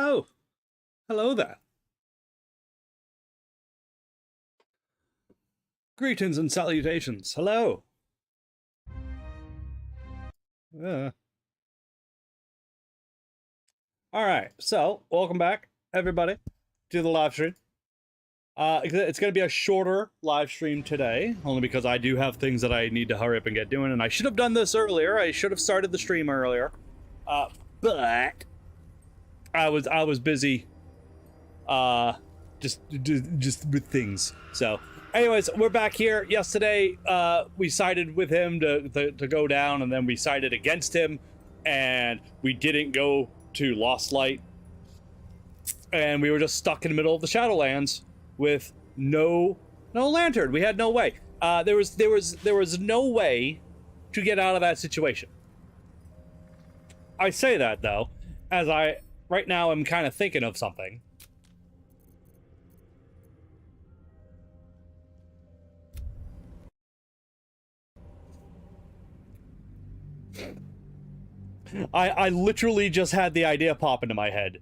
Oh, hello there. Greetings and salutations. Hello. Uh. All right, so welcome back, everybody, to the live stream. It's going to be a shorter live stream today, only because I do have things that I need to hurry up and get doing, and I should have done this earlier. I should have started the stream earlier, but I was busy, just with things. So, anyways, we're back here. Yesterday, we sided with him to go down, and then we sided against him, and we didn't go to Lost Light, and we were just stuck in the middle of the Shadowlands with no lantern. We had no way. There was no way to get out of that situation. I say that though, as right now I'm kind of thinking of something. I literally just had the idea pop into my head.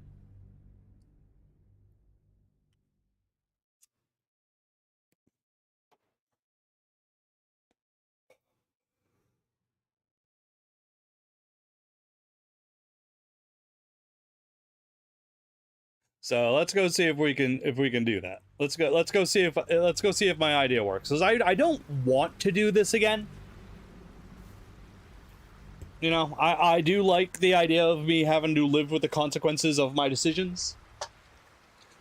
So let's go see if we can do that. Let's go see if my idea works. Because I don't want to do this again. You know, I do like the idea of me having to live with the consequences of my decisions.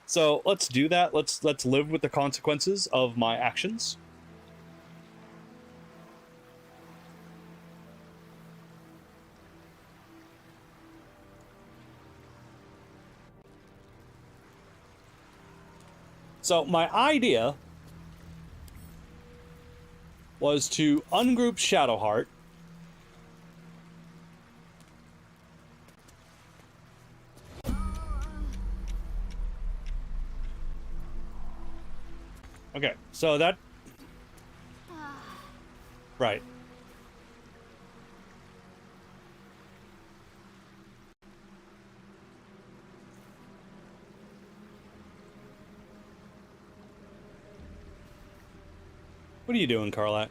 So let's do that. Let's live with the consequences of my actions. So my idea was to ungroup Shadowheart. Okay, so that... Right. What are you doing, Karlak?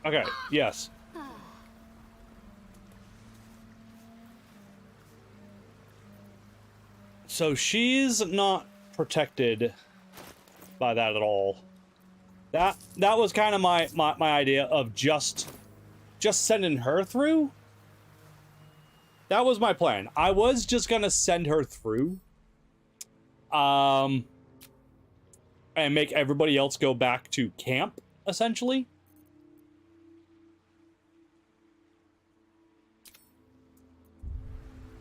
Okay, yes. So she's not protected by that at all. That was kind of my idea of just sending her through. That was my plan. I was just gonna send her through. And make everybody else go back to camp, essentially.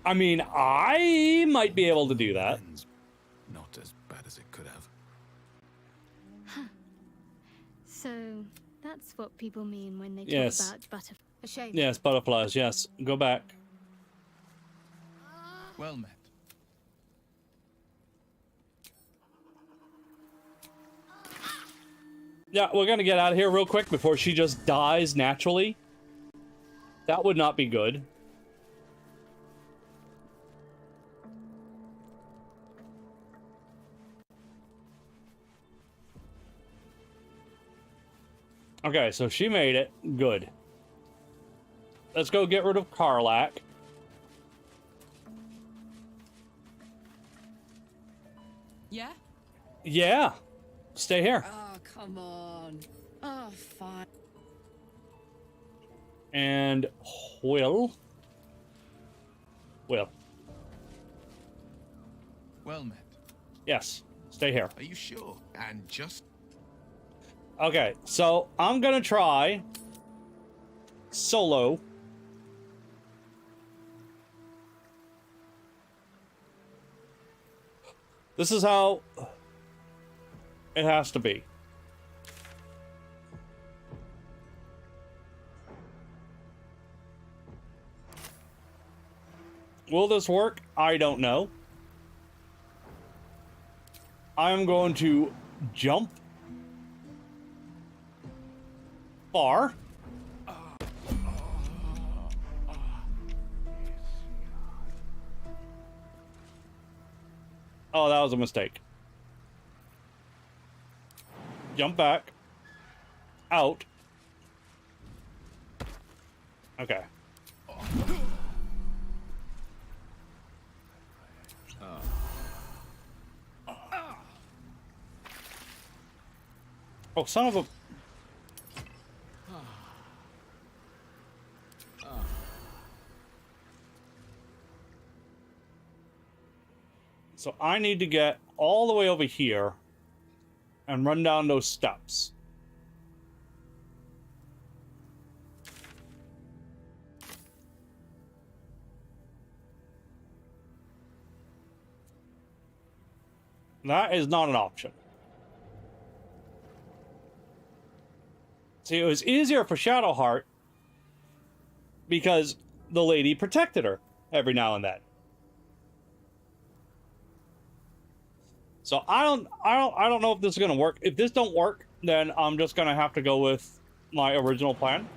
I mean, I might be able to do that. Not as bad as it could have. Huh. So that's what people mean when they Yes. talk about butterflies. A shame. Yes, butterflies, yes. Go back. Well met. Yeah, we're gonna get out of here real quick before she just dies naturally. That would not be good. Okay, so she made it. Good. Let's go get rid of Karlak. Yeah? Yeah. Stay here. Oh, come on. Oh, fine. And Will. Well met. Yes. Stay here. Are you sure? And just... Okay, so I'm gonna try solo. This is how it has to be. Will this work? I don't know. I'm going to jump far. Oh, that was a mistake. Jump back. Out. Okay. Oh, son of a... So I need to get all the way over here and run down those steps. That is not an option. See, it was easier for Shadowheart because the lady protected her every now and then. So I don't know if this is gonna work. If this don't work, then I'm just gonna have to go with my original plan.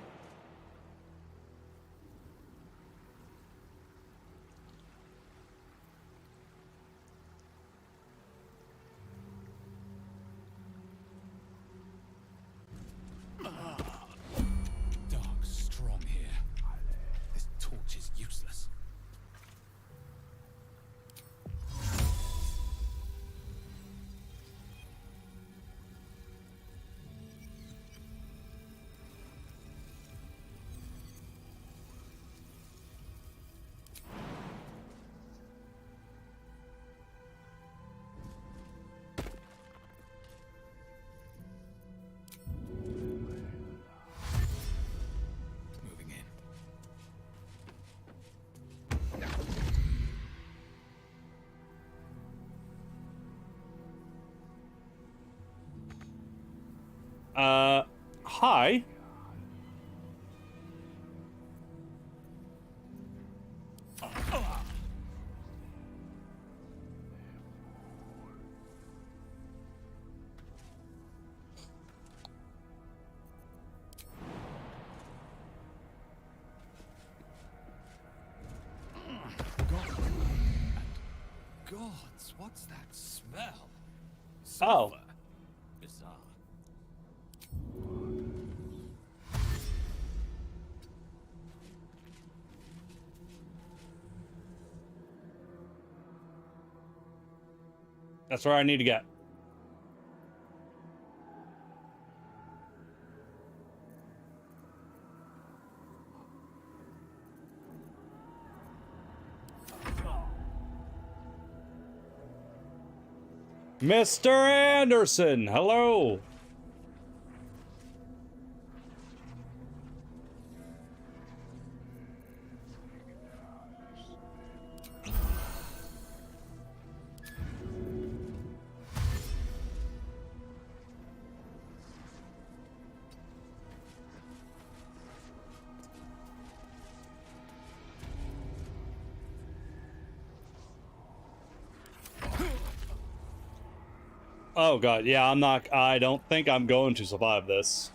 Dark strong here. This torch is useless. Moving in. Hi. Gods, what's that smell? Oh. Sulfur. Bizarre. That's where I need to get. Mr. Anderson, hello. Oh god, yeah, I don't think I'm going to survive this.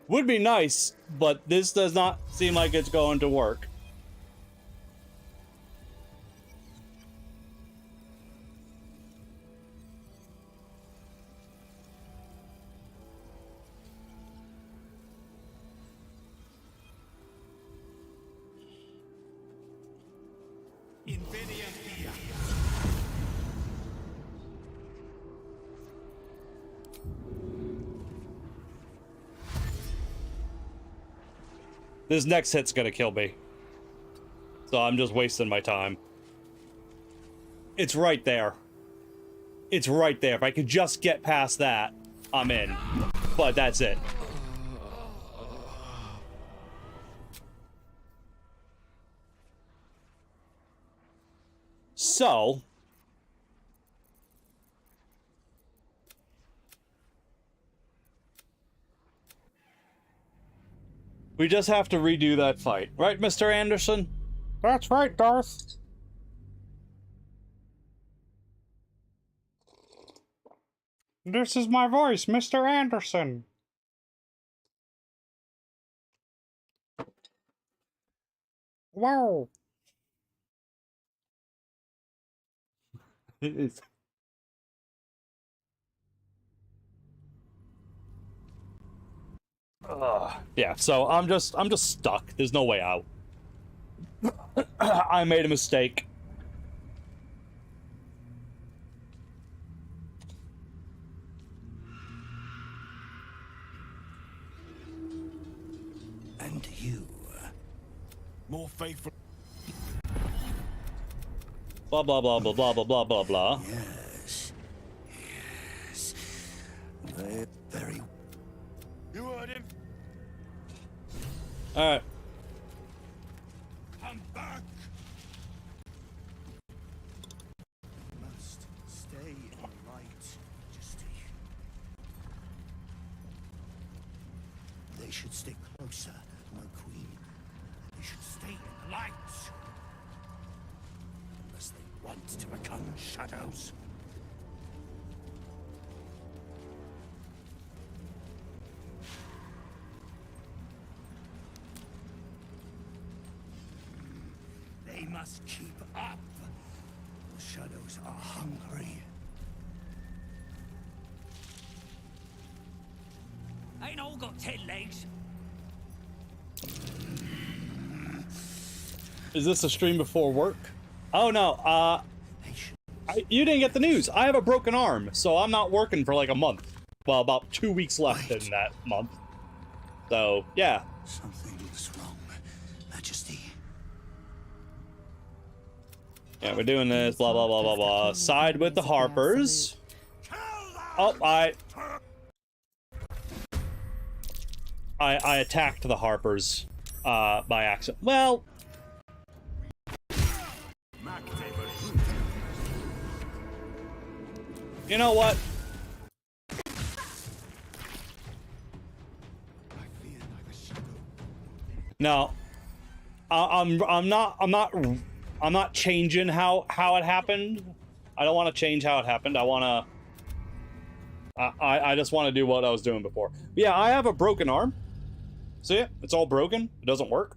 Would be nice, but this does not seem like it's going to work. This next hit's gonna kill me. So I'm just wasting my time. It's right there. It's right there. If I could just get past that, I'm in. But that's it. So... we just have to redo that fight. Right, Mr. Anderson? That's right, Darth. This is my voice, Mr. Anderson. Wow. It is. Yeah, so I'm just stuck. There's no way out. I made a mistake. And you, More faithful. Blah blah blah blah blah blah blah blah blah. yes, yes, very. You heard him. All right. Come back. Must stay in the light, Majesty. They should stay closer, my queen. They should stay in the light. Unless they want to become shadows. They must keep up. The shadows are hungry. Ain't all got 10 legs. Is this a stream before work? Oh no. They should You didn't get the news. I have a broken arm, so I'm not working for like a month. Well, about 2 weeks left in that month. So yeah. Something's wrong, Majesty. Yeah, we're doing this. Blah blah blah blah blah. Side with the Harpers. Oh, I attacked the Harpers by accident. Well, you know what? No, I'm not changing how it happened. I don't want to change how it happened. I just want to do what I was doing before. Yeah, I have a broken arm. See it? It's all broken. It doesn't work.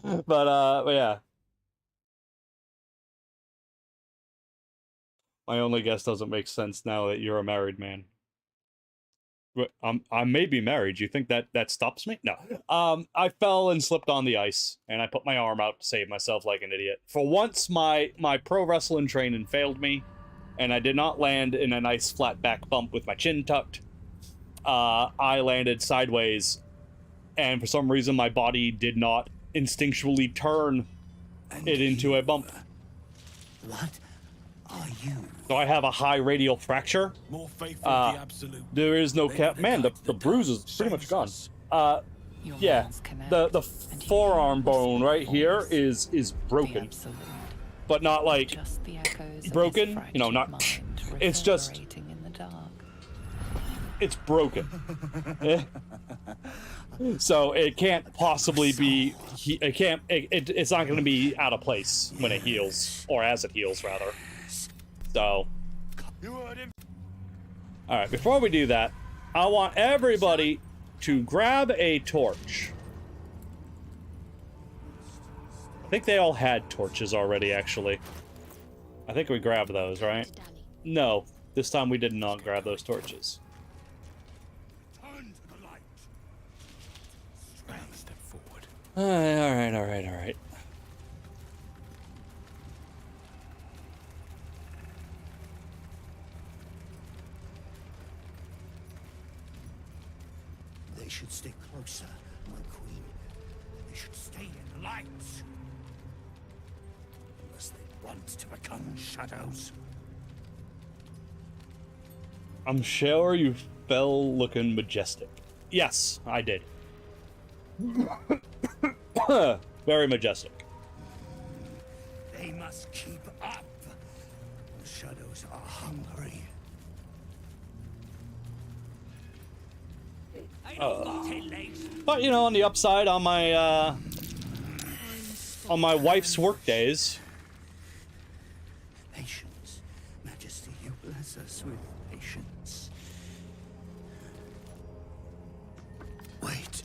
But yeah. My only guess doesn't make sense now that you're a married man. I may be married. You think that stops me? No. I fell and slipped on the ice, and I put my arm out to save myself like an idiot. For once, my pro wrestling training failed me, and I did not land in a nice flat back bump with my chin tucked. I landed sideways, and for some reason my body did not instinctually turn it into a bump. What are you? So I have a high radial fracture. More faithful of the absolute. There is no cap. Man, the bruise is pretty much gone. Yeah, the forearm bone right here is broken, but not like broken. You know, not. It's just. It's broken. So it can't possibly be. It can't. It's not going to be out of place when it heals, or as it heals, rather. So. You heard him. All right. Before we do that, I want everybody to grab a torch. I think they all had torches already, actually. I think we grabbed those, right? No, this time we did not grab those torches. Turn to the light. Step forward. All right. They should stay closer, my queen. They should stay in the light. Unless they want to become shadows. I'm sure you fell looking majestic. Yes, I did. Very majestic. They must keep up. The shadows are hungry. Ain't all got 10 legs. But, you know, on the upside, on my, on my wife's work days. Patience. Majesty, you bless us with patience. Wait.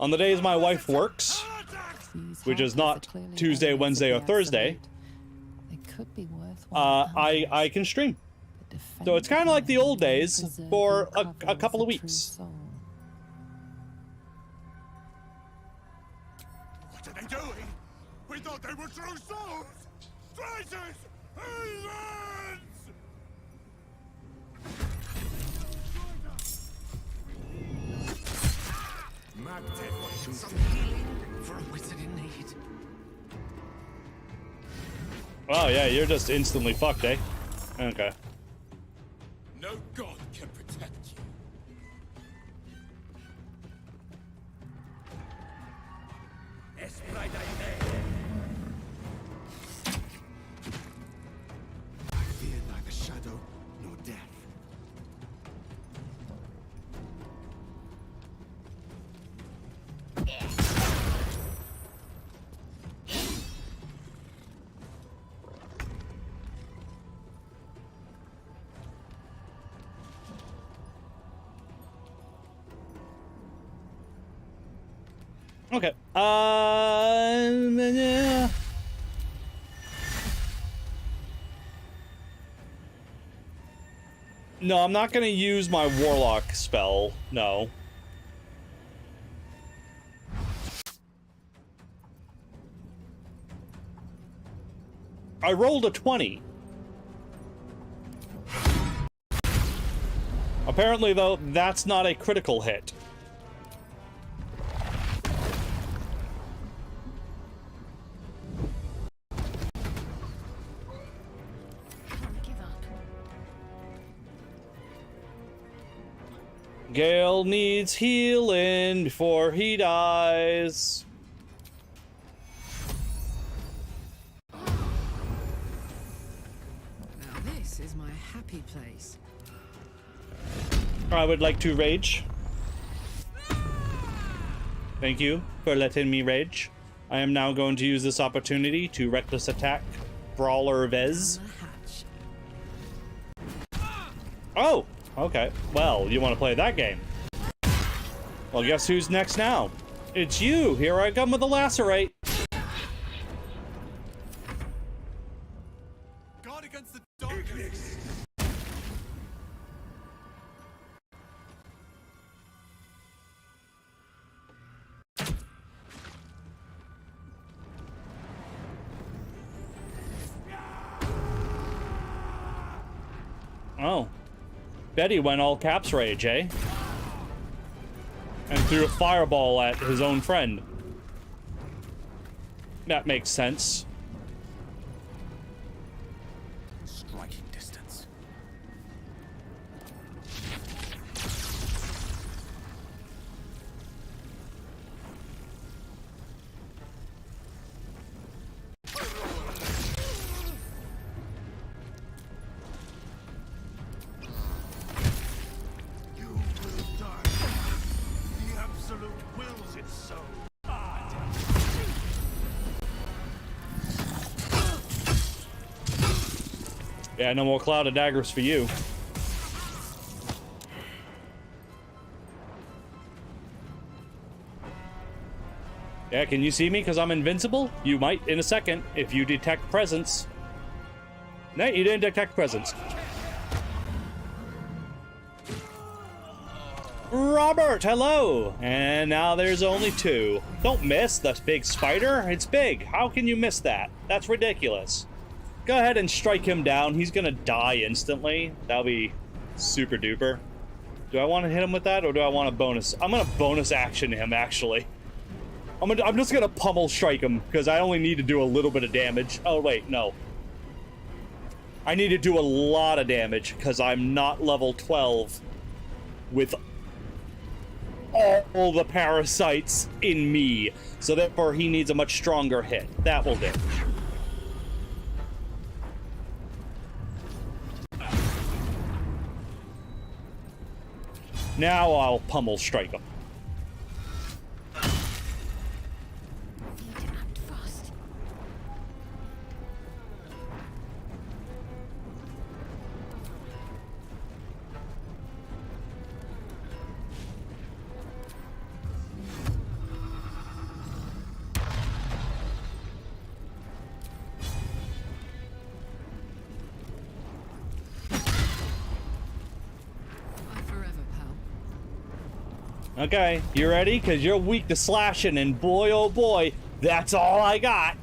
On the days my wife works, which is not Tuesday, Wednesday, or Thursday, I can stream. So it's kind of like the old days for a couple of weeks. What are they doing? We thought they were true souls! Traitors! Heathens! For a wizard in need. Oh yeah, you're just instantly fucked, eh? Okay. No god can protect you. I fear neither shadow nor death. Okay. Yeah. No, I'm not gonna use my warlock spell. No. I rolled a 20. Apparently, though, that's not a critical hit. Gale needs healing before he dies. Now this is my happy place. I would like to rage. Thank you for letting me rage. I am now going to use this opportunity to reckless attack Brawler Vez. On the hatch. Oh! Okay, well, you want to play that game. Well, guess who's next now? It's you! Here I come with the lacerate! Guard against the darkness! Oh. Betty went all caps rage, eh? And threw a fireball at his own friend. That makes sense. Striking distance. You will die. The absolute wills it so. Yeah, no more cloud of daggers for you. Yeah, can you see me because I'm invincible? You might in a second if you detect presence. No, you didn't detect presence. Robert, hello! And now there's only two. Don't miss the big spider. It's big. How can you miss that? That's ridiculous. Go ahead and strike him down. He's gonna die instantly. That'll be super duper. Do I want to hit him with that, or do I want a bonus? I'm gonna bonus action him, actually. I'm just gonna pummel strike him, because I only need to do a little bit of damage. Oh, wait, no. I need to do a lot of damage, because I'm not level 12 with all the parasites in me. So therefore, he needs a much stronger hit. That will do. Now I'll pummel strike him. Need to act fast. Okay, you ready? Because you're weak to slashing, and boy, oh boy, that's all I got.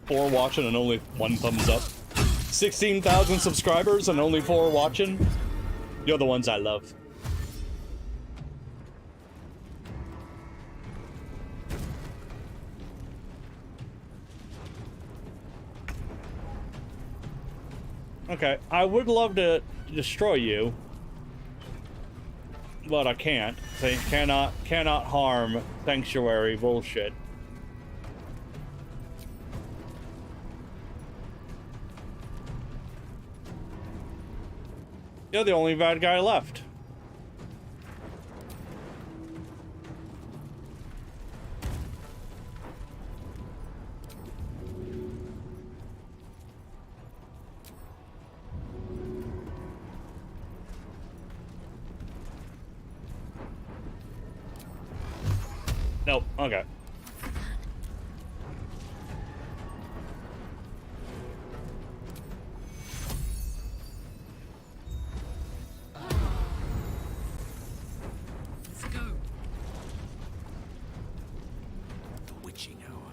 Four watching and only one thumbs up. 16,000 subscribers and only 4 watching. You're the ones I love. Okay, I would love to destroy you, but I can't. They cannot harm sanctuary bullshit. You're the only bad guy left. Nope, okay. Let's go. The witching hour.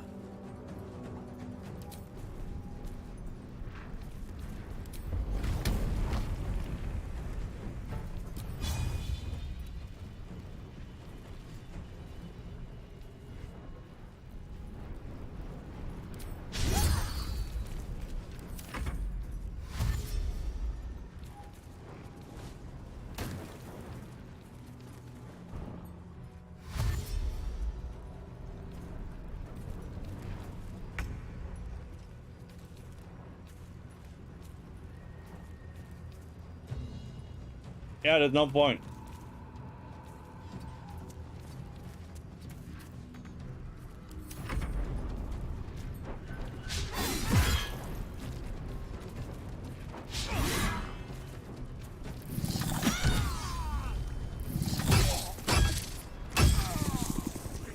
Yeah, there's no point.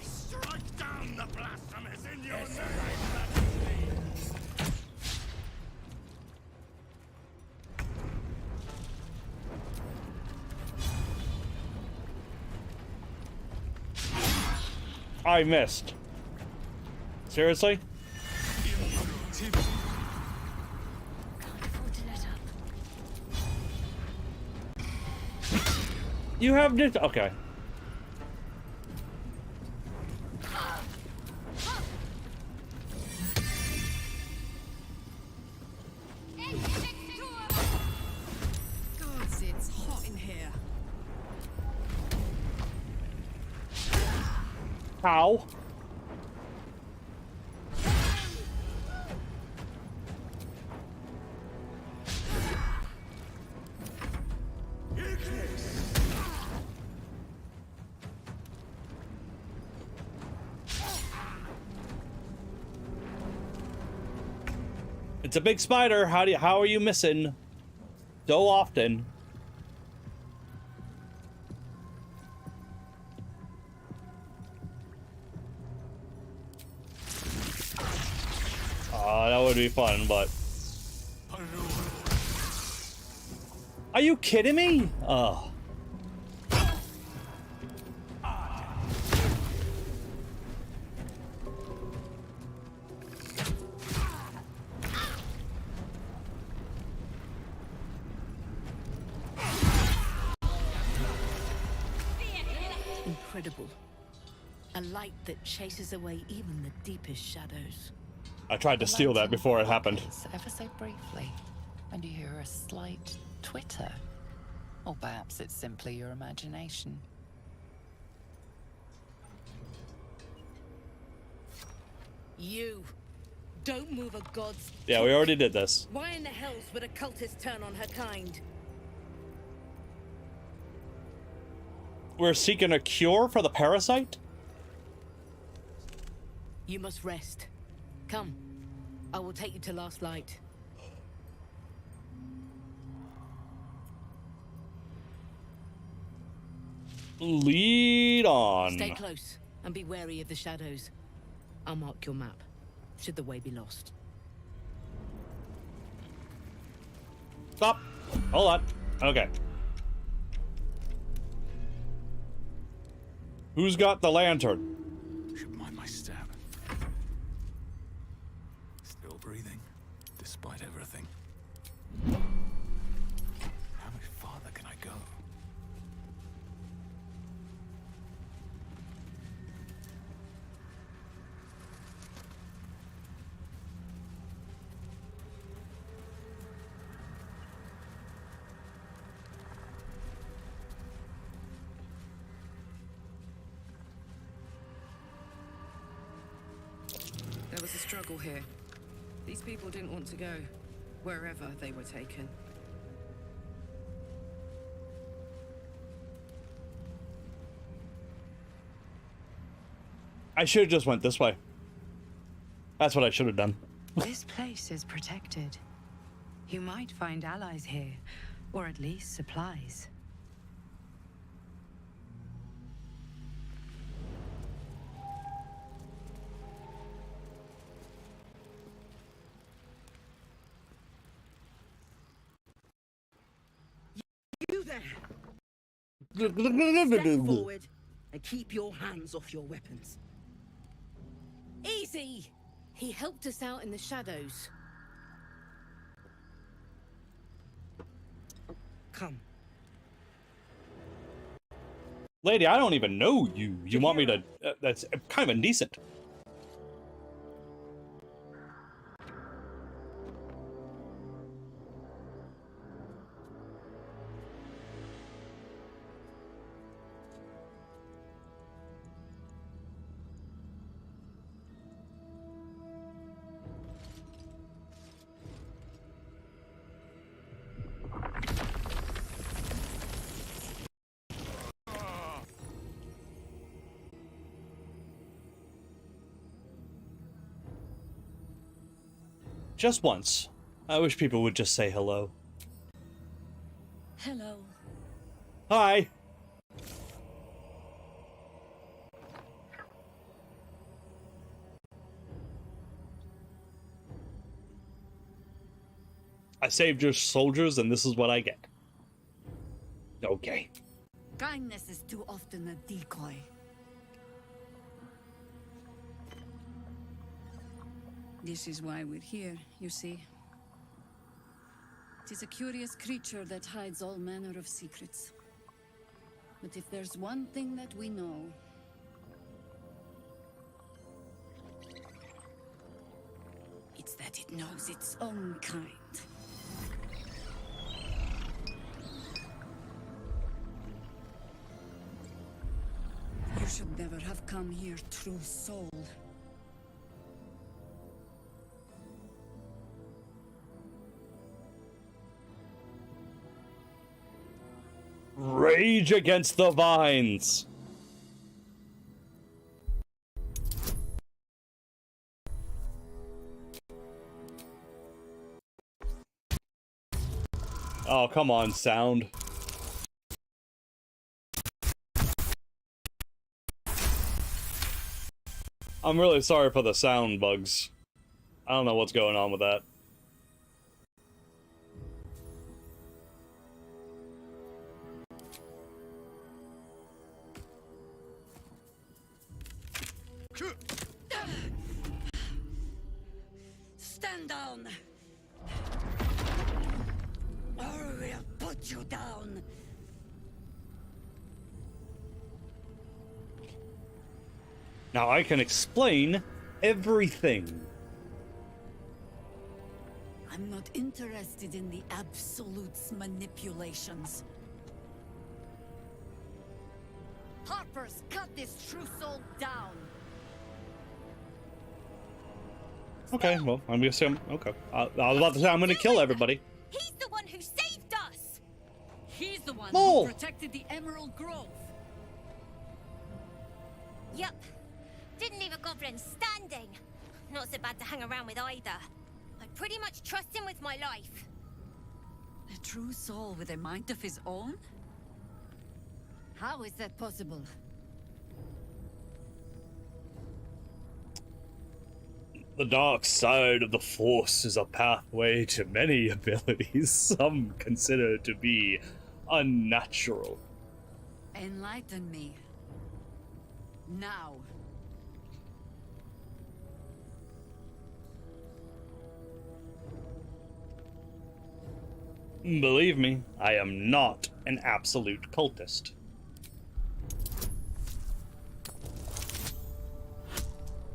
Strike down the blasphemous in your name! I missed. Seriously? Can't afford to let up. You have this. Okay. Gods, it's hot in here. How? It's a big spider. How are you missing so often? That would be fun, but are you kidding me? Oh. Incredible. A light that chases away even the deepest shadows. I tried to steal that before it happened. Ever so briefly, and you hear a slight twitter. Or perhaps it's simply your imagination. You! Don't move a god's... Yeah, we already did this. Why in the hells would a cultist turn on her kind? we're seeking a cure for the parasite? You must rest. Come. I will take you to Last Light. Lead on. Stay close and be wary of the shadows. I'll mark your map, should the way be lost. Stop. Hold on. Okay. Who's got the lantern? Should mind my step. Still breathing, despite everything. How much farther can I go? There was a struggle here. These people didn't want to go wherever they were taken. I should have just went this way. That's what I should have done. This place is protected. You might find allies here, or at least supplies. You there! Step forward and keep your hands off your weapons. Easy! He helped us out in the shadows. Come. Lady, I don't even know you. You want me to... that's kind of indecent. Just once. I wish people would just say hello. Hello. Hi. I saved your soldiers and this is what I get. Okay. Kindness is too often a decoy. This is why we're here, you see. It is a curious creature that hides all manner of secrets. But if there's one thing that we know, it's that it knows its own kind. You should never have come here, true soul. Rage against the vines. Oh, come on, sound. I'm really sorry for the sound bugs. I don't know what's going on with that. Stand down! Or we'll put you down! Now I can explain everything. I'm not interested in the Absolute's manipulations. Harpers, cut this true soul down! Okay, well, I'm gonna say okay. I was about to say I'm gonna kill everybody. He's the one who saved us! He's the one Mole. who protected the Emerald Grove. Yup. Didn't leave a goblin standing. Not so bad to hang around with either. I pretty much trust him with my life. A true soul with a mind of his own? How is that possible? The dark side of the Force is a pathway to many abilities some consider to be unnatural. Enlighten me. Now. Believe me, I am not an absolute cultist.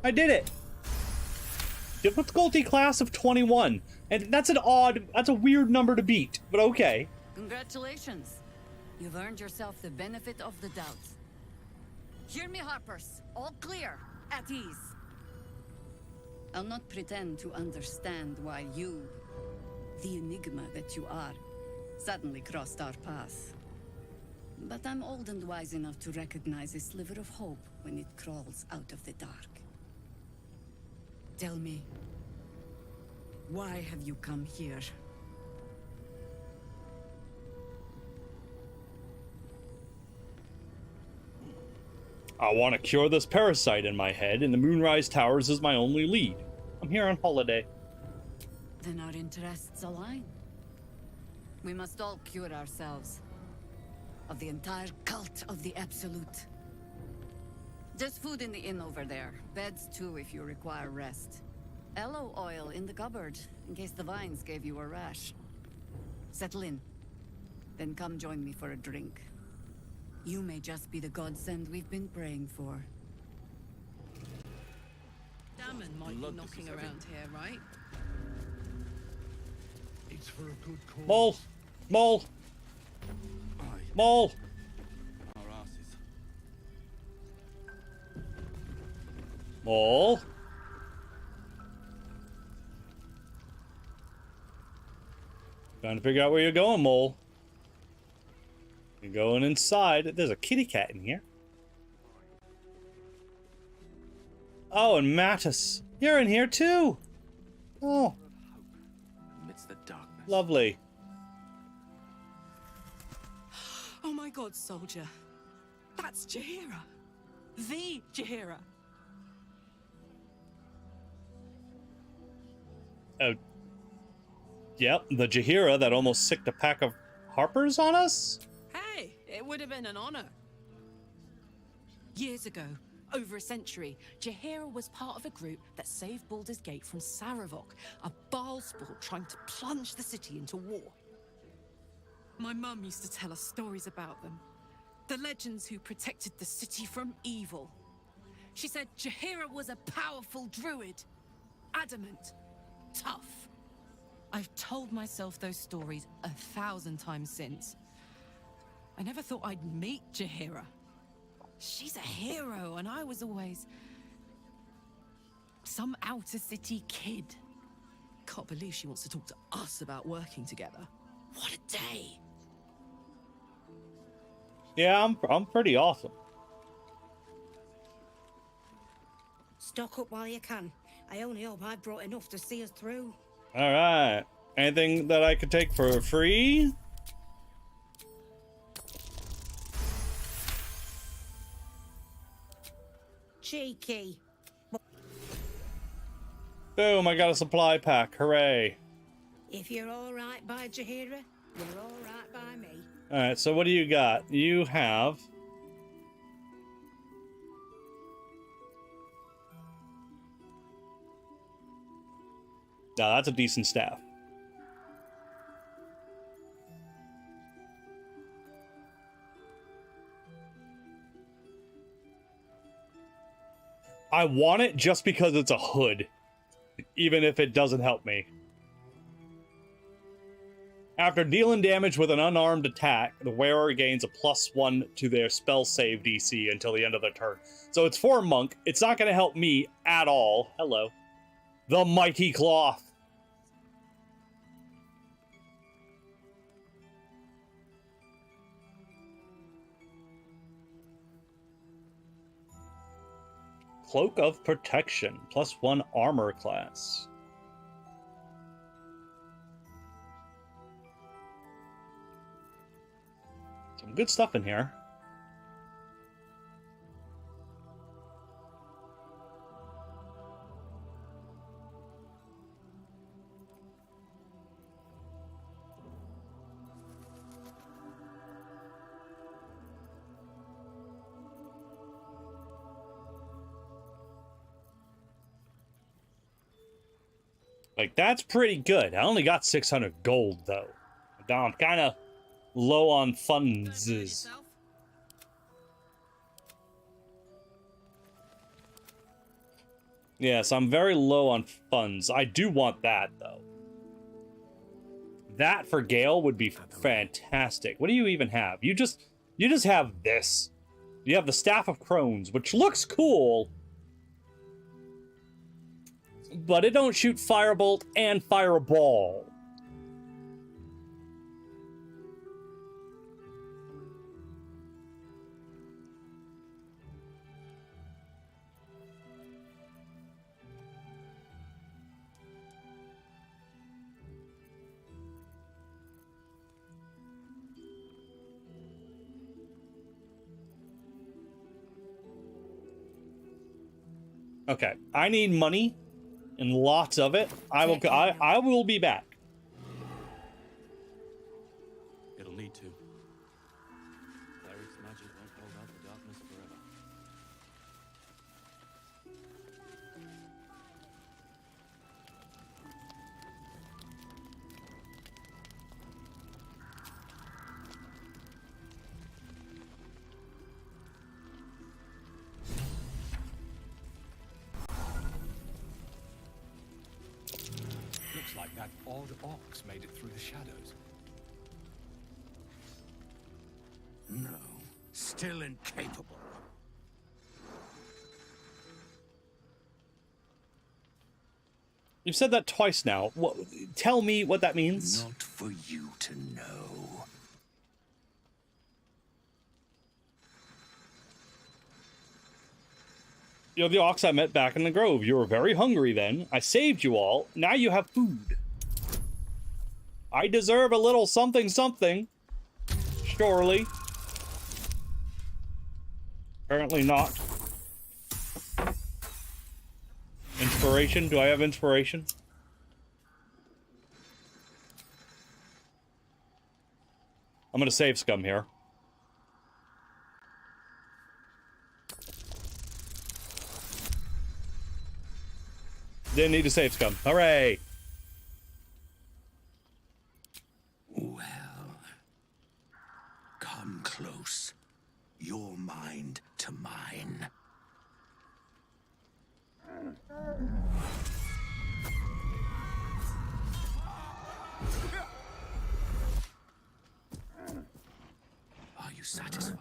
I did it! Difficulty class of 21. And that's a weird number to beat, but okay. Congratulations. You've earned yourself the benefit of the doubt. Hear me, Harpers. All clear. At ease. I'll not pretend to understand why you, the enigma that you are, suddenly crossed our path. But I'm old and wise enough to recognize a sliver of hope when it crawls out of the dark. Tell me, why have you come here? I want to cure this parasite in my head, and the Moonrise Towers is my only lead. I'm here on holiday. Then our interests align. We must all cure ourselves of the entire cult of the Absolute. There's food in the inn over there. Beds too if you require rest. Aloe oil in the cupboard in case the vines gave you a rash. Settle in. Then come join me for a drink. You may just be the godsend we've been praying for. Damon might be knocking around here, right? It's for a good cause. Mole! Mole! Mole! Our asses. Mole? Trying to figure out where you're going, Mole. You're going inside. There's a kitty cat in here. Oh, and Mattis. You're in here too. Oh, Amidst the darkness. lovely. Oh my god, soldier. That's Jaheira. The Jaheira. Oh. Yep, the Jaheira that almost sicked a pack of harpers on us? Hey, it would have been an honor. Years ago, over a century, Jaheira was part of a group that saved Baldur's Gate from Saravok, a Baalspawn trying to plunge the city into war. My mum used to tell us stories about them. The legends who protected the city from evil. She said Jaheira was a powerful druid. Adamant. Tough. I've told myself those stories 1,000 times since. I never thought I'd meet Jaheira. She's a hero, and I was always some outer city kid. Can't believe she wants to talk to us about working together. What a day! Yeah, I'm pretty awesome. Stock up while you can. I only hope I brought enough to see us through. All right. Anything that I could take for free? Cheeky. Boom, I got a supply pack. Hooray. If you're all right by Jaheira, you're all right by me. All right, so what do you got? You have... Now, that's a decent staff. I want it just because it's a hood, even if it doesn't help me. After dealing damage with an unarmed attack, the wearer gains a +1 to their spell save DC until the end of their turn. So it's for a monk. It's not going to help me at all. Hello. The Mighty Cloth. Cloak of Protection, +1 armor class. Some good stuff in here. Like, that's pretty good. I only got 600 gold, though. I'm kind of low on funds. Yes, I'm very low on funds. I do want that, though. That for Gale would be fantastic. What do you even have? You just have this. You have the Staff of Crones, which looks cool, but it don't shoot Firebolt and Fireball. Okay, I need money, and lots of it. I will be back. It'll need to. Cleric's magic won't hold out the darkness forever. Looks like that odd ox made it through the shadows. No, still incapable. You've said that twice now. Tell me what that means. Not for you to know. You're the ox I met back in the grove. You were very hungry then. I saved you all. Now you have food. I deserve a little something something. Surely. Apparently not. Inspiration? Do I have inspiration? I'm gonna save scum here. Didn't need to save scum. Hooray! Well, come close. Your mind to mine. Are you satisfied?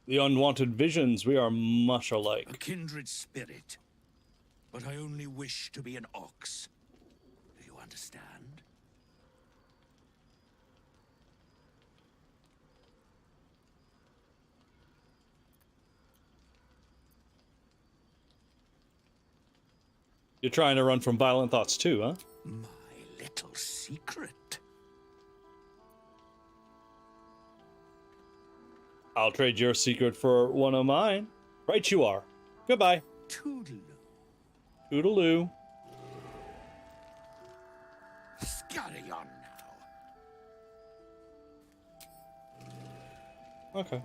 The unwanted visions, we are much alike. A kindred spirit. But I only wish to be an ox. Do you understand? You're trying to run from violent thoughts too, huh? My little secret. I'll trade your secret for one of mine. Right you are. Goodbye. Toodaloo. Toodaloo. Scurry on now. Okay.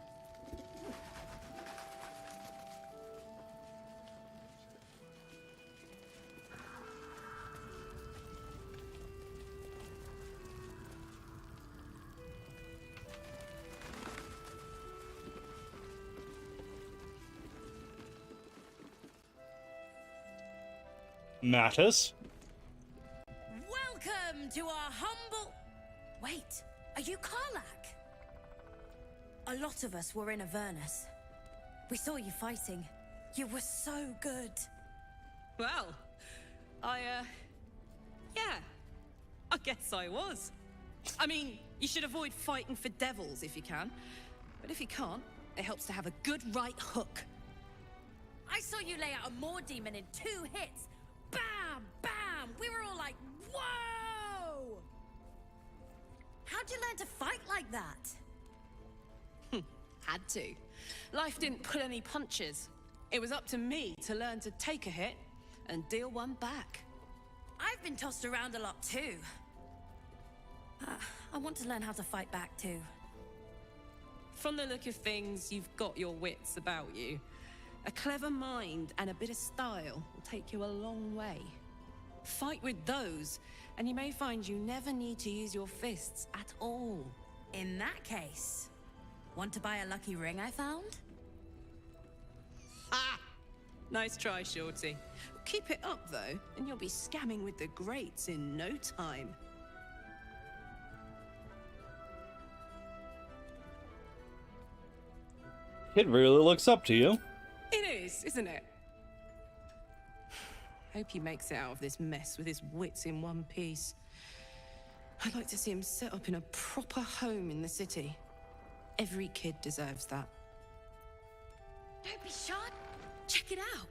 Mattis. Welcome to our humble... Wait, are you Karlach? A lot of us were in Avernus. We saw you fighting. You were so good. Well, yeah, I guess I was. I mean, you should avoid fighting for devils if you can. But if you can't, it helps to have a good right hook. I saw you lay out a Moor demon in 2 hits. Bam! Bam! We were all like, whoa! How'd you learn to fight like that? Had to. Life didn't pull any punches. It was up to me to learn to take a hit and deal one back. I've been tossed around a lot too. I want to learn how to fight back too. From the look of things, you've got your wits about you. A clever mind and a bit of style will take you a long way. Fight with those, and you may find you never need to use your fists at all. In that case, want to buy a lucky ring I found? Ha! Nice try, Shorty. Keep it up, though, and you'll be scamming with the greats in no time. Kid really looks up to you. It is, isn't it? Hope he makes it out of this mess with his wits in one piece. I'd like to see him set up in a proper home in the city. Every kid deserves that. Don't be shot. Check it out.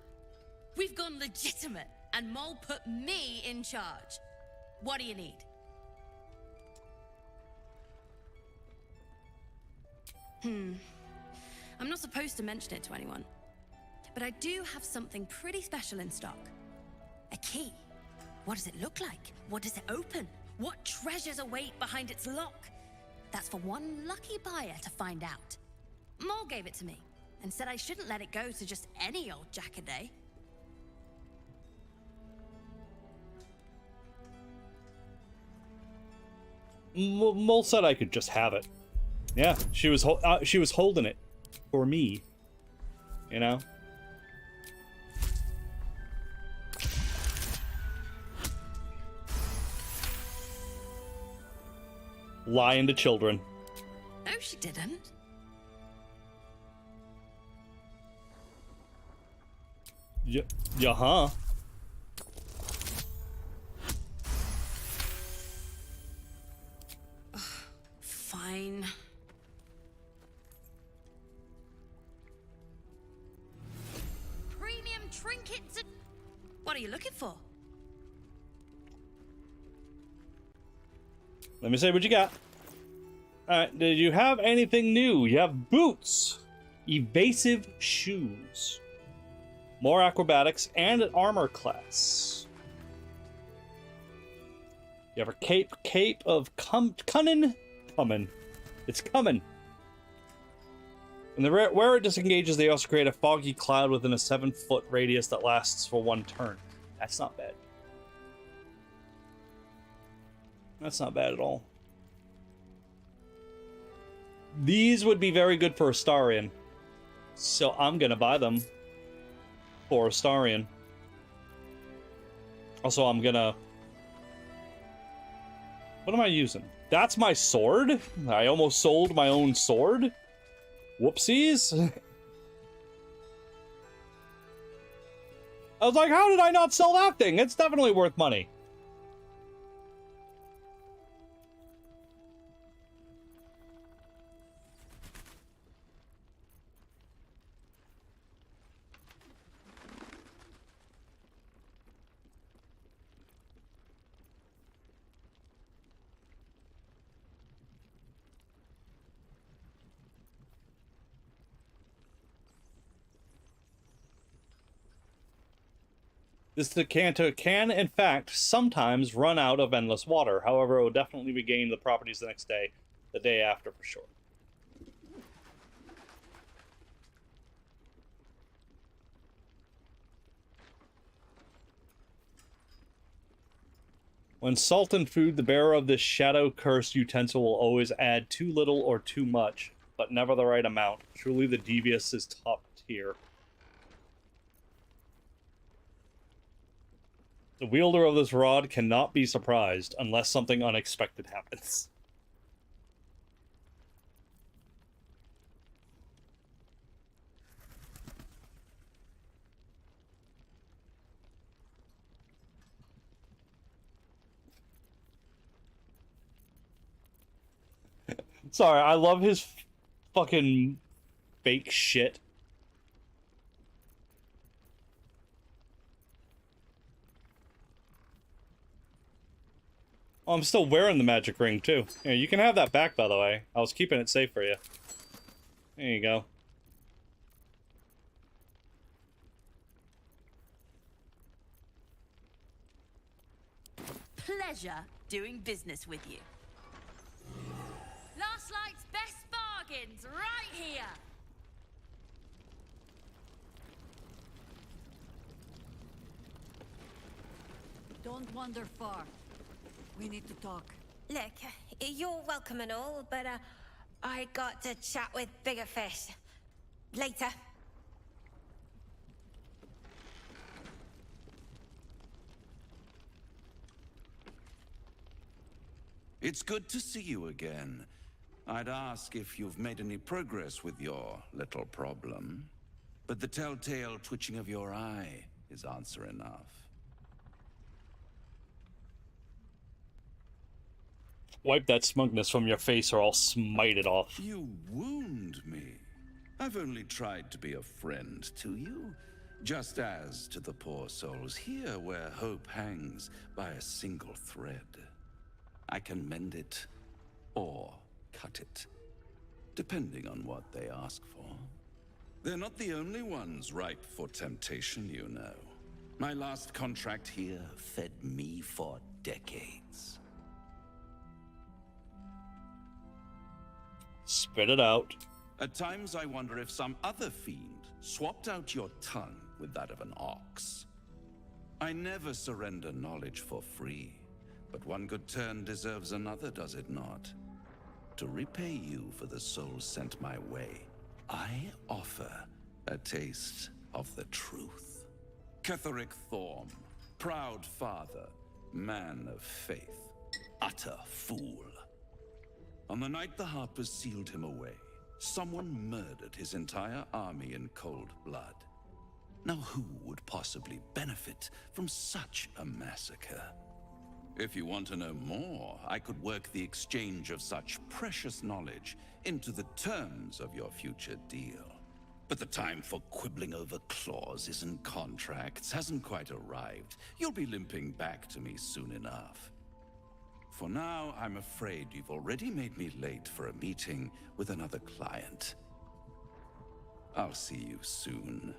We've gone legitimate, and Mole put me in charge. What do you need? I'm not supposed to mention it to anyone, but I do have something pretty special in stock. A key. What does it look like? What does it open? What treasures await behind its lock? That's for one lucky buyer to find out. Mole gave it to me and said I shouldn't let it go to just any old jackaday. Mole said I could just have it. Yeah, she was holding it for me. You know. Lying to children. No, she didn't. Huh? Fine. Premium trinkets and... What are you looking for? Let me say what you got. Alright, did you have anything new? You have boots, evasive shoes, more acrobatics, and an armor class. You have a cape of cunning. Coming. It's coming. When the wearer disengages, they also create a foggy cloud within a 7-foot radius that lasts for 1 turn. That's not bad. That's not bad at all. These would be very good for Astarion. So I'm gonna buy them for Astarion. Also, I'm gonna... What am I using? That's my sword? I almost sold my own sword? Whoopsies. I was like, how did I not sell that thing? It's definitely worth money. This decanter can, in fact, sometimes run out of endless water. However, it will definitely regain the properties the next day, the day after for sure. When salt and food, the bearer of this shadow-cursed utensil will always add too little or too much, but never the right amount. Truly the devious is top tier. The wielder of this rod cannot be surprised unless something unexpected happens. Sorry, I love his fucking fake shit. Oh, I'm still wearing the magic ring, too. Yeah, you can have that back, by the way. I was keeping it safe for you. There you go. Pleasure doing business with you. Last night's best bargains right here. Don't wander far. We need to talk. Look, you're welcome and all, but I got to chat with bigger fish. Later. It's good to see you again. I'd ask if you've made any progress with your little problem, but the telltale twitching of your eye is answer enough. Wipe that smugness from your face or I'll smite it off. You wound me. I've only tried to be a friend to you, just as to the poor souls here where hope hangs by a single thread. I can mend it, or cut it, depending on what they ask for. They're not the only ones ripe for temptation, you know. My last contract here fed me for decades. Spit it out. At times I wonder if some other fiend swapped out your tongue with that of an ox. I never surrender knowledge for free. But one good turn deserves another, does it not? To repay you for the souls sent my way, I offer a taste of the truth. Ketheric Thorm, proud father, man of faith, utter fool. On the night the Harpers sealed him away, someone murdered his entire army in cold blood. Now who would possibly benefit from such a massacre? If you want to know more, I could work the exchange of such precious knowledge into the terms of your future deal. But the time for quibbling over clauses and contracts hasn't quite arrived. You'll be limping back to me soon enough. For now, I'm afraid you've already made me late for a meeting with another client. I'll see you soon.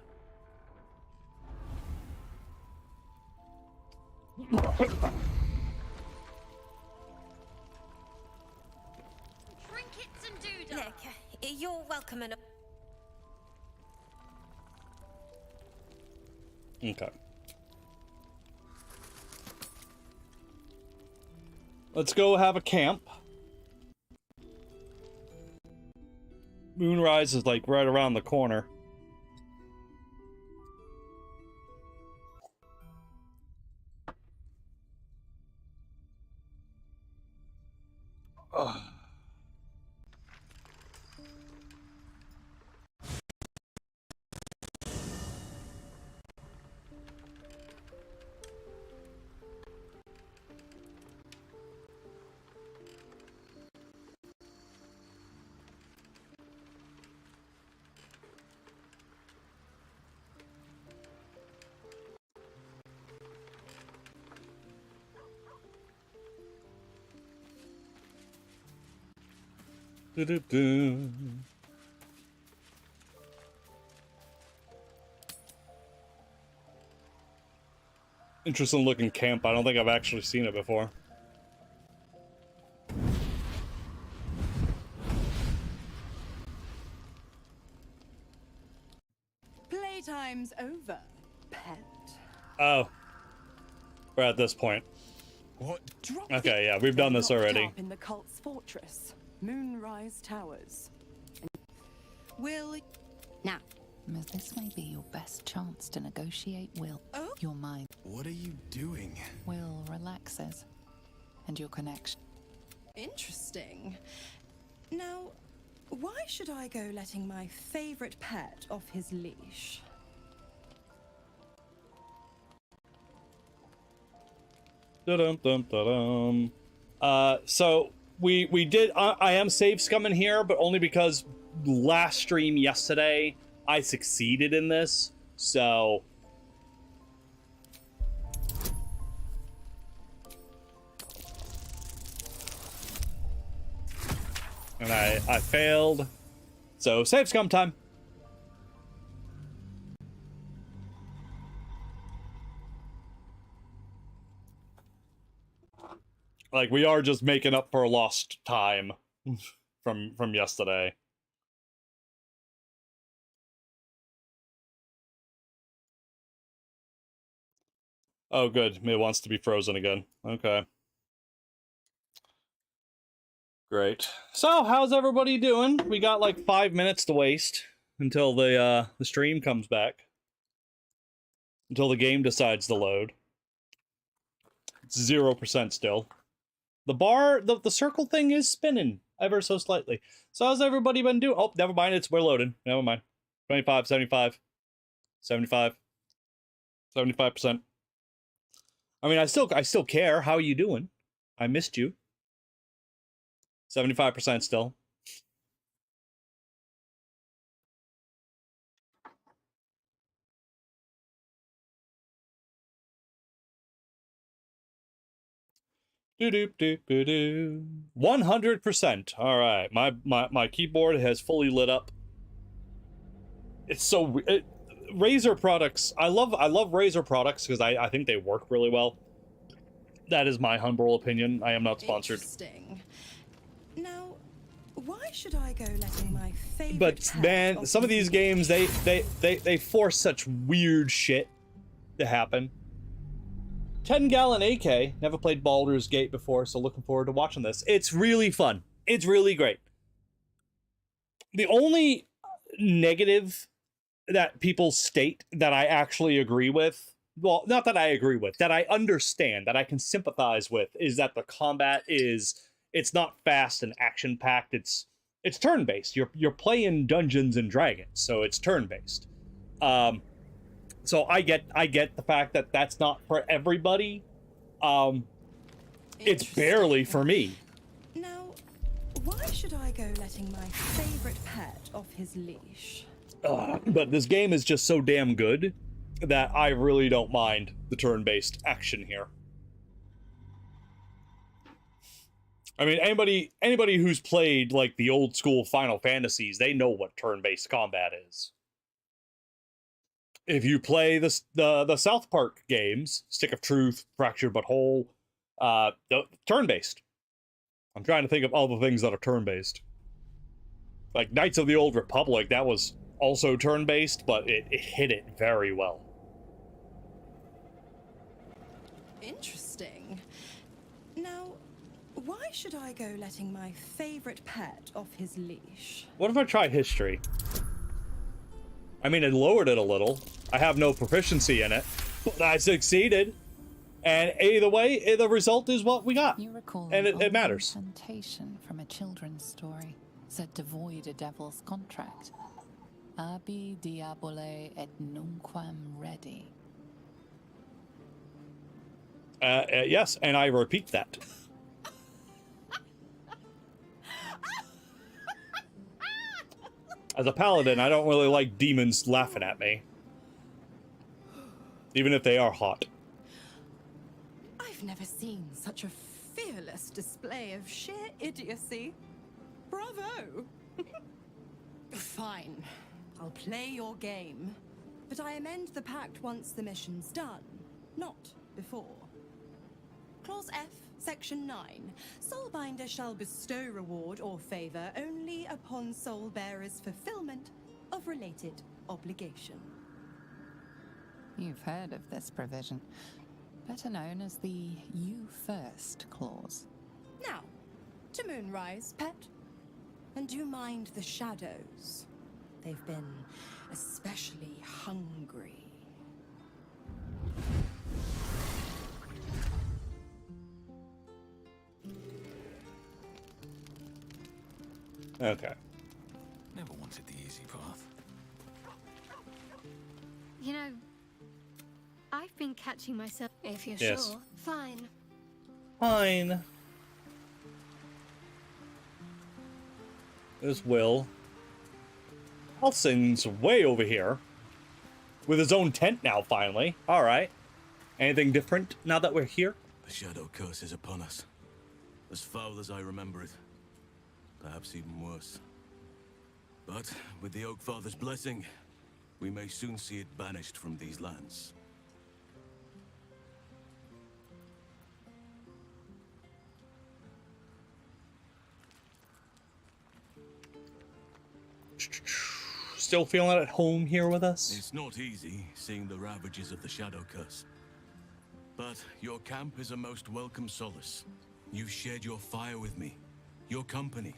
Trinkets and doodle. Look, you're welcome and... Okay. Let's go have a camp. Moonrise is like right around the corner. Ugh. Do-do-do. Interesting looking camp. I don't think I've actually seen it before. Playtime's over, pet. Oh. We're at this point. What? Okay, yeah, we've done this already. Up in the cult's fortress, Moonrise Towers. Will now, this may be your best chance to negotiate Will. Oh? Your mind. What are you doing? Will relaxes, and your connection. Interesting. Now, why should I go letting my favorite pet off his leash? Da-dum-dum-da-dum. So we did. I am save scumming here, but only because last stream yesterday I succeeded in this. So. And I failed. So save scum time. Like, we are just making up for lost time from yesterday. Oh, good. It wants to be frozen again. Okay. Great. So, how's everybody doing? We got like 5 minutes to waste until the stream comes back. Until the game decides to load. It's 0% still. The bar, the circle thing is spinning ever so slightly. So how's everybody been doing? Oh, never mind. We're loading. Never mind. 25, 75, 75, 75%. I mean, I still care. How are you doing? I missed you. 75% still. Doop doop doop doo. 100%. All right, my keyboard has fully lit up. It's so Razer products. I love Razer products because I think they work really well. That is my humble opinion. I am not sponsored. Interesting. Now, why should I go letting my favorite? But man, some of these games they force such weird shit to happen. 10-gallon AK. Never played Baldur's Gate before, so looking forward to watching this. It's really fun. It's really great. The only negative that people state that I actually agree with, well, not that I agree with, that I understand, that I can sympathize with, is that the combat it's not fast and action-packed. It's turn-based. You're playing Dungeons and Dragons, so it's turn-based. So I get the fact that that's not for everybody. It's barely for me. Now, why should I go letting my favorite pet off his leash? But this game is just so damn good that I really don't mind the turn-based action here. I mean, anybody who's played like the old school Final Fantasies, they know what turn-based combat is. If you play the South Park games, Stick of Truth, Fractured But Whole, turn-based. I'm trying to think of all the things that are turn-based. Like Knights of the Old Republic, that was also turn-based, but it hit it very well. Interesting. Now, why should I go letting my favorite pet off his leash? What if I tried history? I mean, it lowered it a little. I have no proficiency in it, but I succeeded. And either way, the result is what we got. You recall and an it matters. incantation from a children's story said to void a devil's contract. Abi diabole et nunquam ready. Yes, and I repeat that. As a paladin, I don't really like demons laughing at me. Even if they are hot. I've never seen such a fearless display of sheer idiocy. Bravo! Fine. I'll play your game. But I amend the pact once the mission's done, not before. Clause F, Section 9. Soulbinder shall bestow reward or favor only upon soul bearer's fulfillment of related obligation. You've heard of this provision, better known as the You First clause. Now, to Moonrise, pet. And do you mind the shadows? They've been especially hungry. Okay. Never wanted the easy path. You know, I've been catching myself. If you're Yes. sure, fine. Fine. There's Will. Helsing's way over here. With his own tent now, finally. Alright. Anything different now that we're here? The shadow curse is upon us. As foul as I remember it. Perhaps even worse. But with the Oak Father's blessing, we may soon see it banished from these lands. Still feeling at home here with us? It's not easy seeing the ravages of the shadow curse. But your camp is a most welcome solace. You've shared your fire with me, your company.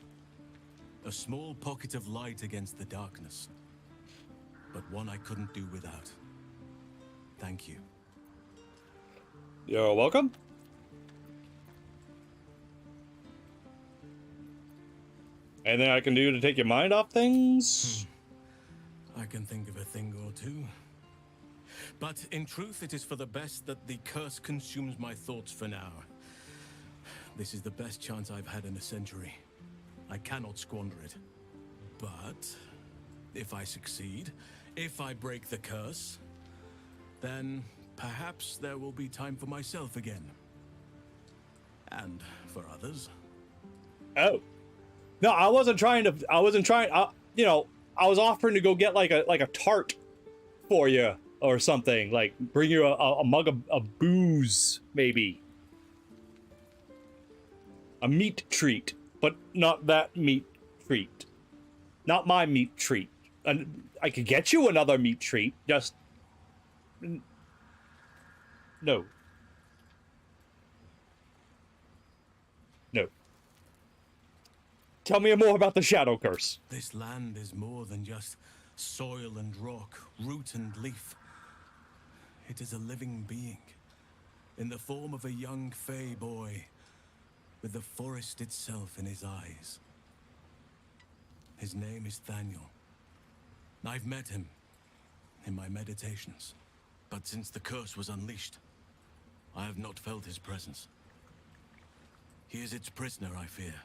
A small pocket of light against the darkness. But one I couldn't do without. Thank you. You're welcome. Anything I can do to take your mind off things? I can think of a thing or two. But in truth, it is for the best that the curse consumes my thoughts for now. This is the best chance I've had in a century. I cannot squander it. But if I succeed, if I break the curse, then perhaps there will be time for myself again. And for others. Oh. No, I wasn't trying, you know, I was offering to go get like a tart for you or something, like bring you a mug of booze, maybe. A meat treat, but not that meat treat. Not my meat treat. And I could get you another meat treat, just... No. No. Tell me more about the Shadow Curse. This land is more than just soil and rock, root and leaf. It is a living being, in the form of a young fey boy, with the forest itself in his eyes. His name is Thaniel. I've met him in my meditations, but since the curse was unleashed, I have not felt his presence. He is its prisoner, I fear.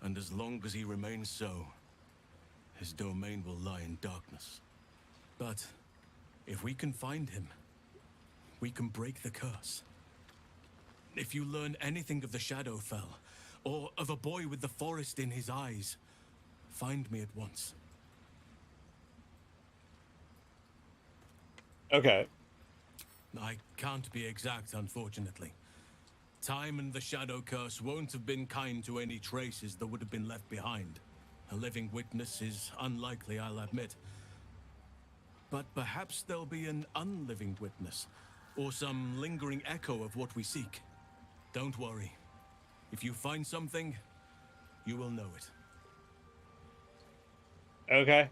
And as long as he remains so, his domain will lie in darkness. But if we can find him, we can break the curse. If you learn anything of the Shadowfell, or of a boy with the forest in his eyes, find me at once. Okay. I can't be exact, unfortunately. Time and the Shadow Curse won't have been kind to any traces that would have been left behind. A living witness is unlikely, I'll admit. But perhaps there'll be an unliving witness, or some lingering echo of what we seek. Don't worry. If you find something, you will know it. Okay.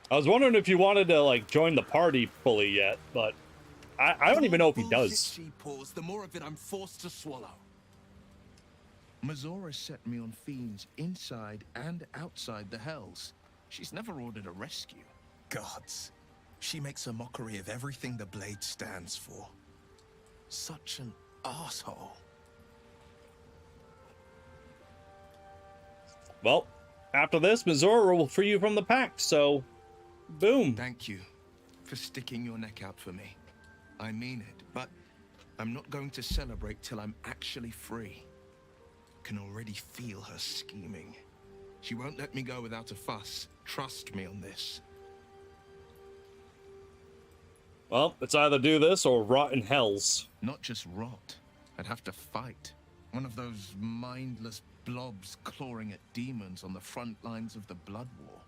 I was wondering if you wanted to, like, join the party fully yet, but I don't even know if he does. She pours, the more of it I'm forced to swallow. Mazora set me on fiends inside and outside the Hells. She's never ordered a rescue. Gods. She makes a mockery of everything the Blade stands for. Such an asshole. Well, after this, Mazora will free you from the pact, so... Boom. Thank you for sticking your neck out for me. I mean it, but I'm not going to celebrate till I'm actually free. Can already feel her scheming. She won't let me go without a fuss. Trust me on this. Well, it's either do this or rot in hells. Not just rot. I'd have to fight. One of those mindless blobs clawing at demons on the front lines of the Blood War.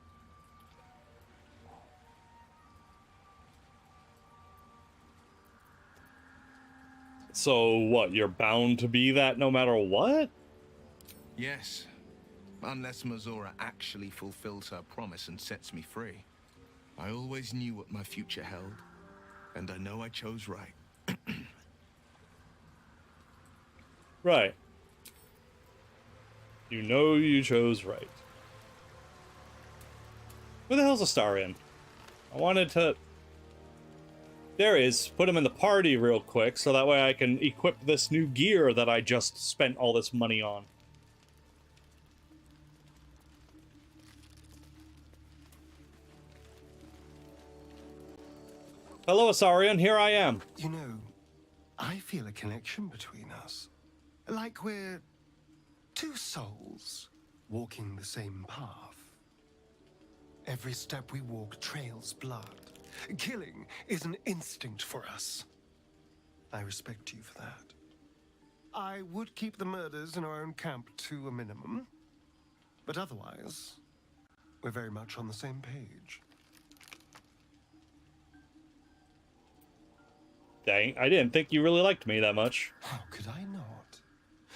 So what, you're bound to be that no matter what? Yes. Unless Mazora actually fulfills her promise and sets me free. I always knew what my future held, and I know I chose right. Right. You know you chose right. Where the hell's Astarion? I wanted to... There he is. Put him in the party real quick, so that way I can equip this new gear that I just spent all this money on. Hello, Asarian. Here I am. You know, I feel a connection between us. Like we're two souls walking the same path. Every step we walk trails blood. Killing is an instinct for us. I respect you for that. I would keep the murders in our own camp to a minimum. But otherwise, we're very much on the same page. Dang, I didn't think you really liked me that much. How could I not?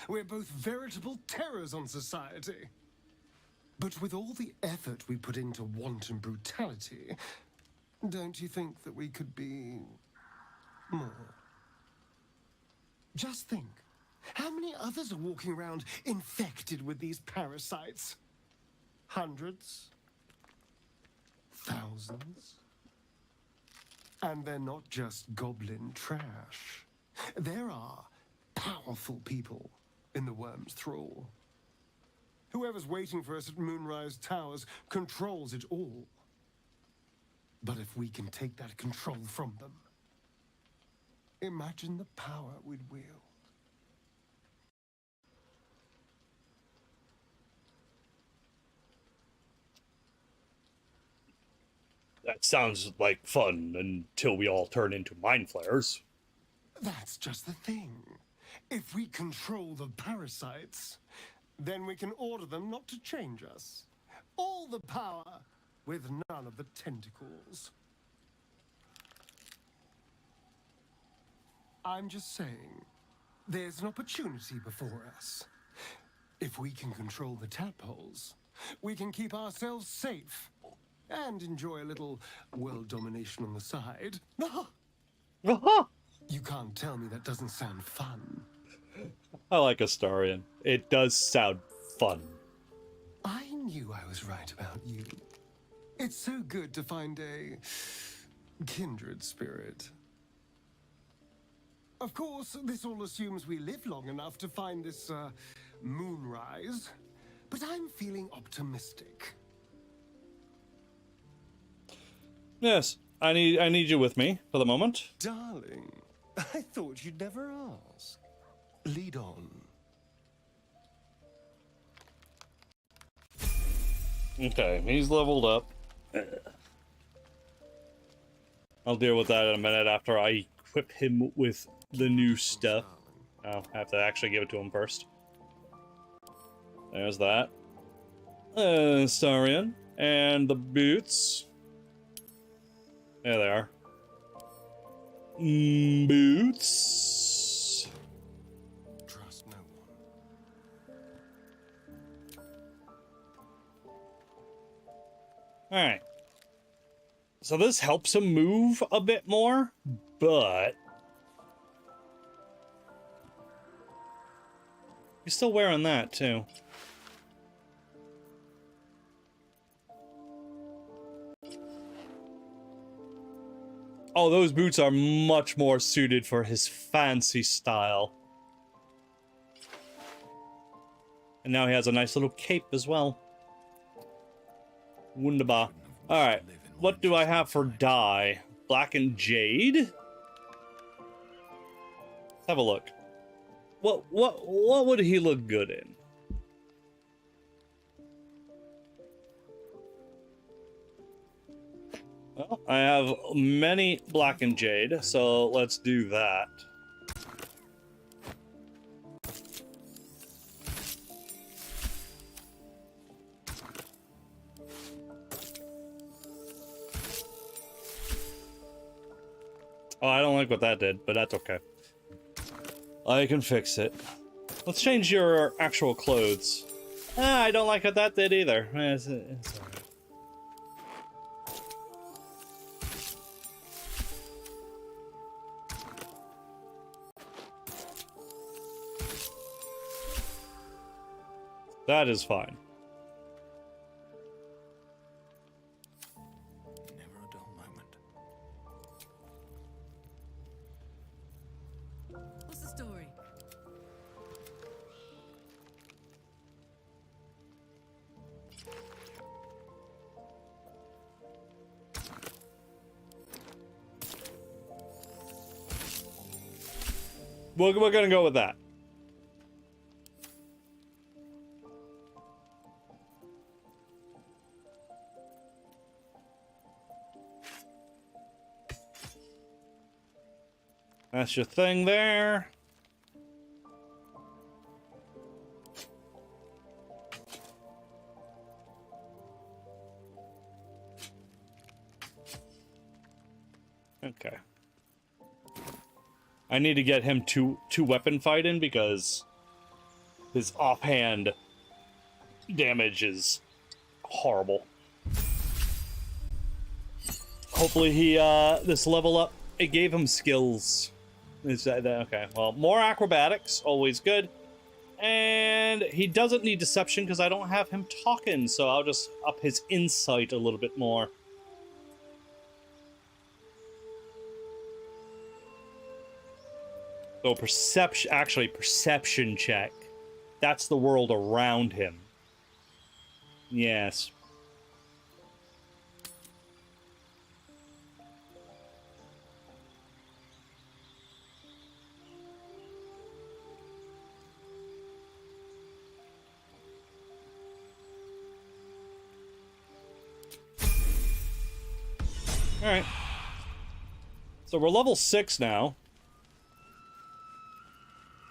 We're both veritable terrors on society. But with all the effort we put into wanton brutality, don't you think that we could be more? Just think, how many others are walking around infected with these parasites? Hundreds? Thousands? And they're not just goblin trash. There are powerful people in the worm's thrall. Whoever's waiting for us at Moonrise Towers controls it all. But if we can take that control from them, imagine the power we'd wield. That sounds like fun until we all turn into mind flayers. That's just the thing. If we control the parasites, then we can order them not to change us. All the power, with none of the tentacles. I'm just saying, there's an opportunity before us. If we can control the tadpoles, we can keep ourselves safe. And enjoy a little world domination on the side. You can't tell me that doesn't sound fun. I like Astarion. It does sound fun. I knew I was right about you. It's so good to find a kindred spirit. Of course, this all assumes we live long enough to find this moonrise, but I'm feeling optimistic. Yes, I need you with me for the moment. Darling, I thought you'd never ask. Lead on. Okay, he's leveled up. I'll deal with that in a minute after I equip him with the new stuff. I'll have to actually give it to him first. There's that. Sarian. And the boots. There they are. Boots. Trust no one. Alright. So this helps him move a bit more, but he's still wearing that too. Oh, those boots are much more suited for his fancy style. And now he has a nice little cape as well. Wunderbar. Alright, what do I have for dye? Black and jade? Let's have a look. What would he look good in? Well, I have many black and jade, so let's do that. Oh, I don't like what that did, but that's okay. I can fix it. Let's change your actual clothes. Ah, I don't like what that did either. It's all right. That is fine. Never a dull moment. What's the story? we're gonna go with that. That's your thing there. Okay. I need to get him two weapon fighting because his offhand damage is horrible. Hopefully he this level up, it gave him skills. Is that okay? Well, more acrobatics, always good. And he doesn't need deception because I don't have him talking, so I'll just up his insight a little bit more. So perception check. That's the world around him. Yes. Alright. So we're level 6 now.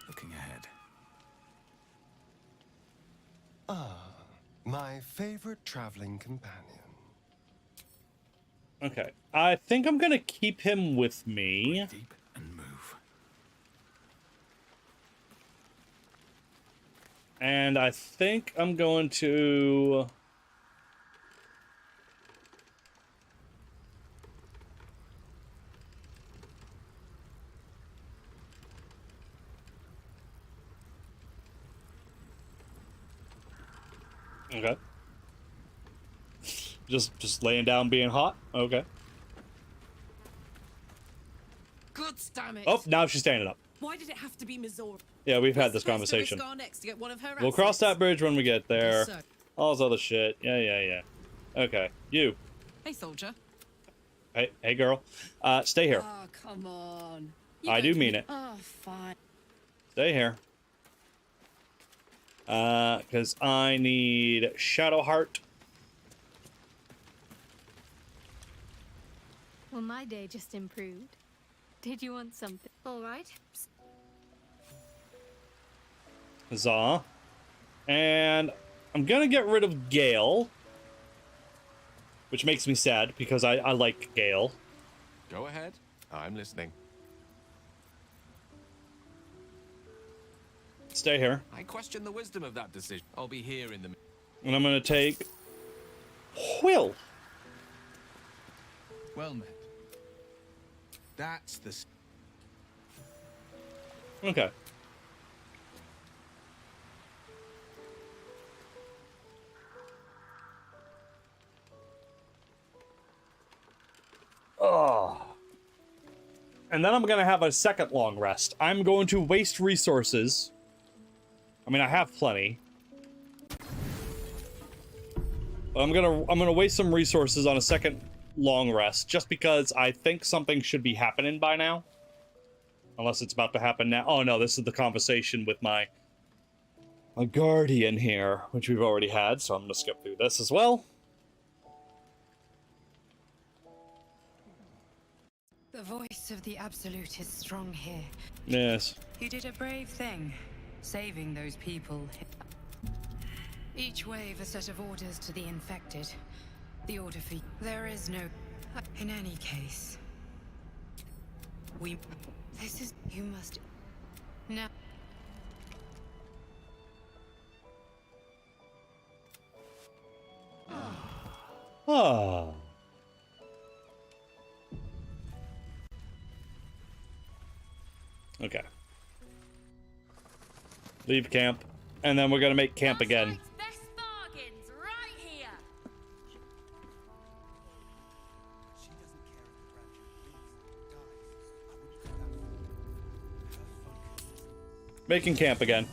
Looking ahead. Ah, my favorite traveling companion. Okay. I think I'm gonna keep him with me. Deep and move. And I think I'm going to... Okay. Just laying down being hot? Okay. God damn it. Oh, now she's standing up. Why did it have to be Missouri? Yeah, we've had this conversation. Next to get one of her We'll cross that bridge when we get there. So. All this other shit. Yeah. Okay, you. Hey, soldier. Hey, girl. Stay here. Oh, come on. I do mean it. Oh, fine. Stay here. Because I need Shadowheart. Well, my day just improved. Did you want something? All right. Huzzah. And I'm gonna get rid of Gale. Which makes me sad, because I like Gale. Go ahead. I'm listening. Stay here. I question the wisdom of that decision. I'll be here in the... And I'm gonna take... Will. Well met. That's the... Okay. Oh. And then I'm gonna have a second long rest. I'm going to waste resources. I mean, I have plenty. But I'm gonna waste some resources on a second long rest, just because I think something should be happening by now. Unless it's about to happen now. Oh no, this is the conversation with my guardian here, which we've already had, so I'm gonna skip through this as well. The voice of the Absolute is strong here. Yes. You did a brave thing, saving those people. Each wave a set of orders to the infected. The order for... There is no... In any case... This is... You must... Now... Ah. Okay. Leave camp, and then we're gonna make camp again. Best bargains right here. Making camp again.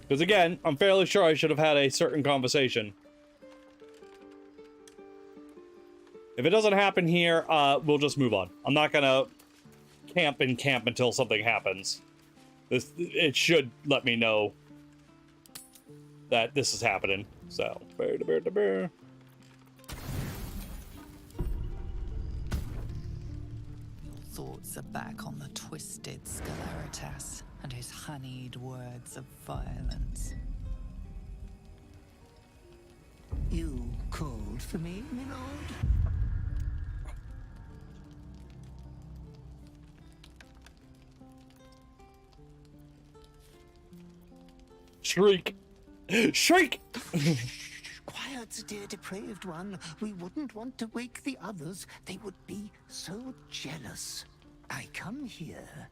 Because again, I'm fairly sure I should have had a certain conversation. If it doesn't happen here, we'll just move on. I'm not gonna camp until something happens. it should let me know that this is happening. So, Thoughts are back on the twisted Sceleritas and his honeyed words of violence. You called for me, my lord? Shriek! Shriek! Quiet, dear depraved one. We wouldn't want to wake the others. They would be so jealous. I come here,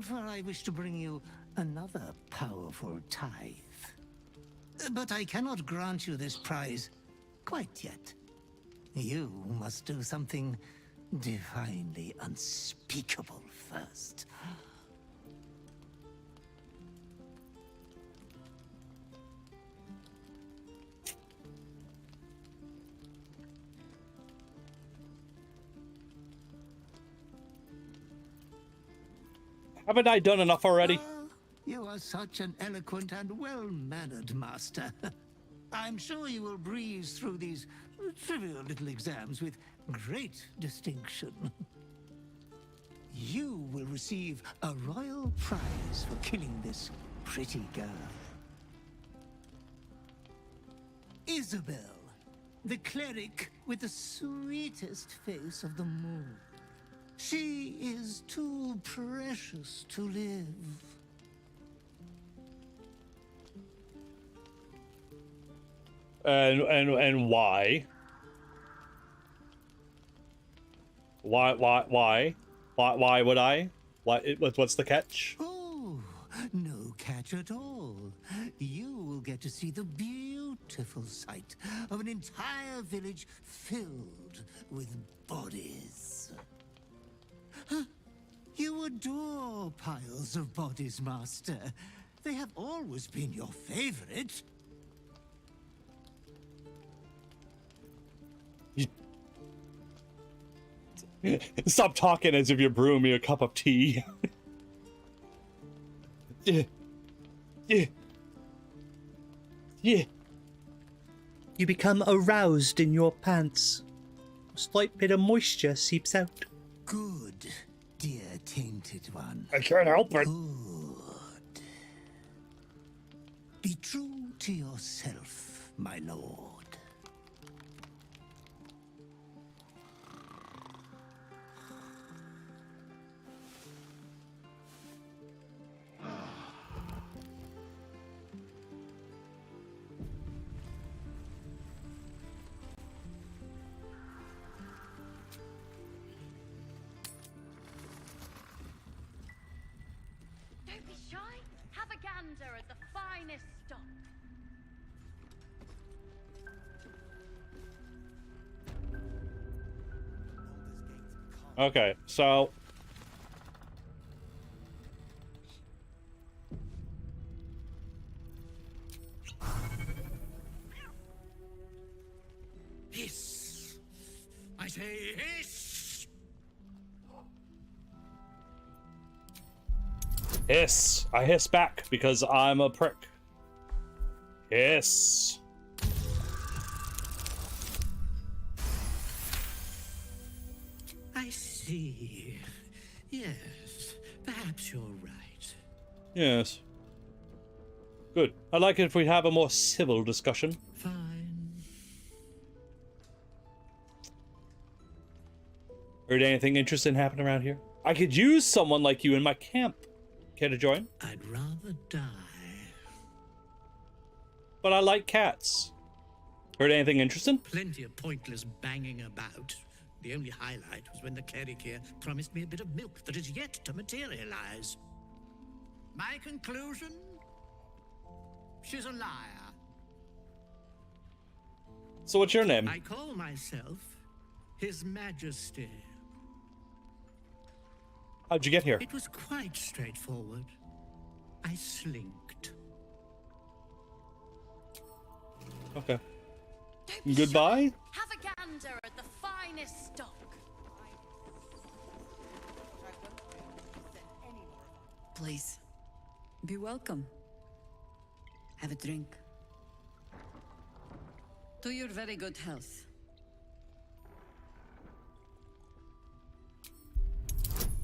for I wish to bring you another powerful tithe. But I cannot grant you this prize quite yet. You must do something divinely unspeakable first. Haven't I done enough already? You are such an eloquent and well-mannered master. I'm sure you will breeze through these trivial little exams with great distinction. You will receive a royal prize for killing this pretty girl. Isabel, the cleric with the sweetest face of them all. She is too precious to live. And why? Why would I? What's the catch? Oh, no catch at all. You will get to see the beautiful sight of an entire village filled with bodies. You adore piles of bodies, Master. They have always been your favorite. Stop talking as if you're brewing me a cup of tea. Yeah. You become aroused in your pants. A slight bit of moisture seeps out. Good, dear tainted one. I can't help it. Good. Be true to yourself, my lord. Don't be shy. Have a gander at the finest stock. Okay, so Hiss! I say hiss! hiss. I hiss back because I'm a prick. Hiss. I see. Yes, perhaps you're right. Yes. Good. I'd like it if we have a more civil discussion. Fine. Heard anything interesting happen around here? I could use someone like you in my camp. Care to join? I'd rather die. But I like cats. Heard anything interesting? Plenty of pointless banging about. The only highlight was when the cleric here promised me a bit of milk that is yet to materialize. My conclusion? She's a liar. So what's your name? I call myself His Majesty. How'd you get here? It was quite straightforward. I slinked. Okay. Goodbye? Have a gander at the finest stock. Please, Be welcome. Have a drink. To your very good health.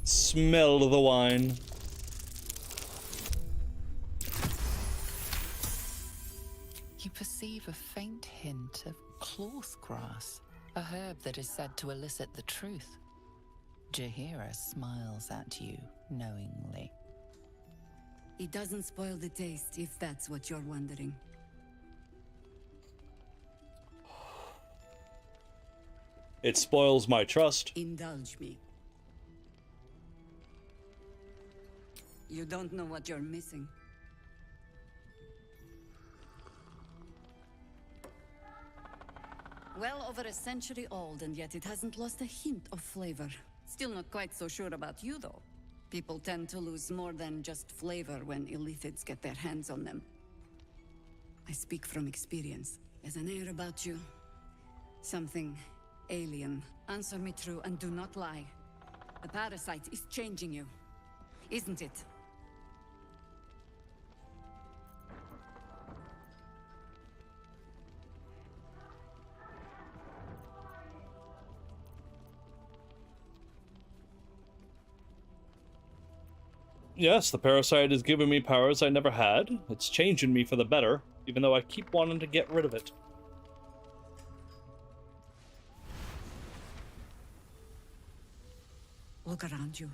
Smell the wine. You perceive a faint hint of cloth grass, a herb that is said to elicit the truth. Jaheira smiles at you knowingly. It doesn't spoil the taste, if that's what you're wondering. It spoils my trust. Indulge me. You don't know what you're missing. Well over a century old, and yet it hasn't lost a hint of flavor. Still not quite so sure about you, though. People tend to lose more than just flavor when illithids get their hands on them. I speak from experience. There's an air about you. Something alien. Answer me true and do not lie. The parasite is changing you, isn't it? Yes, the parasite is giving me powers I never had. It's changing me for the better, even though I keep wanting to get rid of it. Look around you.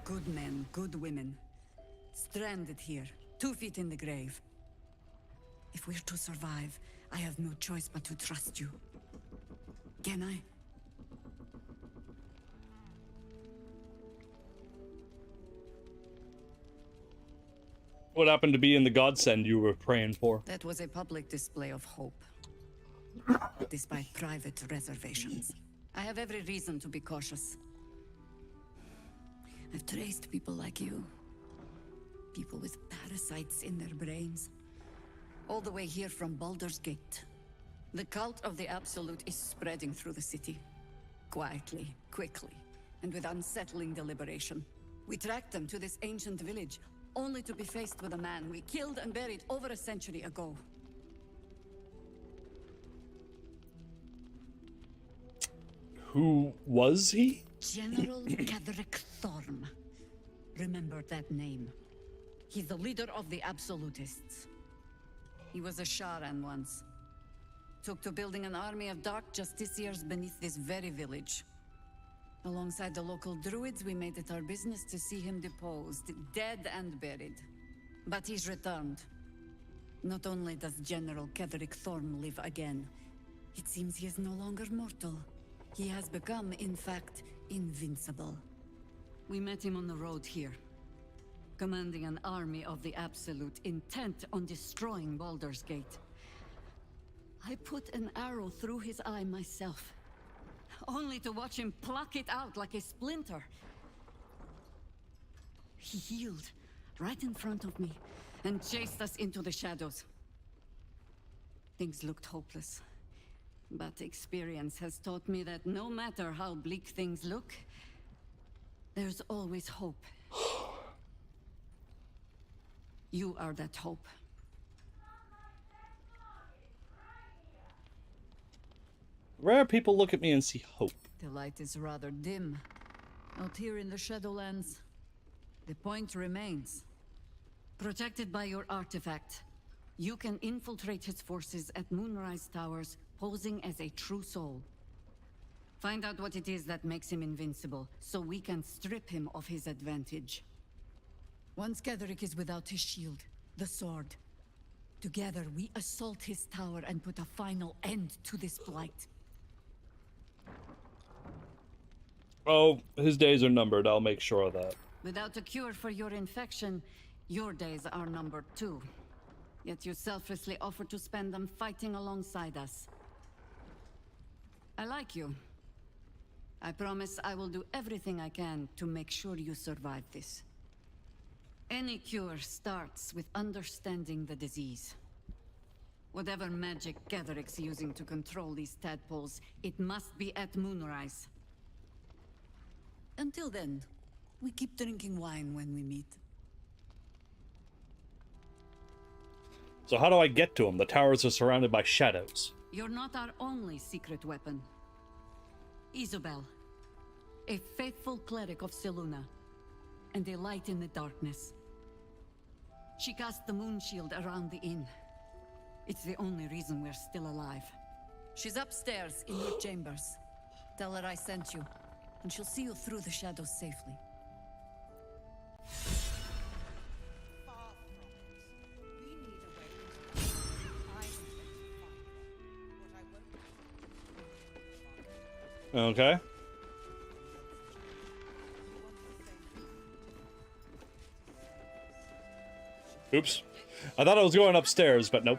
Good men, good women. Stranded here, 2 feet in the grave. If we're to survive, I have no choice but to trust you. Can I? What happened to be in the godsend you were praying for? That was a public display of hope, despite private reservations. I have every reason to be cautious. I've traced people like you. People with parasites in their brains. All the way here from Baldur's Gate. The cult of the Absolute is spreading through the city. Quietly, quickly, and with unsettling deliberation. We tracked them to this ancient village, only to be faced with a man we killed and buried over a century ago. Who was he? General Ketherick Thorm. Remember that name. He's the leader of the Absolutists. He was a Sharan once. Took to building an army of dark justiciars beneath this very village. Alongside the local druids, we made it our business to see him deposed, dead and buried. But he's returned. Not only does General Ketherick Thorm live again, it seems he is no longer mortal. He has become, in fact, invincible. We met him on the road here, commanding an army of the Absolute, intent on destroying Baldur's Gate. I put an arrow through his eye myself, only to watch him pluck it out like a splinter. He healed right in front of me and chased us into the shadows. Things looked hopeless, but experience has taught me that no matter how bleak things look, there's always hope. You are that hope. Rare people look at me and see hope. The light is rather dim. Out here in the Shadowlands, the point remains. Protected by your artifact, you can infiltrate his forces at Moonrise Towers, posing as a true soul. Find out what it is that makes him invincible, so we can strip him of his advantage. Once Ketherick is without his shield, the sword, together we assault his tower and put a final end to this blight. Oh, his days are numbered. I'll make sure of that. Without a cure for your infection, your days are numbered too. Yet you selflessly offer to spend them fighting alongside us. I like you. I promise I will do everything I can to make sure you survive this. Any cure starts with understanding the disease. Whatever magic Ketherick's using to control these tadpoles, it must be at Moonrise. Until then, we keep drinking wine when we meet. So how do I get to him? The towers are surrounded by shadows. You're not our only secret weapon. Isabel, a faithful cleric of Seluna, and a light in the darkness. She cast the moon shield around the inn. It's the only reason we're still alive. She's upstairs in your chambers. Tell her I sent you, and she'll see you through the shadows safely. Okay. Oops. I thought I was going upstairs, but nope.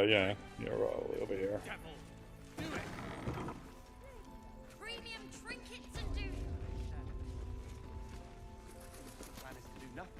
Yeah, you're probably over here. Premium trinkets and do. Plan is to do nothing.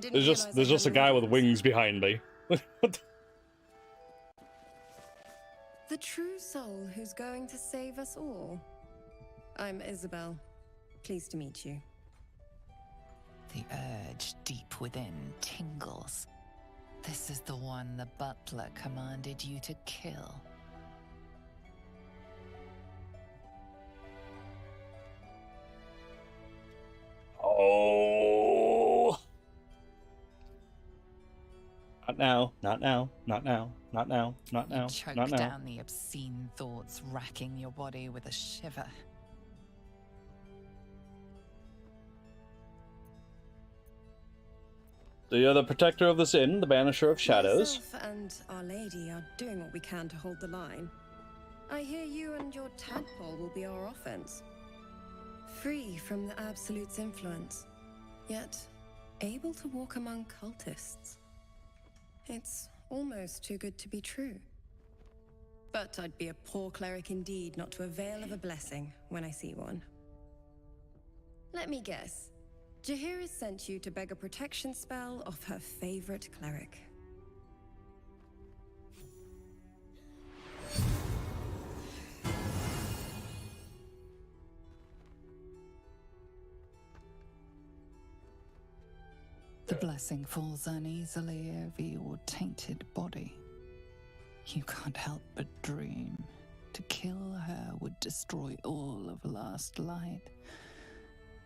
There's just a guy with wings behind me. The true soul who's going to save us all. I'm Isabel. Pleased to meet you. The urge deep within tingles. This is the one the butler commanded you to kill. Oh. Not now, not now, not now, not now, not now, Choke not now. down the obscene thoughts racking your body with a shiver. So you're the protector of this inn, the banisher of shadows. Myself and Our Lady are doing what we can to hold the line. I hear you and your tadpole will be our offense. Free from the Absolute's influence, yet able to walk among cultists. It's almost too good to be true. But I'd be a poor cleric indeed not to avail of a blessing when I see one. Let me guess. Jaheira sent you to beg a protection spell off her favorite cleric. The blessing falls uneasily over your tainted body. You can't help but dream. To kill her would destroy all of Last Light.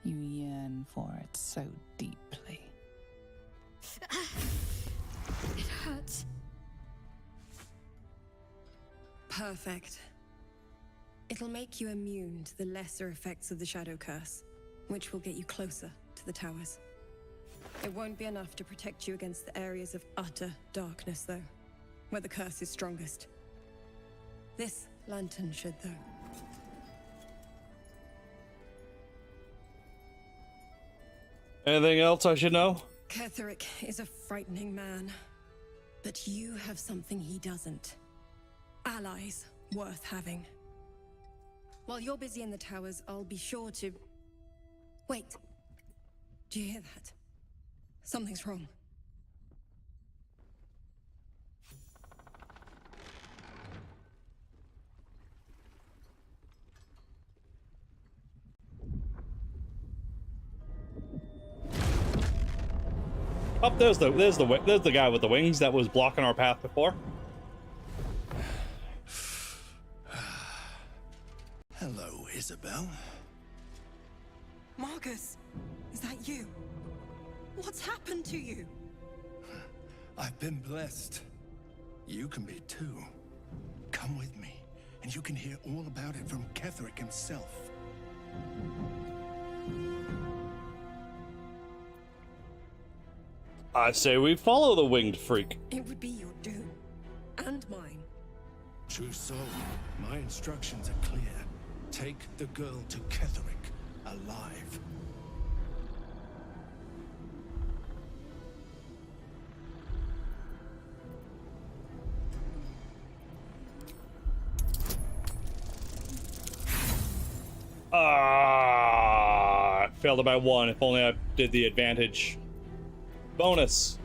You yearn for it so deeply. It hurts. Perfect. It'll make you immune to the lesser effects of the Shadow Curse, which will get you closer to the towers. It won't be enough to protect you against the areas of utter darkness, though, where the curse is strongest. This lantern should, though. Anything else I should know? Ketheric is a frightening man, but you have something he doesn't. Allies worth having. While you're busy in the towers, I'll be sure to... Wait. Do you hear that? Something's wrong. Oh, there's the guy with the wings that was blocking our path before. Hello, Isabel. Marcus, is that you? What's happened to you? I've been blessed. You can be too. Come with me, and you can hear all about it from Ketherick himself. I say we follow the winged freak. It would be your doom. And mine. True soul, my instructions are clear. Take the girl to Ketherick, alive. Failed about one. If only I did the advantage bonus.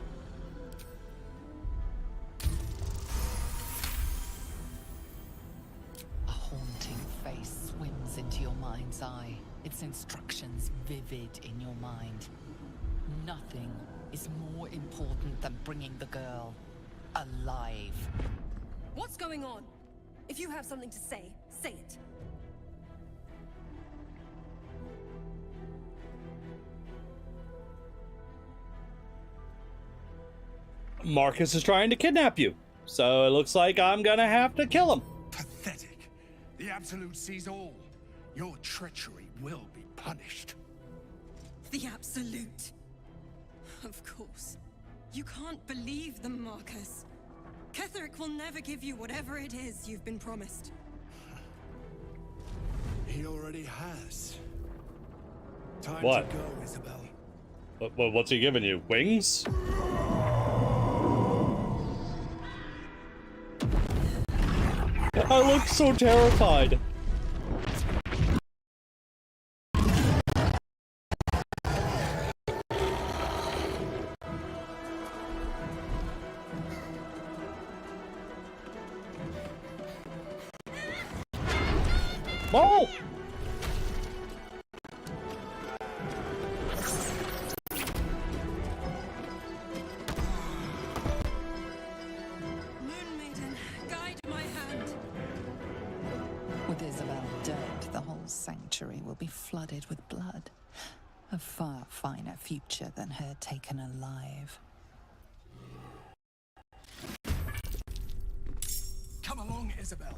A haunting face swims into your mind's eye, its instructions vivid in your mind. Nothing is more important than bringing the girl alive. What's going on? If you have something to say, say it. Marcus is trying to kidnap you, so it looks like I'm gonna have to kill him. Pathetic. The Absolute sees all. Your treachery will be punished. The Absolute. Of course. You can't believe them, Marcus. Ketherick will never give you whatever it is you've been promised. He already has. Time What? to go, Isabel. What's he giving you? Wings? I look so terrified. Oh! Moon Maiden, guide my hand. With Isabel dead, the whole sanctuary will be flooded with blood. A far finer future than her taken alive. Come along, Isabel.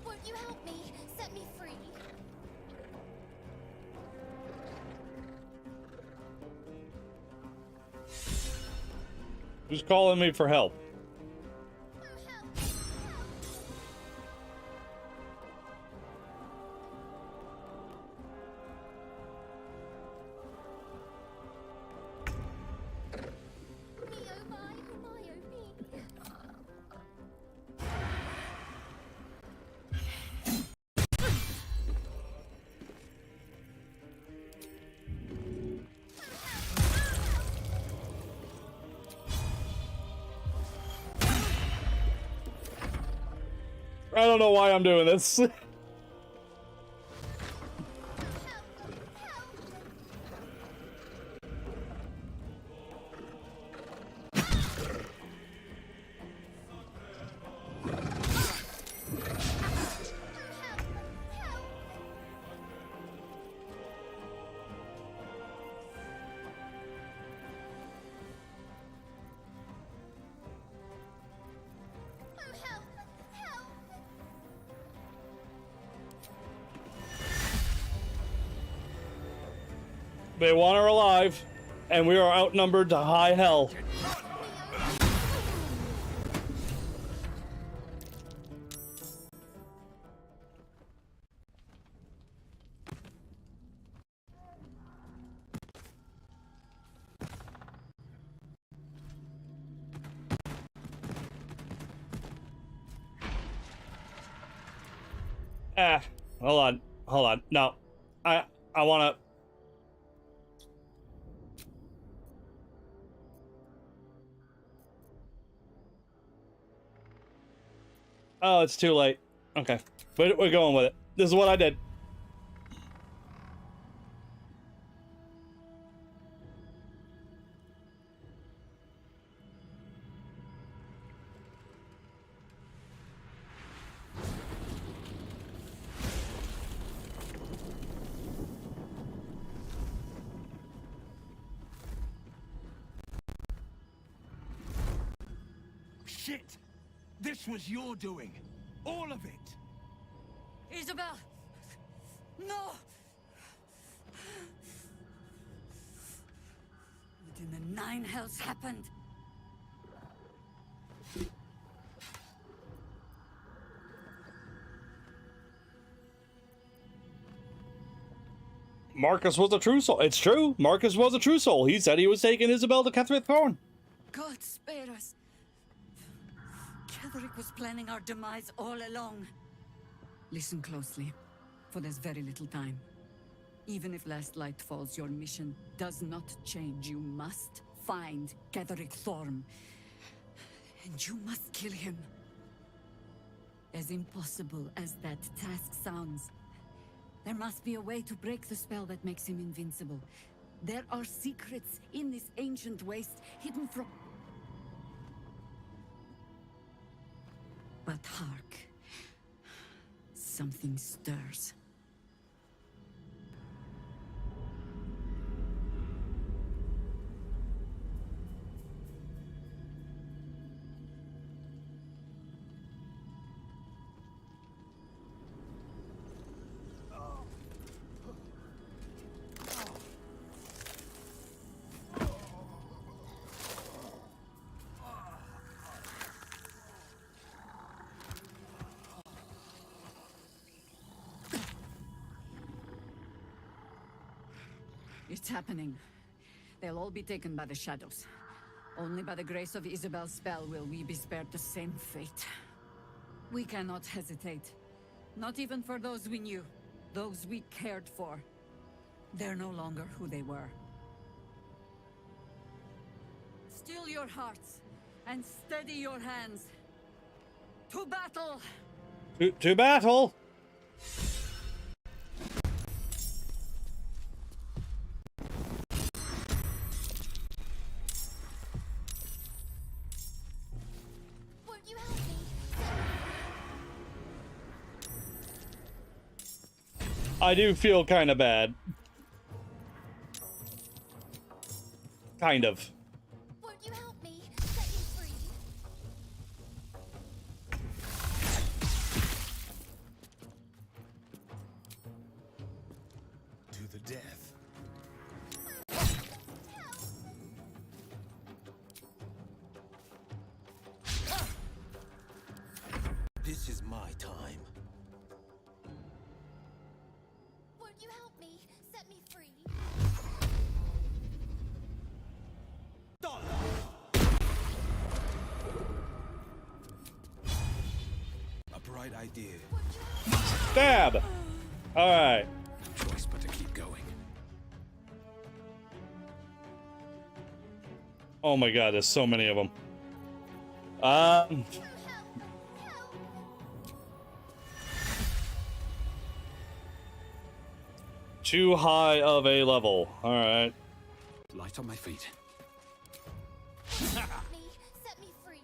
Won't you help me? Set me free. Who's calling me for help? I don't know why I'm doing this. They want her alive, and we are outnumbered to high hell. Hold on. No. I want to... Oh, it's too late. Okay. But we're going with it. This is what I did. Shit! This was your doing. All of it. Isabel! No! What in the nine hells happened? Marcus was a true soul. It's true. Marcus was a true soul. He said he was taking Isabel to Catherine Thorne. God spare us. Ketherick was planning our demise all along. Listen closely, for there's very little time. Even if last light falls, your mission does not change. You must find Ketherick Thorne. And you must kill him. As impossible as that task sounds, there must be a way to break the spell that makes him invincible. There are secrets in this ancient waste hidden from... But hark. Something stirs. It's happening. They'll all be taken by the shadows. Only by the grace of Isabel's spell will we be spared the same fate. We cannot hesitate. Not even for those we knew. Those we cared for. They're no longer who they were. Still your hearts, and steady your hands. To battle! To battle! I do feel kind of bad. Kind of. Won't you help me? Set me free. To the death. This is my time. Won't you help me? Set me free. A bright idea. Stab! Alright. No choice but to keep going. Oh my god, there's so many of them. Too high of a level. Alright. Light on my feet. Help me. Set me free.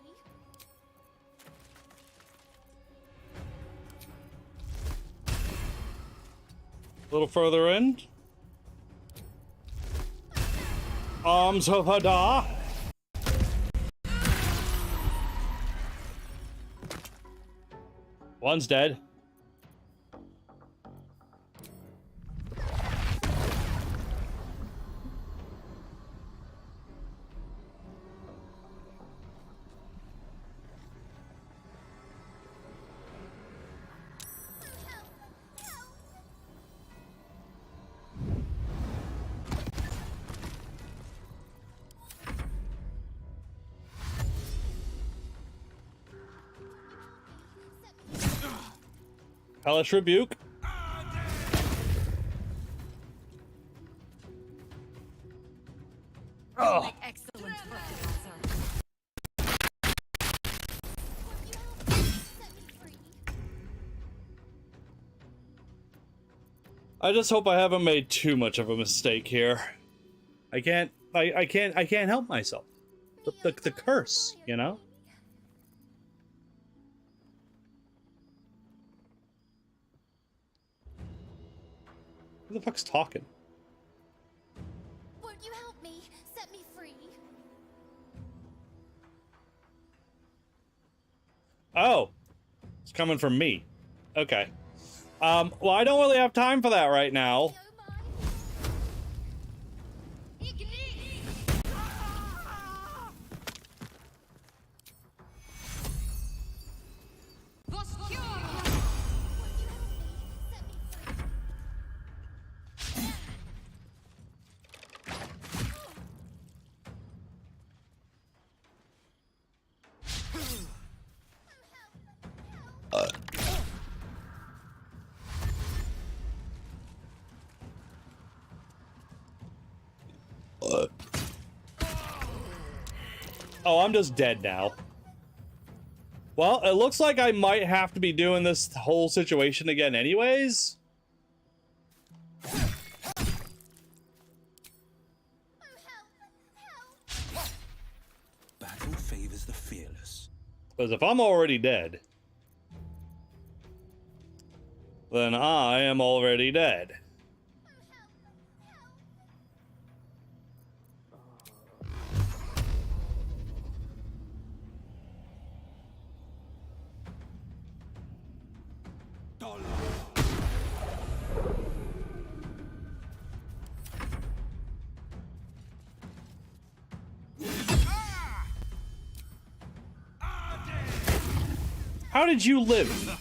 A little further in. Arms of Hadar. One's dead. Hellish Rebuke. I just hope I haven't made too much of a mistake here. I can't help myself. The curse, you know? Who the fuck's talking? Won't you help me? Set me free. Oh. It's coming from me. Okay. Well, I don't really have time for that right now. Oh, I'm just dead now. Well, it looks like I might have to be doing this whole situation again anyways. Battle favors the fearless. Because if I'm already dead, then I am already dead. How did you live?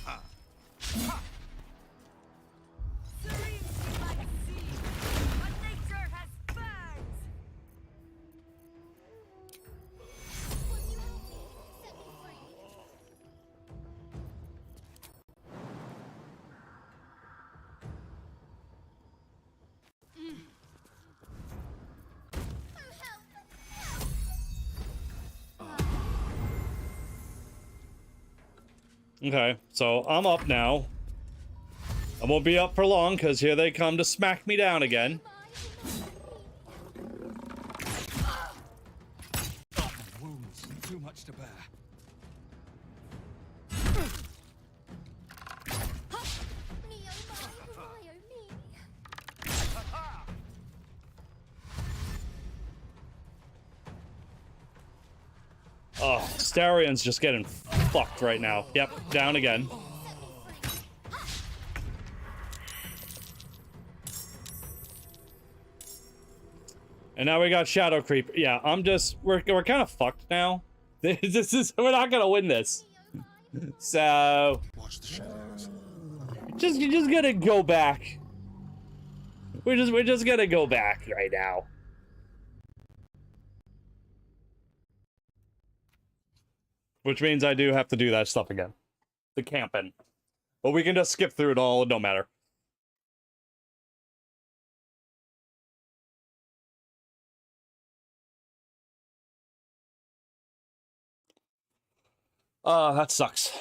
Okay, so I'm up now. I won't be up for long, because here they come to smack me down again. Wounds, too much to bear. Oh, Starion's just getting fucked right now. Yep, down again. And now we got Shadow Creep. Yeah, we're kind of fucked now. We're not gonna win this. So Watch the shadows. you're just gonna go back. We're just gonna go back right now. Which means I do have to do that stuff again. The camping. But we can just skip through it all, it don't matter. That sucks.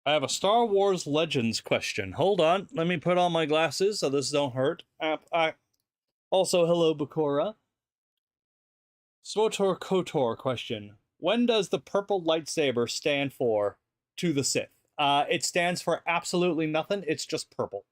I have a Star Wars Legends question. Hold on, let me put on my glasses so this don't hurt. Also, hello, Bakura. Svotor Kotor question. When does the purple lightsaber stand for to the Sith? It stands for absolutely nothing. It's just purple.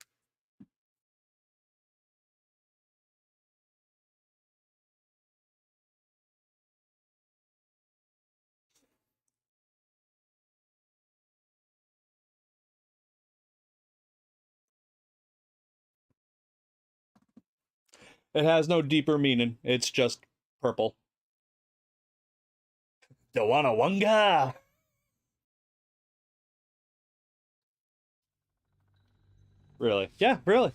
It has no deeper meaning. It's just purple. Dawanawanga! Really? Yeah, really.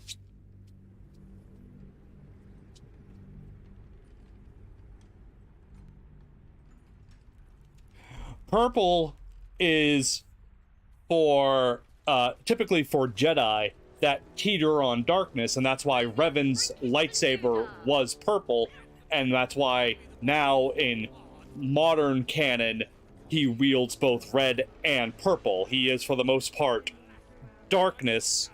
Purple is for typically for Jedi that teeter on darkness, and that's why Revan's lightsaber was purple, and that's why now in modern canon he wields both red and purple. He is for the most part darkness,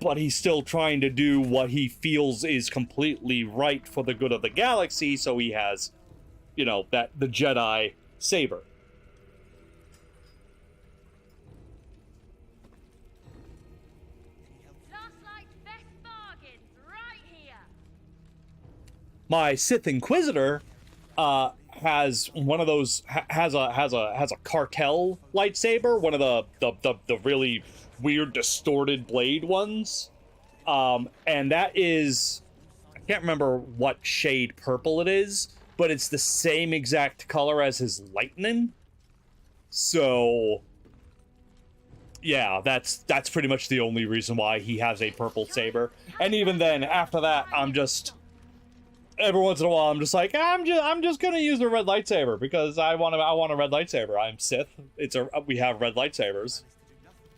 but he's still trying to do what he feels is completely right for the good of the galaxy, so he has, you know, that the Jedi saber. My Sith Inquisitor has one of those has a cartel lightsaber, one of the really weird distorted blade ones, and that is, I can't remember what shade purple it is, but it's the same exact color as his lightning. So yeah, that's pretty much the only reason why he has a purple saber. And even then, after that, I'm just, every once in a while, I'm just like, I'm just gonna use a red lightsaber because I want a red lightsaber. I'm Sith. We have red lightsabers.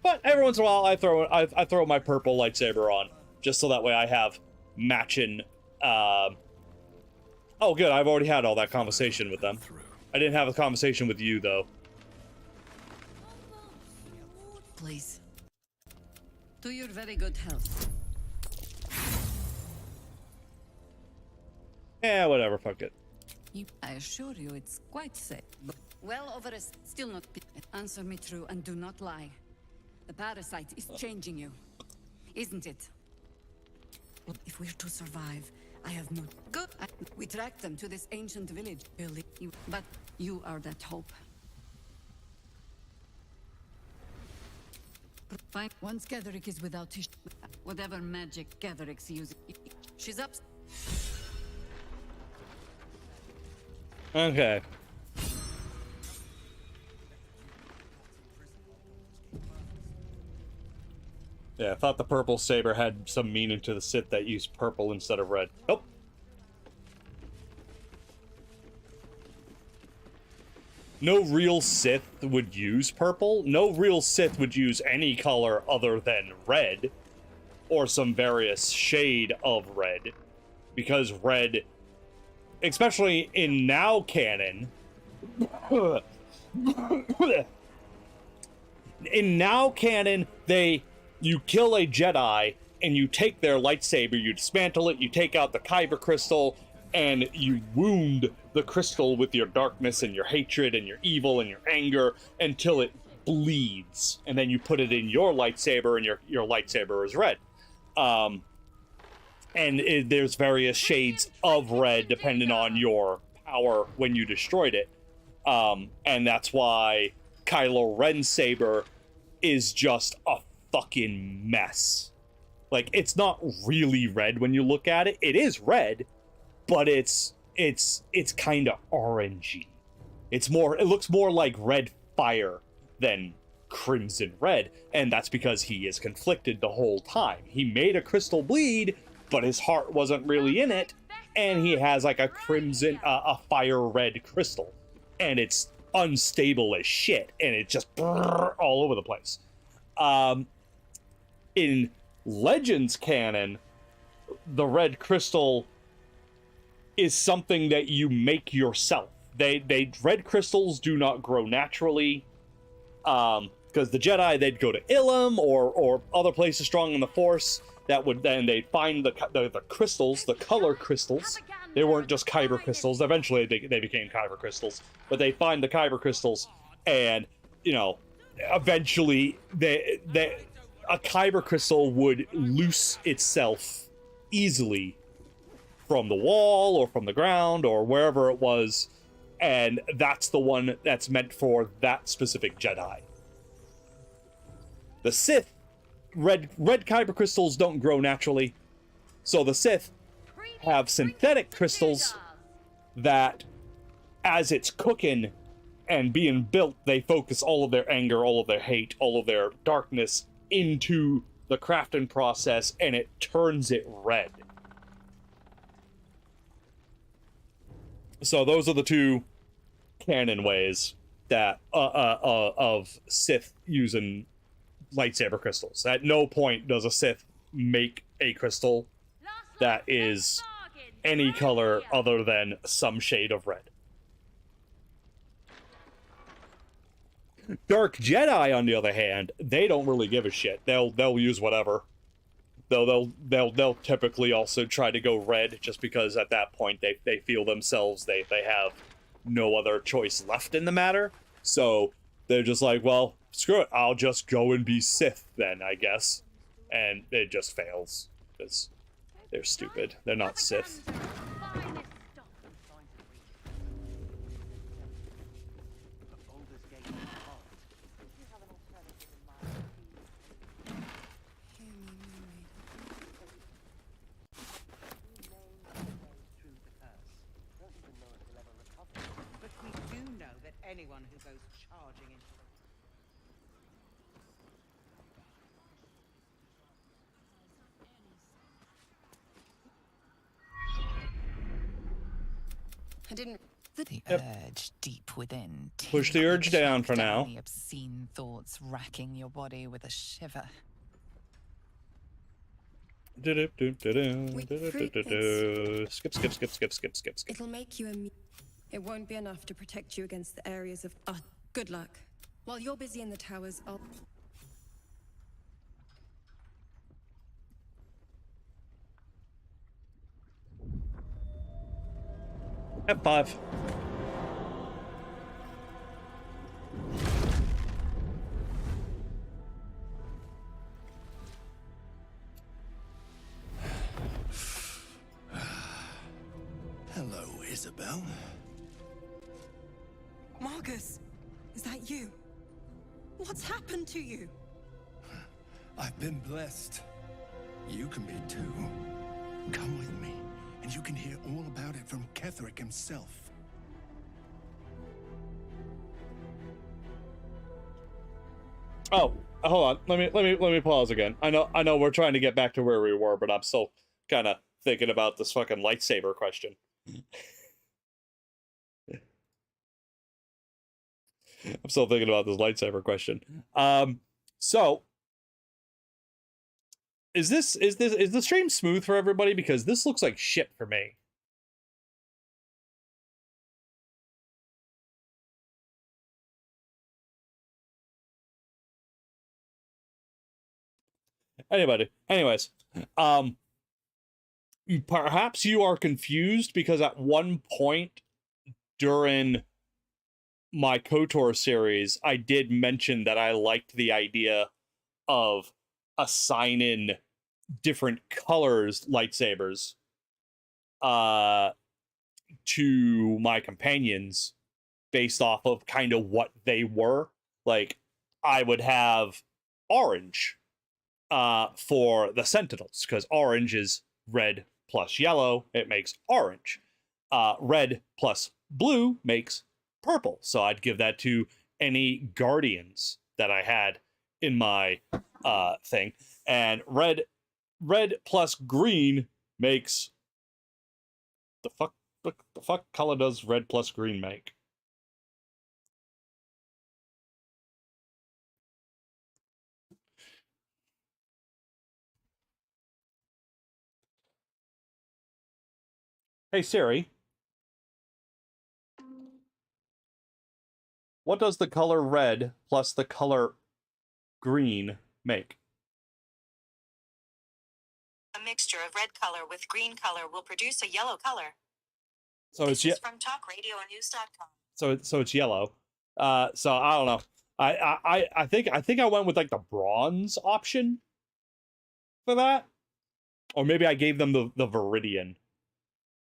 But every once in a while, I throw my purple lightsaber on just so that way I have matching. Oh, good. I've already had all that conversation with them. I didn't have a conversation with you though. Please. To your very good health. Yeah, whatever, fuck it. I assure you it's quite safe. But well over a still not answer me true and do not lie. The parasite is changing you, isn't it? If we're to survive, I have no good. We track them to this ancient village, but you are that hope. Fine. Once Gatherick is without his whatever magic Gatherick's using, she's up. Okay. Yeah, I thought the purple saber had some meaning to the Sith that used purple instead of red. Nope. No real Sith would use purple. No real Sith would use any color other than red, or some various shade of red, because red, especially in now canon, in now canon, you kill a Jedi and you take their lightsaber, you dismantle it, you take out the kyber crystal, and you wound the crystal with your darkness and your hatred and your evil and your anger until it bleeds, and then you put it in your lightsaber, and your lightsaber is red. There's various shades of red depending on your power when you destroyed it. And that's why Kylo Ren's saber is just a fucking mess. Like, it's not really red when you look at it. It is red, but it's kind of orangey. It looks more like red fire than crimson red, and that's because he is conflicted the whole time. He made a crystal bleed, but his heart wasn't really in it, and he has like a crimson, a fire red crystal, and it's unstable as shit, and it's just all over the place. In Legends canon, the red crystal is something that you make yourself. Red crystals do not grow naturally, because the Jedi, they'd go to Ilum or other places strong in the Force that would then they'd find the crystals, the color crystals. They weren't just kyber crystals. Eventually they became kyber crystals, but they find the kyber crystals and, you know, eventually a kyber crystal would loose itself easily from the wall or from the ground or wherever it was, and that's the one that's meant for that specific Jedi. The Sith, red kyber crystals don't grow naturally, so the Sith have synthetic crystals that, as it's cooking and being built, they focus all of their anger, all of their hate, all of their darkness into the crafting process, and it turns it red. So those are the two canon ways that of Sith using lightsaber crystals. At no point does a Sith make a crystal that is any color other than some shade of red. Dark Jedi, on the other hand, they don't really give a shit. They'll use whatever. They'll typically also try to go red, just because at that point they feel themselves they have no other choice left in the matter. So they're just like, well, screw it, I'll just go and be Sith then, I guess. And it just fails because they're stupid. They're not Sith. But we do know that anyone who goes charging into I didn't. The urge deep within. Push the urge down for now. The obscene thoughts racking your body with a shiver. Skip. It'll make you immune. It won't be enough to protect you against the areas of. Good luck. While you're busy in the towers, I'll. F5. Hello, Isabel. Marcus, is that you? What's happened to you? I've been blessed. You can be too. Come with me, and you can hear all about it from Ketherick himself. Oh, hold on. Let me pause again. I know we're trying to get back to where we were, but I'm still kind of thinking about this fucking lightsaber question. I'm still thinking about this lightsaber question. So is the stream smooth for everybody? Because this looks like shit for me. Anyways, perhaps you are confused because at one point during my KOTOR series, I did mention that I liked the idea of assigning different colors lightsabers to my companions based off of kind of what they were. Like, I would have orange for the Sentinels, because orange is red plus yellow, it makes orange. Red plus blue makes purple, so I'd give that to any Guardians that I had in my thing. And red plus green makes the fuck color does red plus green make? Hey Siri, what does the color red plus the color green make? A mixture of red color with green color will produce a yellow color. So This is from talkradionews.com. So it's yellow. So I don't know. I think I went with like the bronze option for that, or maybe I gave them the Viridian.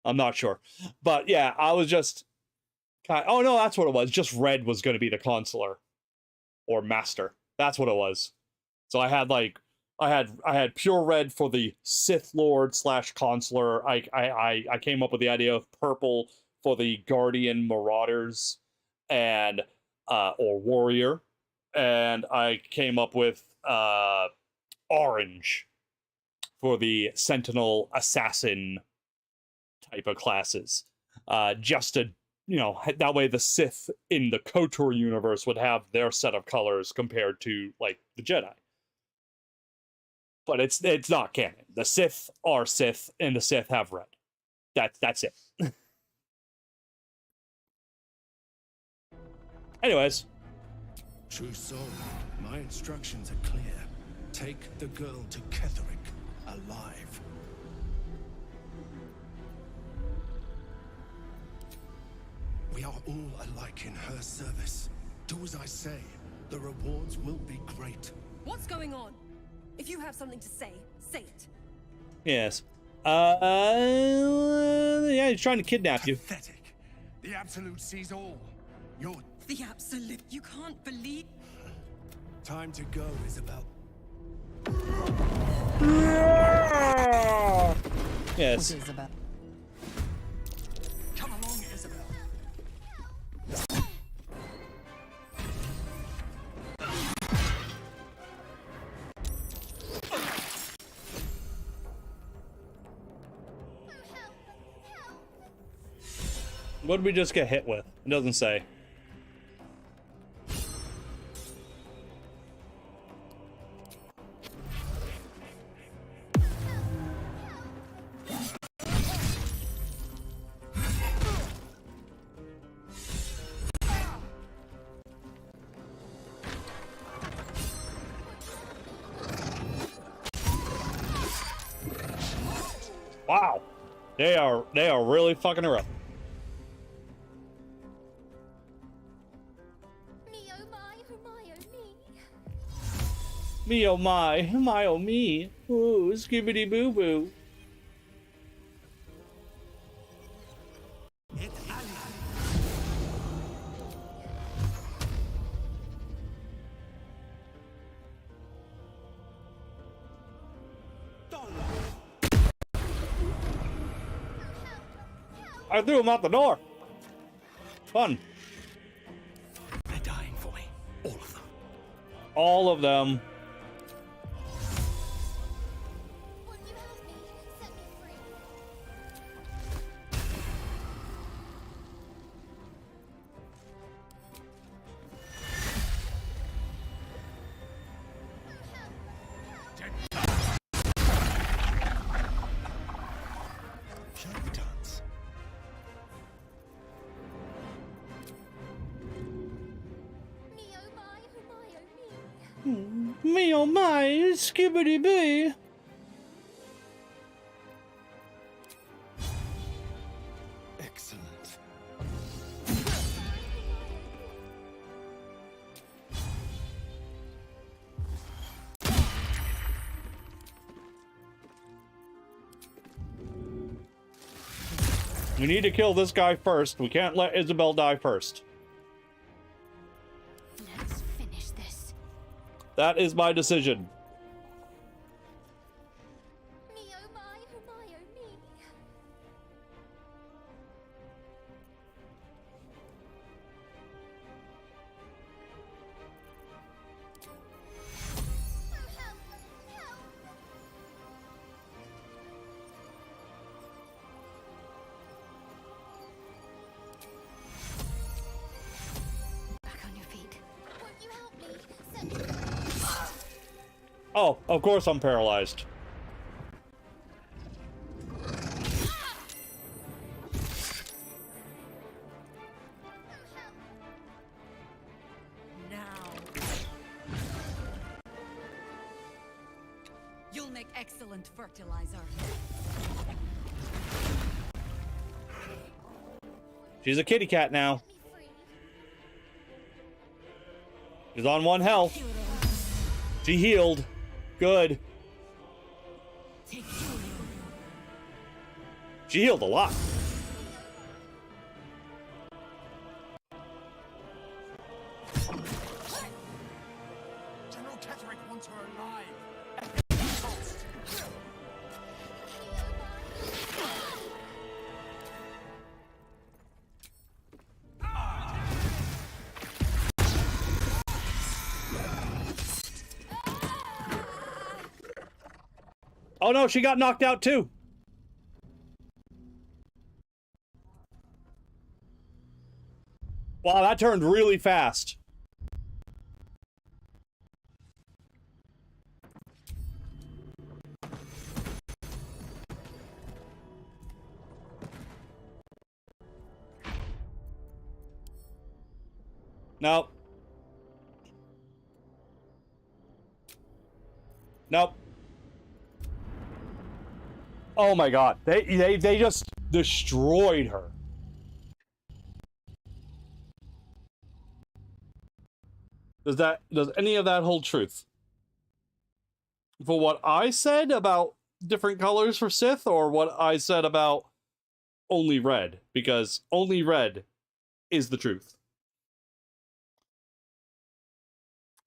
I'm not sure, but yeah, I was just oh no, that's what it was. Just red was going to be the consular or master. That's what it was. So I had like I had pure red for the Sith Lord / consular. I came up with the idea of purple for the Guardian Marauders and or warrior, and I came up with orange for the Sentinel assassin type of classes. Just to, you know, that way the Sith in the KOTOR universe would have their set of colors compared to like the Jedi. But it's not canon. The Sith are Sith, and the Sith have red. That's it. Anyways. True soul, my instructions are clear. Take the girl to Ketherick alive. We are all alike in her service. Do as I say. The rewards will be great. What's going on? If you have something to say, say it. Yes. Yeah, he's trying to kidnap you. Pathetic. The Absolute sees all. You're... The Absolute. You can't believe... Time to go, Isabel. Yes. What, Isabel? Come along, Isabel. What did we just get hit with? It doesn't say. Wow. They are really fucking her up. Me oh my oh me. Ooh, skibbity boo boo. I threw him out the door. Fun. They're dying for me. All of them. All of them. Me oh my, skibbity bee. Excellent. We need to kill this guy first. We can't let Isabel die first. Let's finish this. That is my decision. Me oh my oh me. Back on your feet. Won't you help me? Set me free. Oh, of course I'm paralyzed. You'll make excellent fertilizer. She's a kitty cat now. She's on 1 health. She healed. Good. She healed a lot. General Catterick wants her alive. Oh no, she got knocked out too. Wow, that turned really fast. Nope. Nope. Oh my god. They just destroyed her. Does any of that hold truth? For what I said about different colors for Sith, or what I said about only red? Because only red is the truth.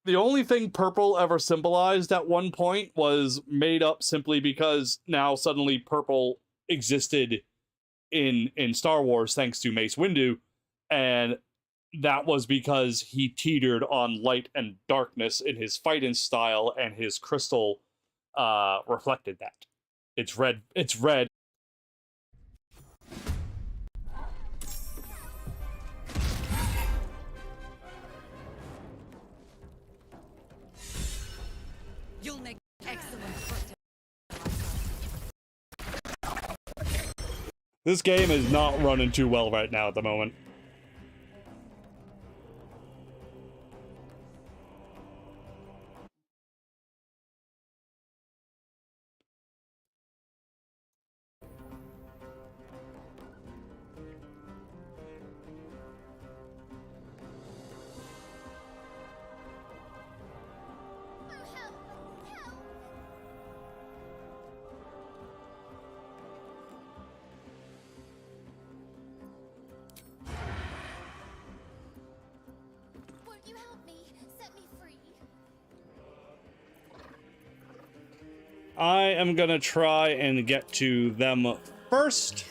The only thing purple ever symbolized at one point was made up simply because now suddenly purple existed in Star Wars thanks to Mace Windu, and that was because he teetered on light and darkness in his fighting style, and his crystal reflected that. It's red. It's red. You'll make excellent. This game is not running too well right now at the moment. Won't you help me? Set me free. I am gonna try and get to them first.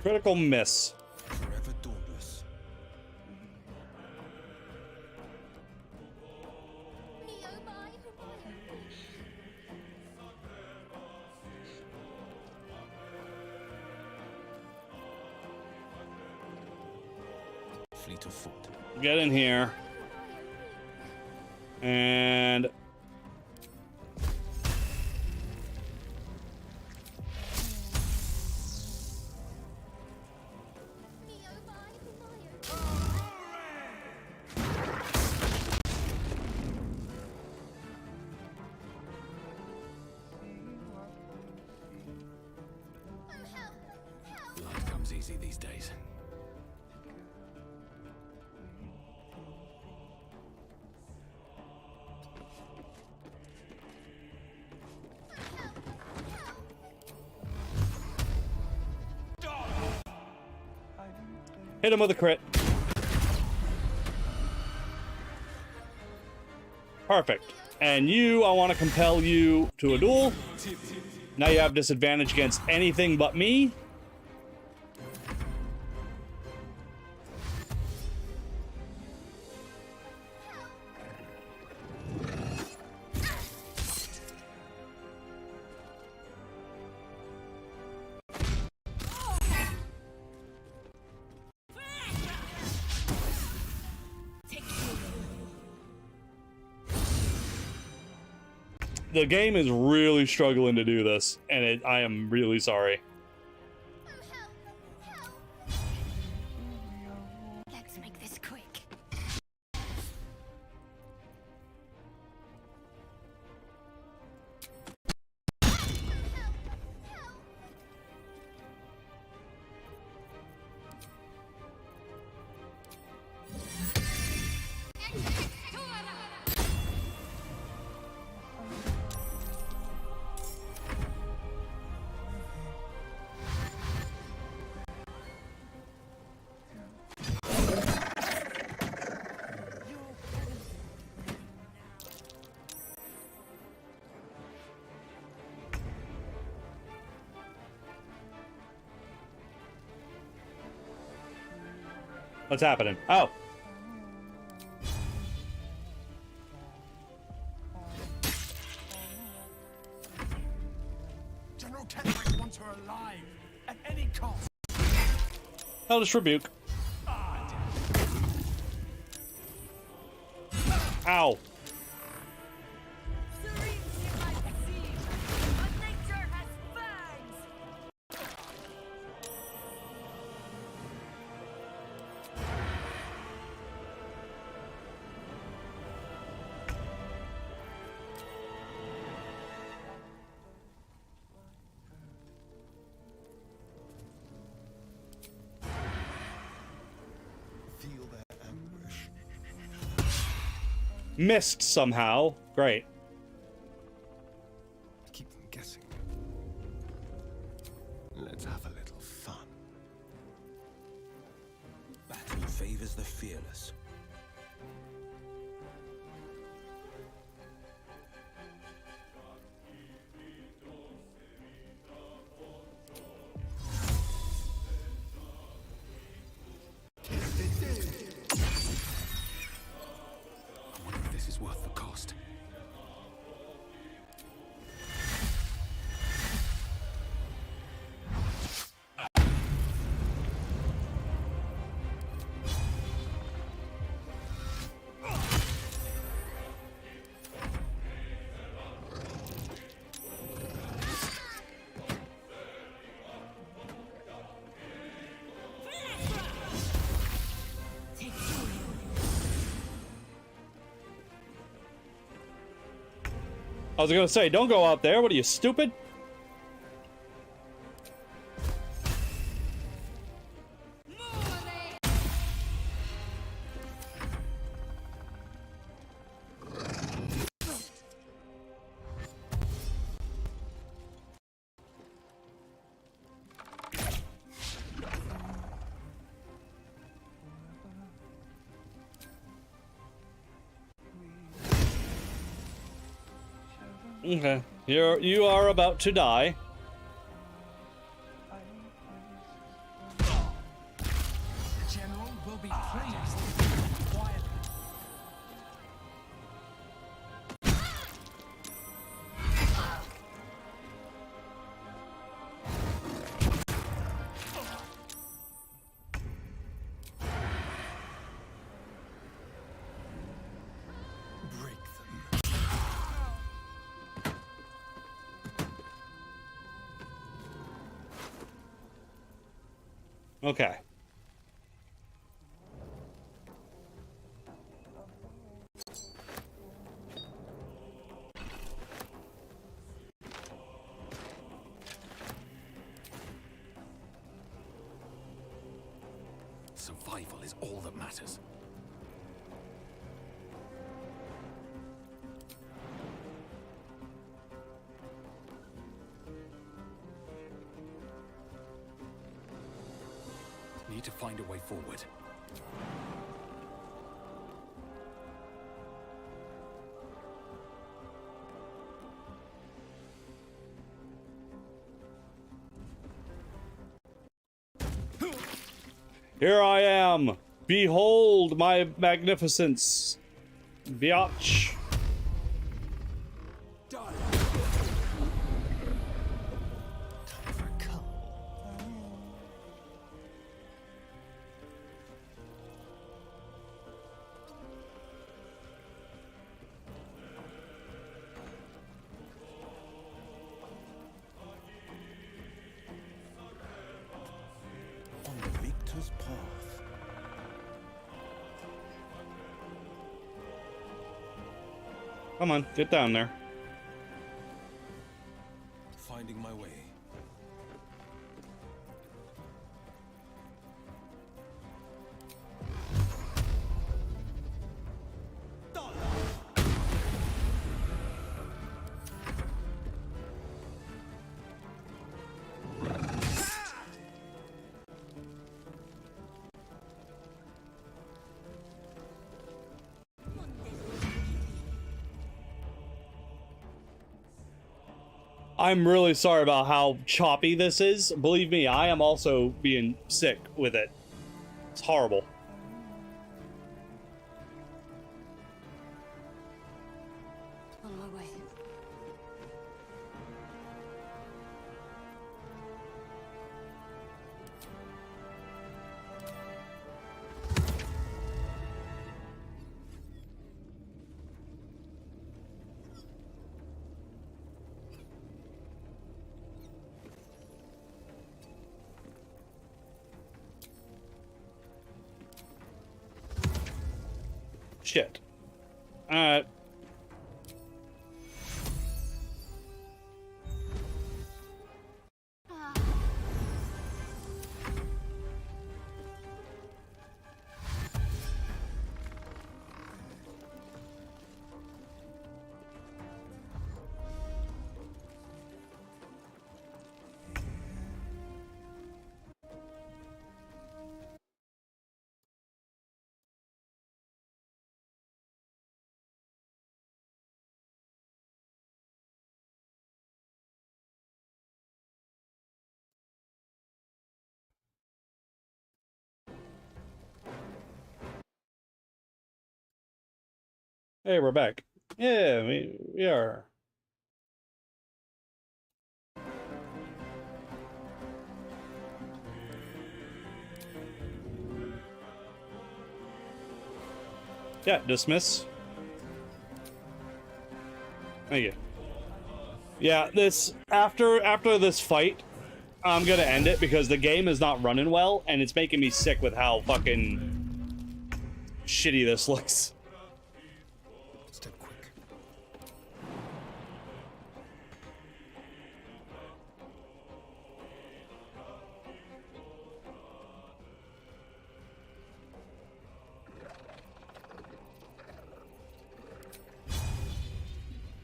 Critical miss. Forever dauntless. Fleet of foot. Get in here. And Life comes easy these days. hit him with a crit. Perfect. And you, I want to compel you to a duel. Now you have disadvantage against anything but me. The game is really struggling to do this, and I am really sorry. Let's make this quick. What's happening? Oh. General Kenrick wants her alive at any cost. Hellish Rebuke. Ow. Feel their anguish. Missed somehow. Great. Keep them guessing. Let's have a little fun. Battle favors the fearless. I wonder if this is worth the cost. I was gonna say, don't go out there. What are you, stupid? Okay. You are about to die. The general will be pleased. Quietly. Break them. Okay. Survival is all that matters. Need to find a way forward. Here I am. Behold my magnificence. Biatch. On the victor's path. Come on, get down there. Finding my way. I'm really sorry about how choppy this is. Believe me, I am also being sick with it. It's horrible. On my way. Shit. Hey, we're back. Yeah, we are. Yeah, dismiss. Thank you. Yeah, this after this fight, I'm gonna end it because the game is not running well and it's making me sick with how fucking shitty this looks. Step quick.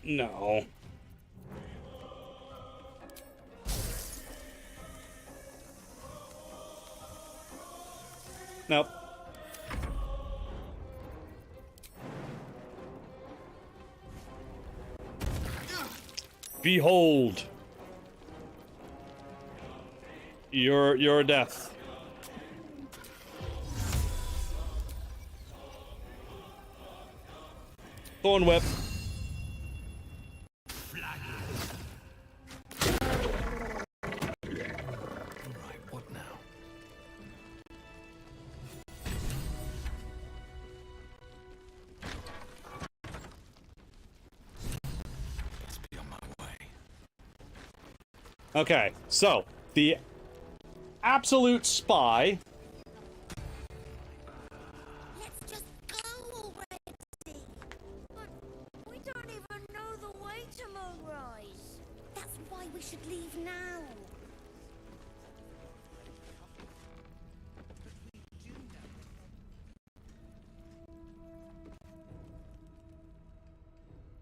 No. Nope. Behold your death. Thorn whip. Okay, so the absolute spy. Let's just go already. But we don't even know the way to Moonrise. That's why we should leave now.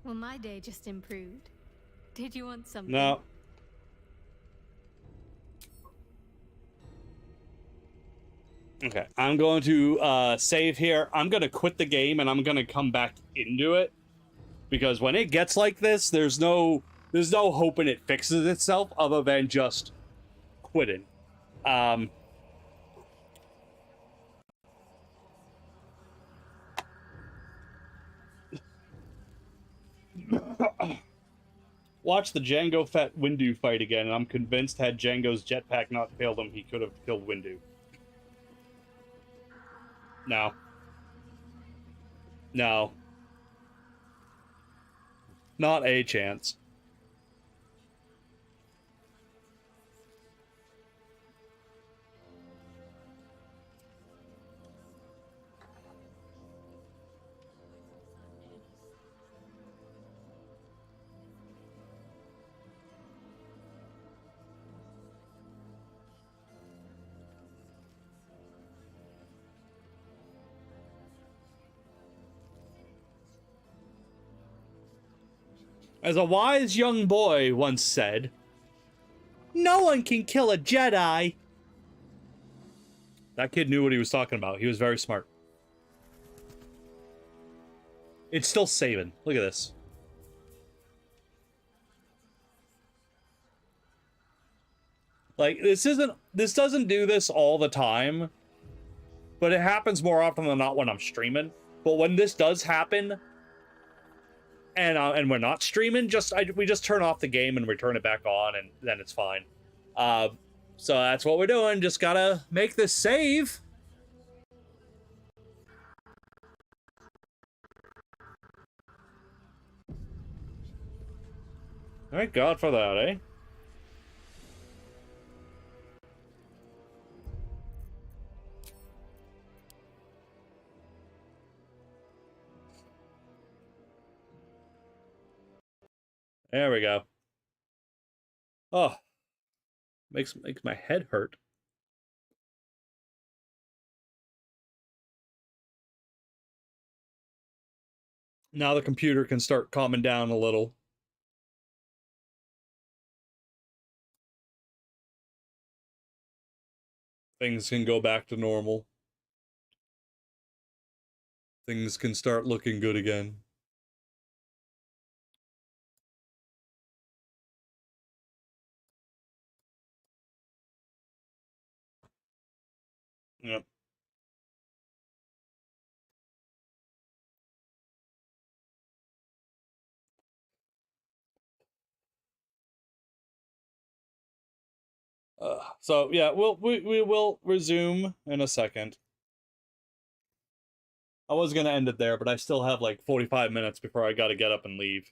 Well, my day just improved. Did you want something? No. Okay, I'm going to save here. I'm going to quit the game and I'm going to come back into it. Because when it gets like this, there's no hoping it fixes itself other than just quitting. Watch the Django Fett Windu fight again, and I'm convinced had Django's jetpack not failed him, he could have killed Windu. No. No. Not a chance. As a wise young boy once said, "No one can kill a Jedi." That kid knew what he was talking about. He was very smart. It's still saving. Look at this. Like, this doesn't do this all the time, but it happens more often than not when I'm streaming. But when this does happen, and we're not streaming, we just turn off the game and we turn it back on, and then it's fine. So that's what we're doing. Just gotta make this save. Thank God for that, eh? There we go. Oh, makes my head hurt. Now the computer can start calming down a little. Things can go back to normal. Things can start looking good again. Yep. So yeah, we will resume in a second. I was gonna end it there, but I still have like 45 minutes before I gotta get up and leave.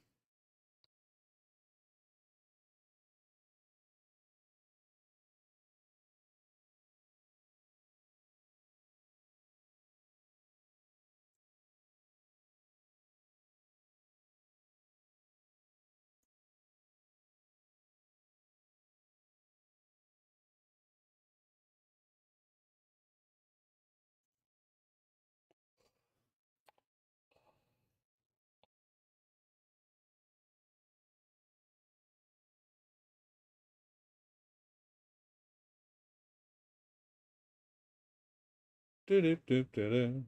Do-do-do-do-do.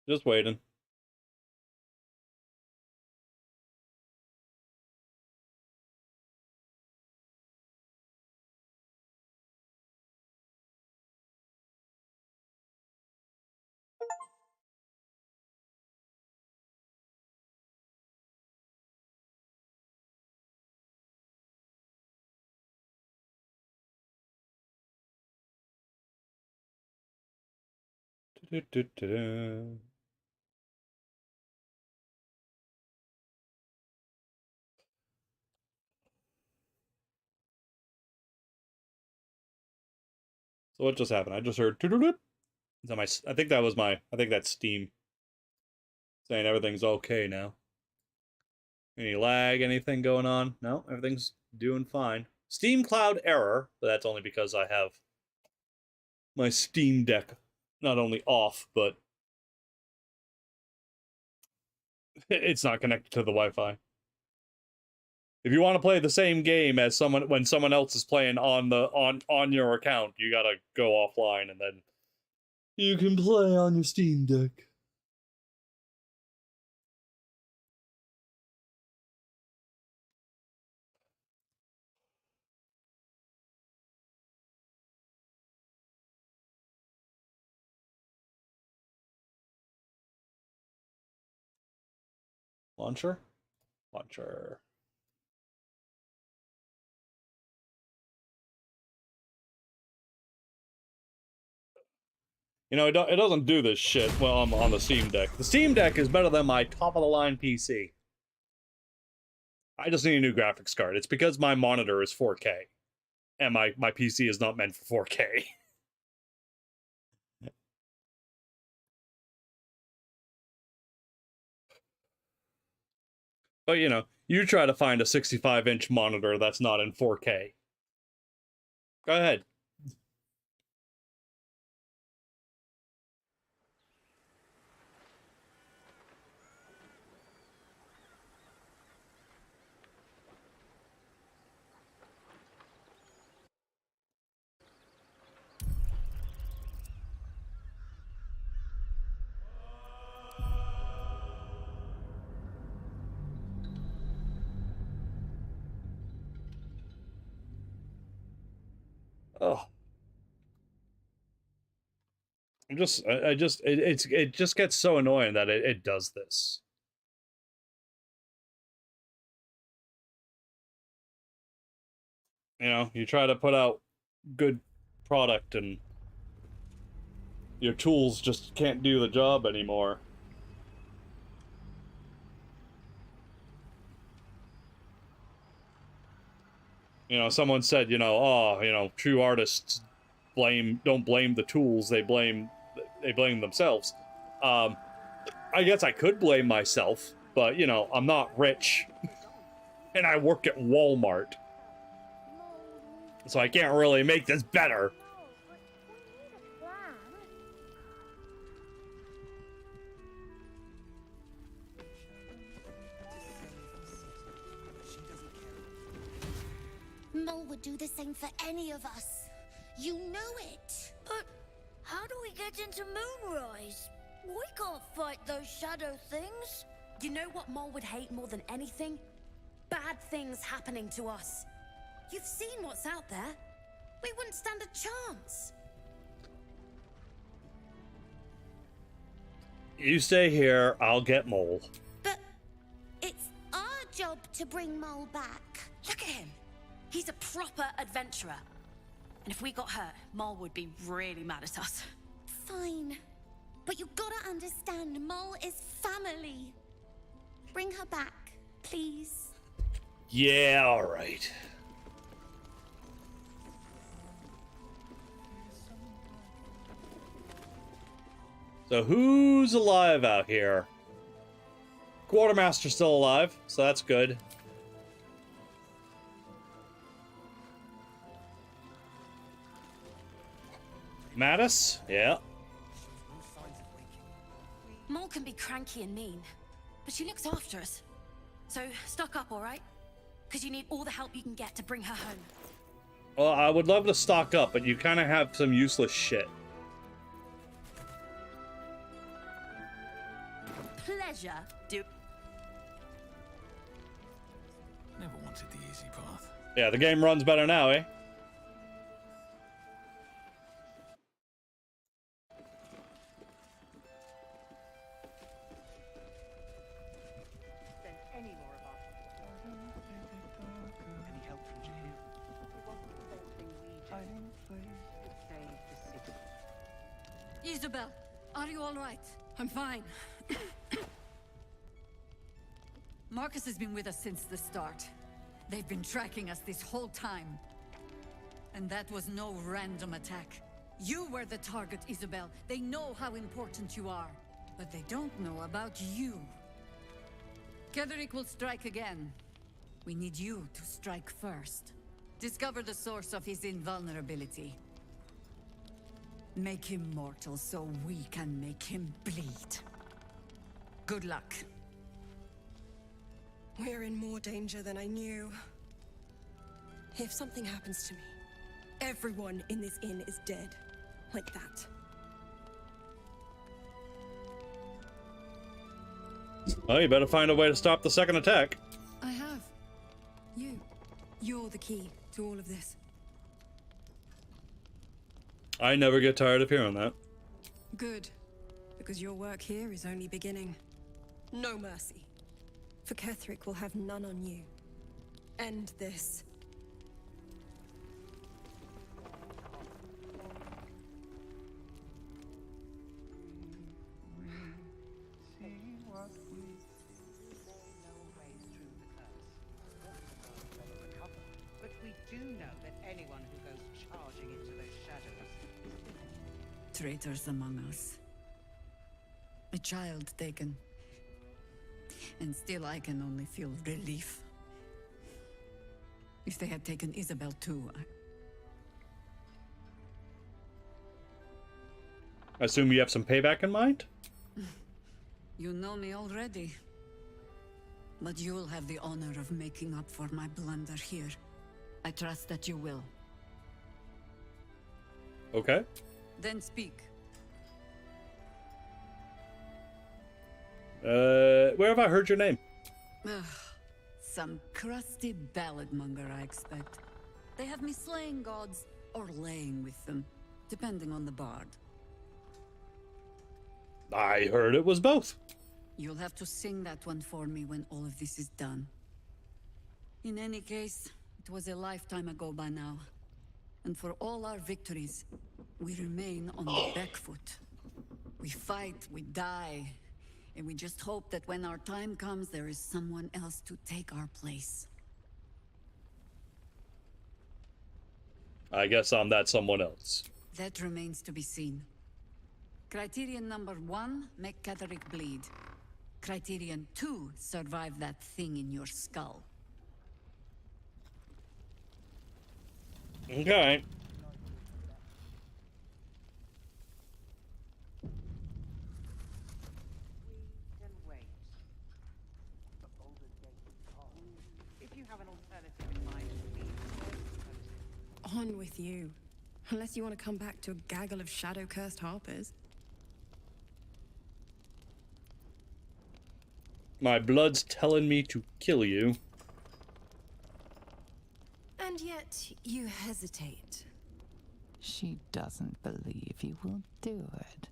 Just waiting. Do-do-do-do. So what just happened? I just heard doo-doo-doo. Is that I think that was I think that's Steam saying everything's okay now. Any lag, anything going on? No, everything's doing fine. Steam Cloud error, but that's only because I have my Steam Deck not only off, but it's not connected to the Wi-Fi. If you want to play the same game as when someone else is playing on your account, you gotta go offline and then you can play on your Steam Deck. Launcher? Launcher. You know, it doesn't do this shit well on the Steam Deck. The Steam Deck is better than my top-of-the-line PC. I just need a new graphics card. It's because my monitor is 4K. And my PC is not meant for 4K. But, you know, you try to find a 65-inch monitor that's not in 4K. Go ahead. Oh. It just gets so annoying that it does this. You know, you try to put out good product and your tools just can't do the job anymore. You know, someone said, you know, oh, you know, true artists don't blame the tools, they blame themselves. I guess I could blame myself, but you know, I'm not rich and I work at Walmart. So I can't really make this better. Mole would do the same for any of us. You know it. But how do we get into Moonrise? We can't fight those shadow things. You know what Mole would hate more than anything? Bad things happening to us. You've seen what's out there. We wouldn't stand a chance. You stay here, I'll get Mole. But it's our job to bring Mole back. Look at him. He's a proper adventurer. And if we got hurt, Mole would be really mad at us. Fine. But you gotta understand, Mole is family. Bring her back, please. Yeah, alright. So who's alive out here? Quartermaster's still alive, so that's good. Mattis? Yeah. Mole can be cranky and mean, but she looks after us. So stock up, all right? Because you need all the help you can get to bring her home. Well, I would love to stock up, but you kind of have some useless shit. Pleasure, do. Never wanted the easy path. Yeah, the game runs better now, eh? Isabel, are you all right? I'm fine. Marcus has been with us since the start. They've been tracking us this whole time. And that was no random attack. You were the target, Isabel. They know how important you are. But they don't know about you. Ketheric will strike again. We need you to strike first. Discover the source of his invulnerability. Make him mortal so we can make him bleed. Good luck. We're in more danger than I knew. If something happens to me, everyone in this inn is dead. Like that. Well, you better find a way to stop the second attack. I have. You're the key to all of this. I never get tired of hearing that. Good. Because your work here is only beginning. No mercy. For Ketheric will have none on you. End this. But we do know that anyone who goes charging into those shadows. Traitors among us. A child taken. And still I can only feel relief. If they had taken Isabel too, I assume you have some payback in mind? You know me already. But you'll have the honor of making up for my blunder here. I trust that you will. Okay. Then speak. Where have I heard your name? Ugh, some crusty ballad monger, I expect. They have me slaying gods, or laying with them, depending on the bard. I heard it was both. You'll have to sing that one for me when all of this is done. In any case, it was a lifetime ago by now. And for all our victories, we remain on the back foot. We fight, we die, and we just hope that when our time comes, there is someone else to take our place. I guess I'm that someone else. That remains to be seen. Criterion number 1, make Catterick bleed. Criterion 2, survive that thing in your skull. Okay. Can wait. For Baldur's Gate to pass. If you have an alternative in mind, please. On with you. Unless you want to come back to a gaggle of shadow-cursed harpers. My blood's telling me to kill you. And yet, you hesitate. She doesn't believe you will do it.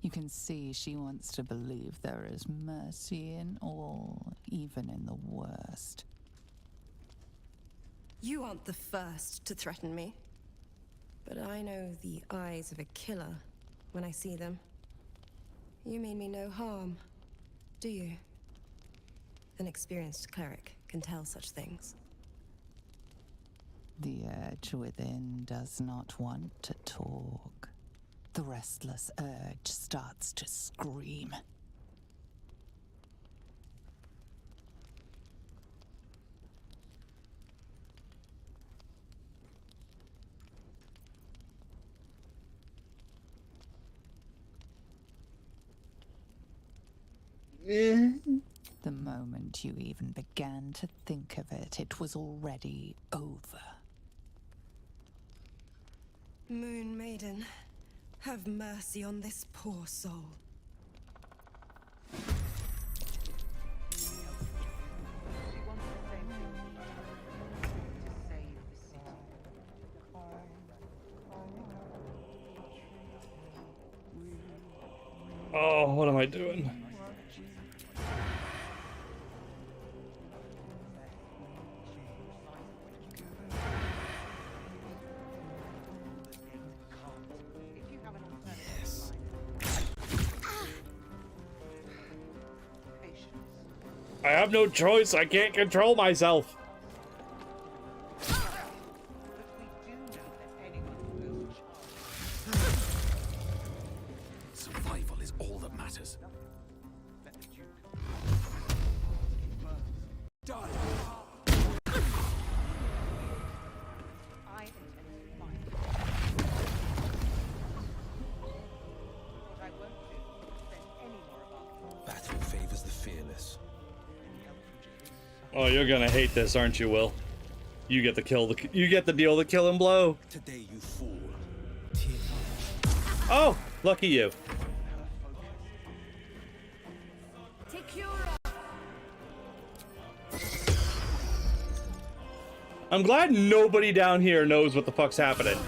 You can see she wants to believe there is mercy in all, even in the worst. You aren't the first to threaten me. But I know the eyes of a killer when I see them. You mean me no harm, do you? An experienced cleric can tell such things. The urge within does not want to talk. The restless urge starts to scream. The moment you even began to think of it, it was already over. Moon Maiden, have mercy on this poor soul. Oh, what am I doing? I have no choice. I can't control myself. Survival is all that matters. Battle favors the fearless. Oh, you're gonna hate this, aren't you, Will? You get the kill. You get the deal. The killing blow. Today you fool. Oh, lucky you. I'm glad nobody down here knows what the fuck's happening.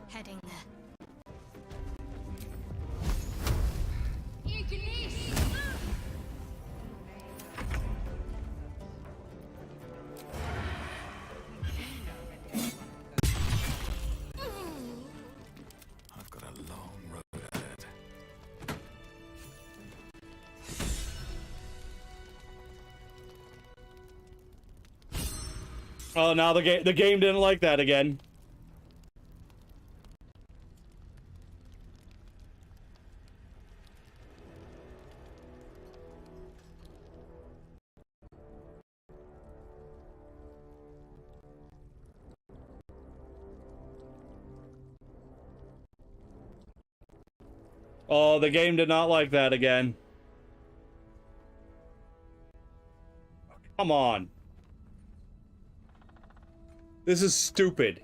Heading there. I've got a long road ahead. Oh, now the game didn't like that again. Oh, the game did not like that again. Come on. This is stupid.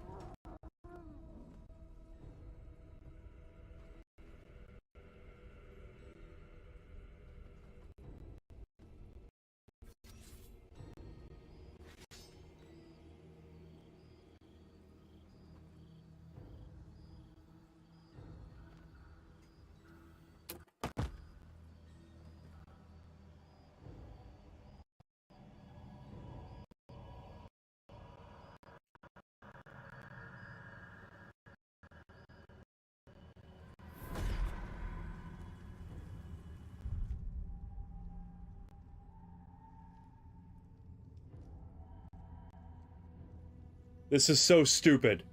This is so stupid.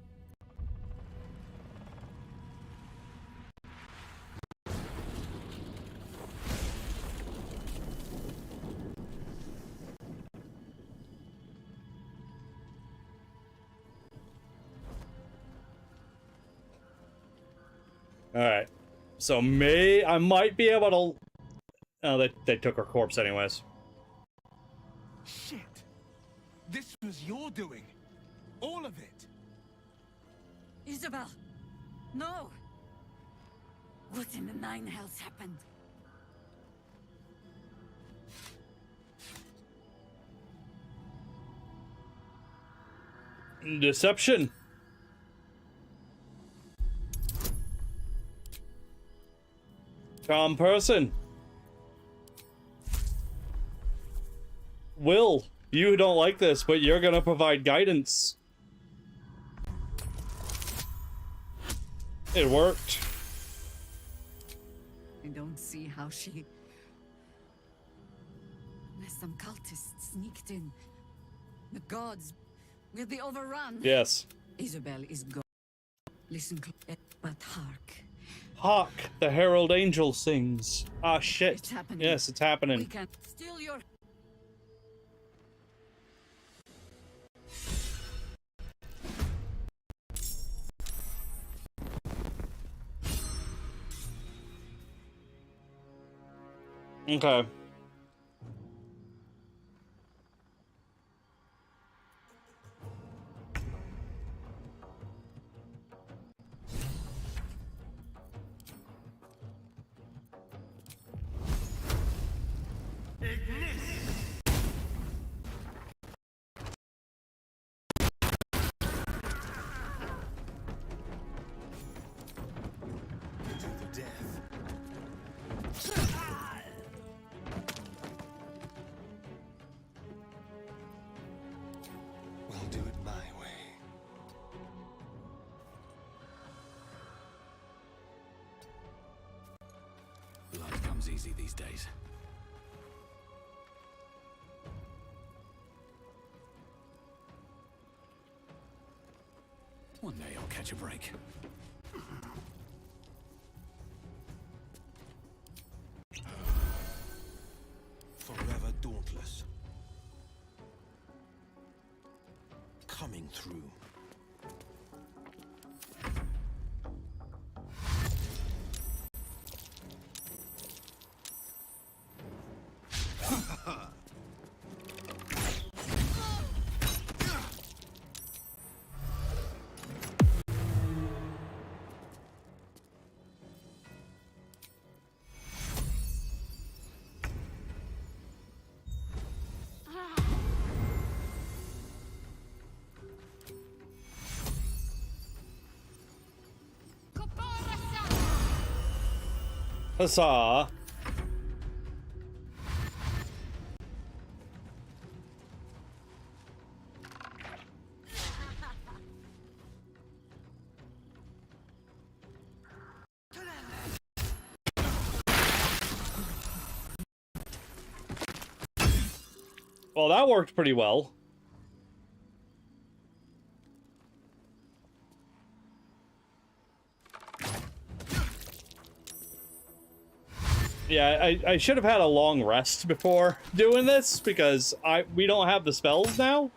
Alright. So I might be able to... Oh, they took her corpse anyways. Shit! This was your doing. All of it. Isabel! No! What in the nine hells happened? Deception. Calm person. Will, you don't like this, but you're gonna provide guidance. It worked. I don't see how she... Unless some cultists sneaked in. The gods will be overrun. Yes. Isabel is gone. Listen, but hark. Hark, the herald angel sings. Ah, shit. It's happening. Yes, it's happening. We can steal your... Okay. We'll do it my way. Blood comes easy these days. One day I'll catch a break. Forever dauntless. Coming through. Huzzah. Well, that worked pretty well. Yeah, I should have had a long rest before doing this because we don't have the spells now.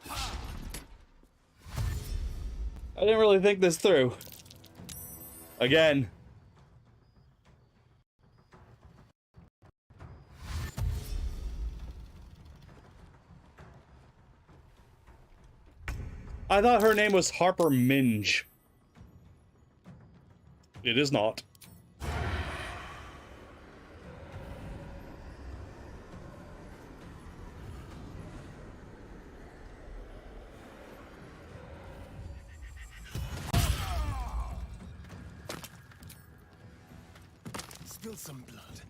I didn't really think this through. Again. I thought her name was Harper Minge. It is not. Spill some blood.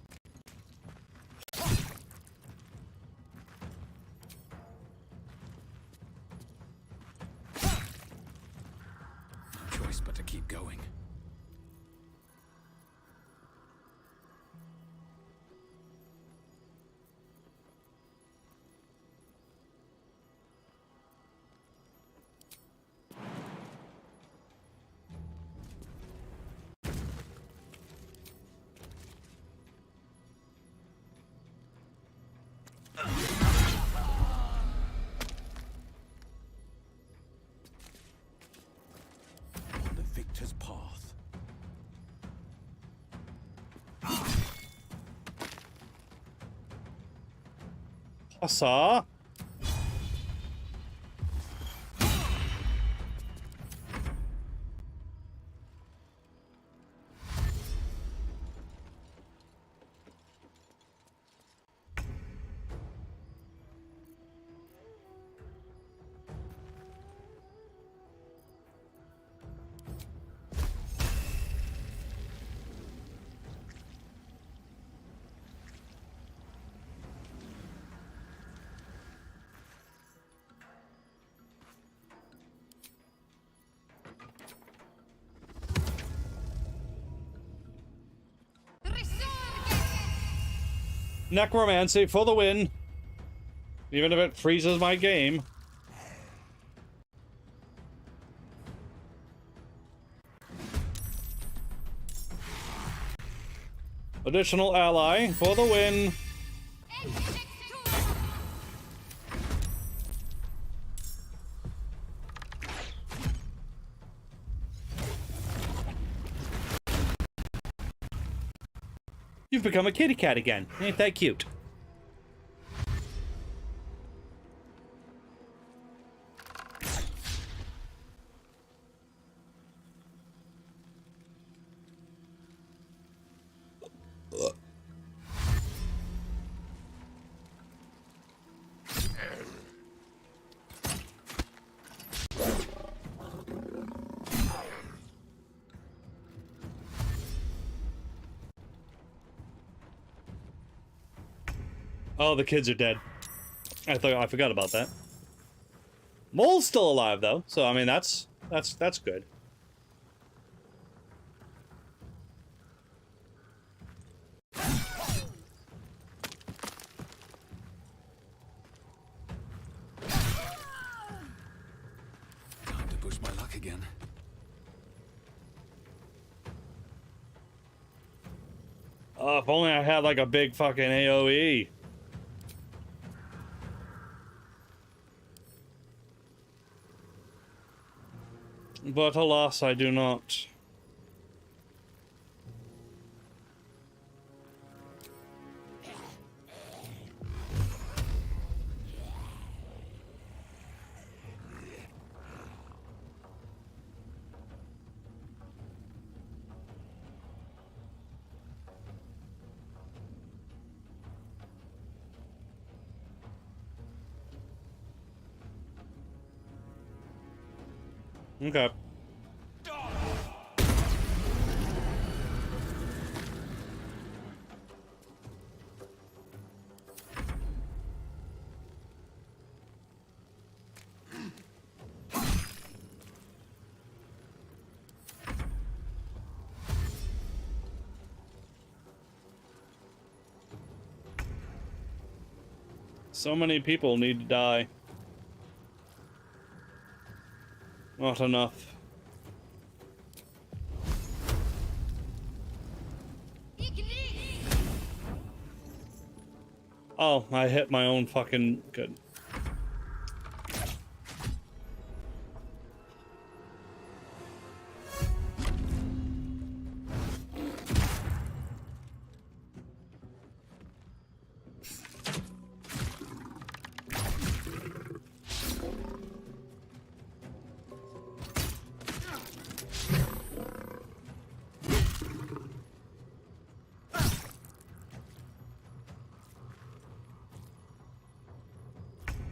No choice but to keep going. I saw. Necromancy for the win. Even if it freezes my game. Additional ally for the win. You've become a kitty cat again. Ain't that cute? Oh, the kids are dead. I forgot about that. Mole's still alive though, so I mean that's good. Time to push my luck again. Oh, if only I had like a big fucking AoE. But alas, I do not. Okay. So many people need to die. Not enough. Oh, I hit my own fucking... Good.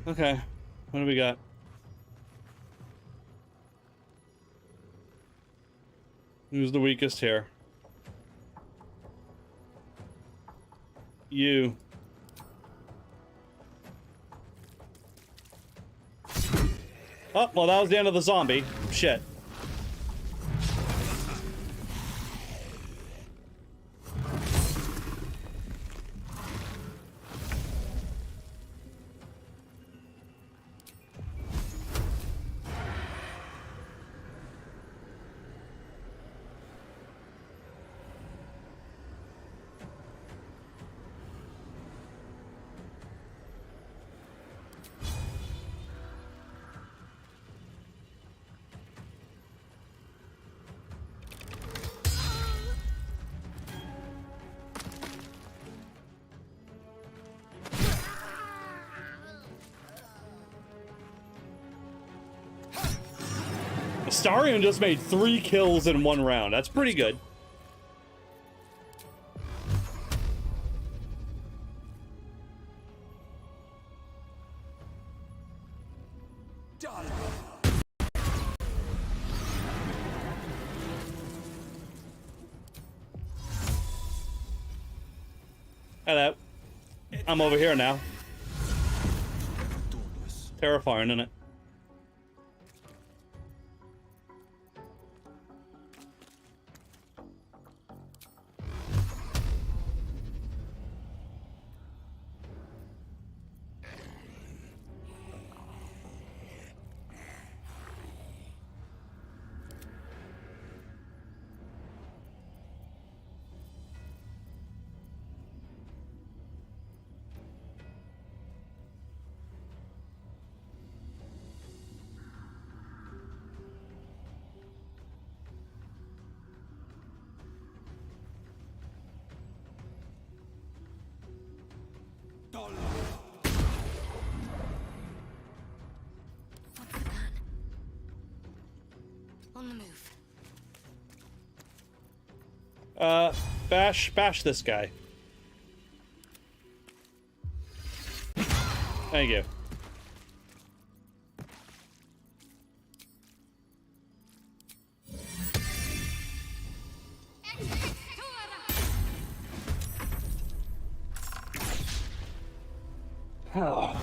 Okay, what do we got? Who's the weakest here? You. Oh, well that was the end of the zombie. Shit. Starion just made 3 kills in 1 round. That's pretty good. Hello. I'm over here now. Terrifying, isn't it? What's the plan? On the move. Bash this guy. Thank you. Oh.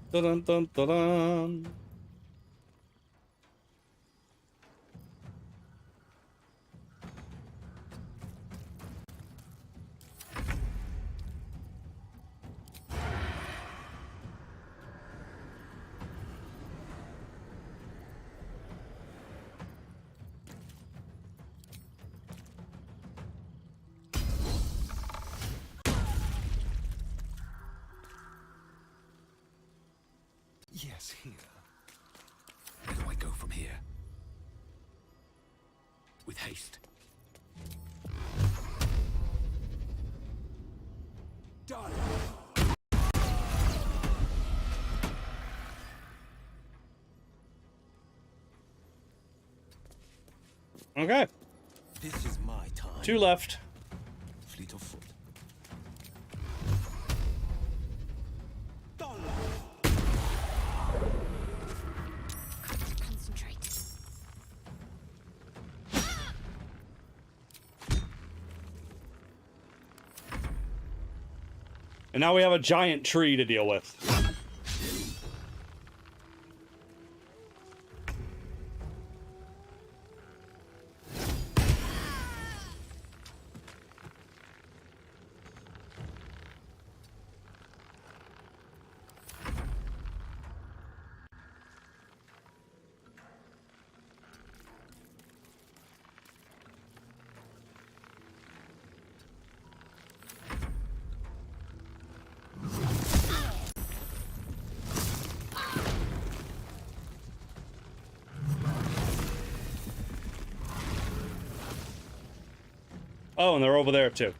Dun dun dun dun. Yes, here. Where do I go from here? With haste. Done. Okay. This is my time. 2 left. Fleet of foot. Concentrate. And now we have a giant tree to deal with. Oh, and they're over there too.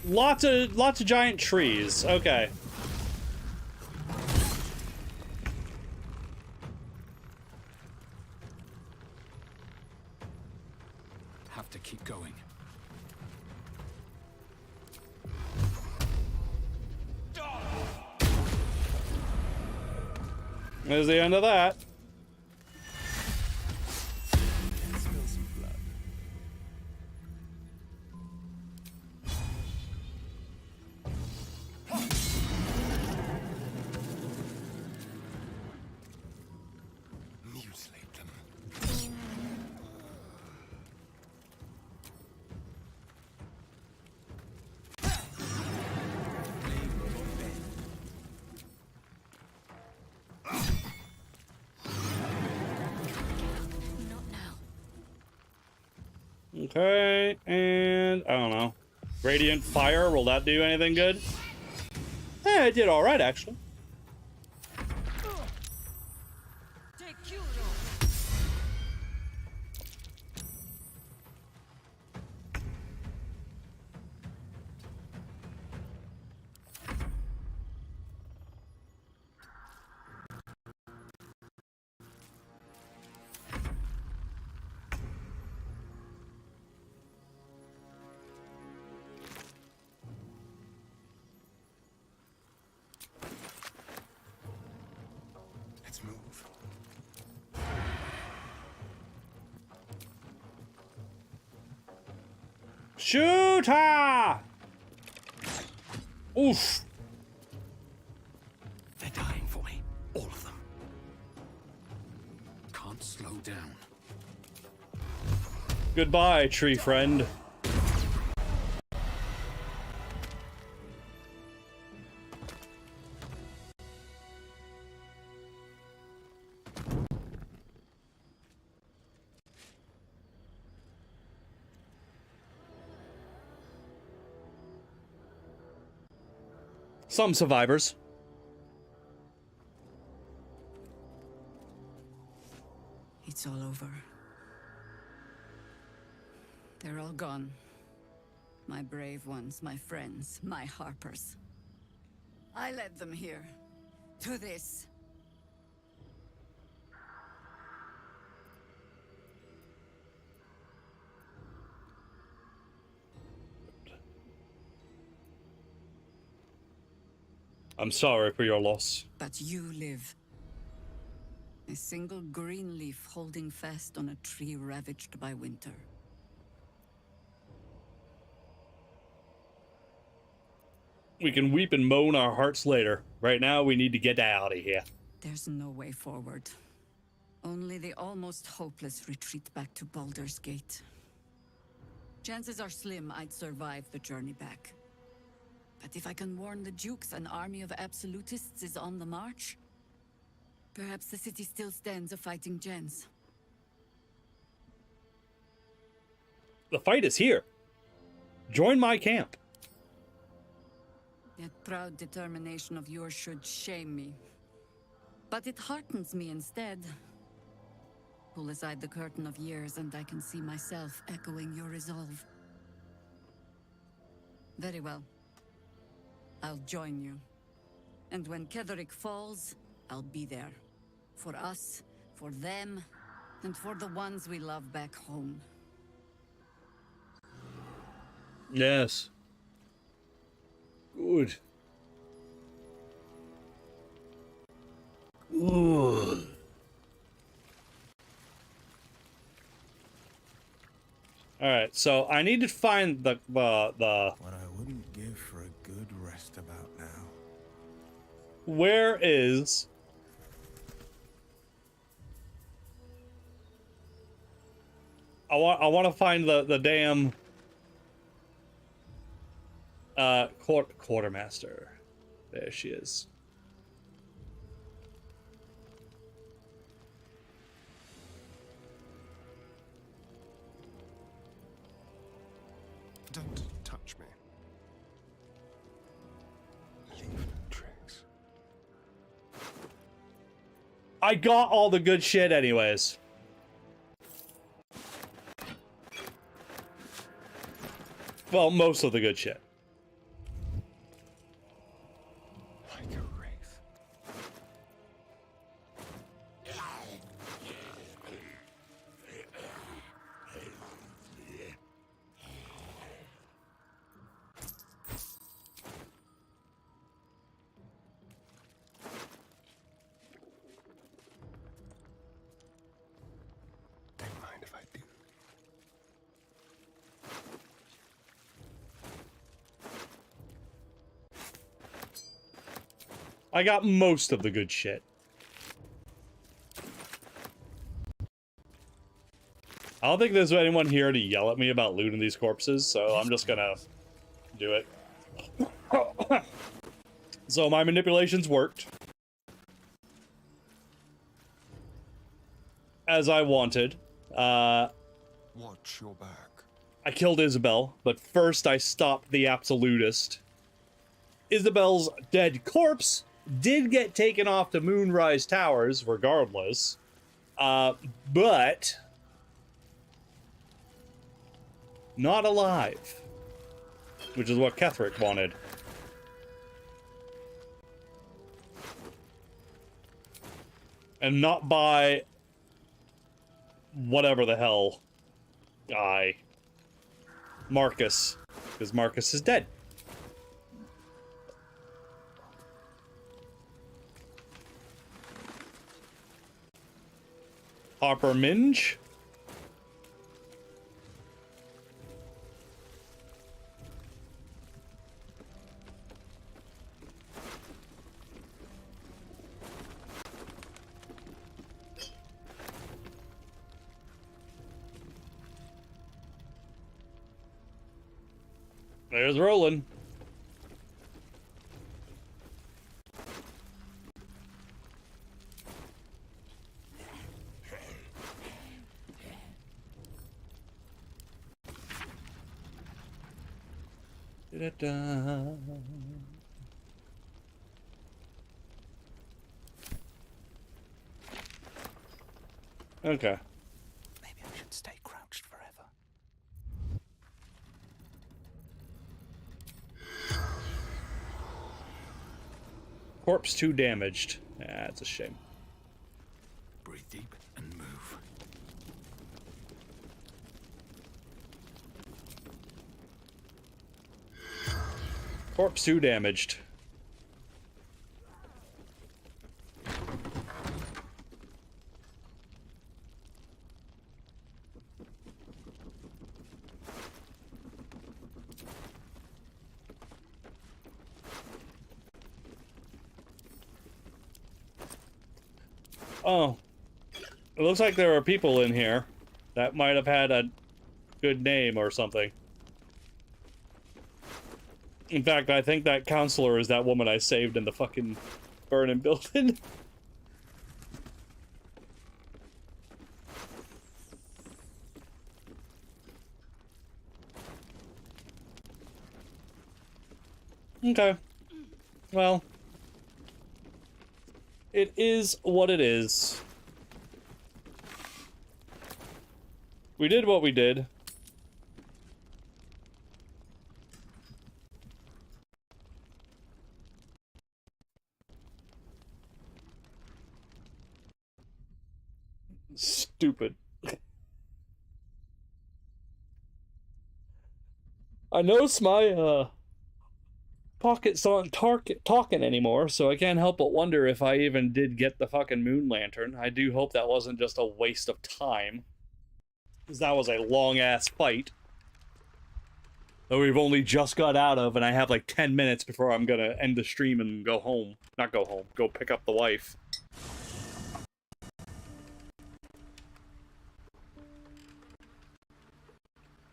Lots of giant trees. Okay. Have to keep going. There's the end of that. Spill some blood. Mutilate them. Okay, and I don't know. Radiant fire, will that do anything good? Yeah, it did all right actually. Let's move. Shoot her! Oof. They're dying for me. All of them. Can't slow down. Goodbye, tree friend. Some survivors. It's all over. They're all gone. My brave ones, my friends, my Harpers. I led them here. To this. I'm sorry for your loss. But you live. A single green leaf holding fast on a tree ravaged by winter. We can weep and moan our hearts later. Right now, we need to get out of here. There's no way forward. Only the almost hopeless retreat back to Baldur's Gate. Chances are slim I'd survive the journey back. But if I can warn the Dukes an army of absolutists is on the march, perhaps the city still stands a fighting chance. The fight is here. Join my camp. That proud determination of yours should shame me. But it heartens me instead. Pull aside the curtain of years and I can see myself echoing your resolve. Very well. I'll join you. And when Ketheric falls, I'll be there. For us, for them, and for the ones we love back home. Yes. Good. Ooh. All right, so I need to find the What I wouldn't give for a good rest about now. Where is I want to find the damn quartermaster. There she is. Don't touch me. Leave no trace. I got all the good shit anyways. Well, most of the good shit. Like a wraith. Don't mind if I do. I got most of the good shit. I don't think there's anyone here to yell at me about looting these corpses, so I'm just gonna do it. So my manipulations worked. As I wanted. Watch your back. I killed Isabel, but first I stopped the Absolutist. Isabel's dead corpse did get taken off to Moonrise Towers, regardless. But not alive, which is what Ketherick wanted. And not by whatever the hell guy. Marcus. Because Marcus is dead. Harper Minge. There's Roland. Da-da-da. Okay. Maybe I should stay crouched forever. Corpse 2 damaged. That's a shame. Breathe deep and move. Corpse 2 damaged. Oh. It looks like there are people in here that might have had a good name or something. In fact, I think that counselor is that woman I saved in the fucking burning building. Okay. Well. It is what it is. We did what we did. Stupid. I notice my pockets aren't talking anymore, so I can't help but wonder if I even did get the fucking moon lantern. I do hope that wasn't just a waste of time, because that was a long-ass fight that we've only just got out of, and I have like 10 minutes before I'm gonna end the stream and go home. Not go home, go pick up the wife.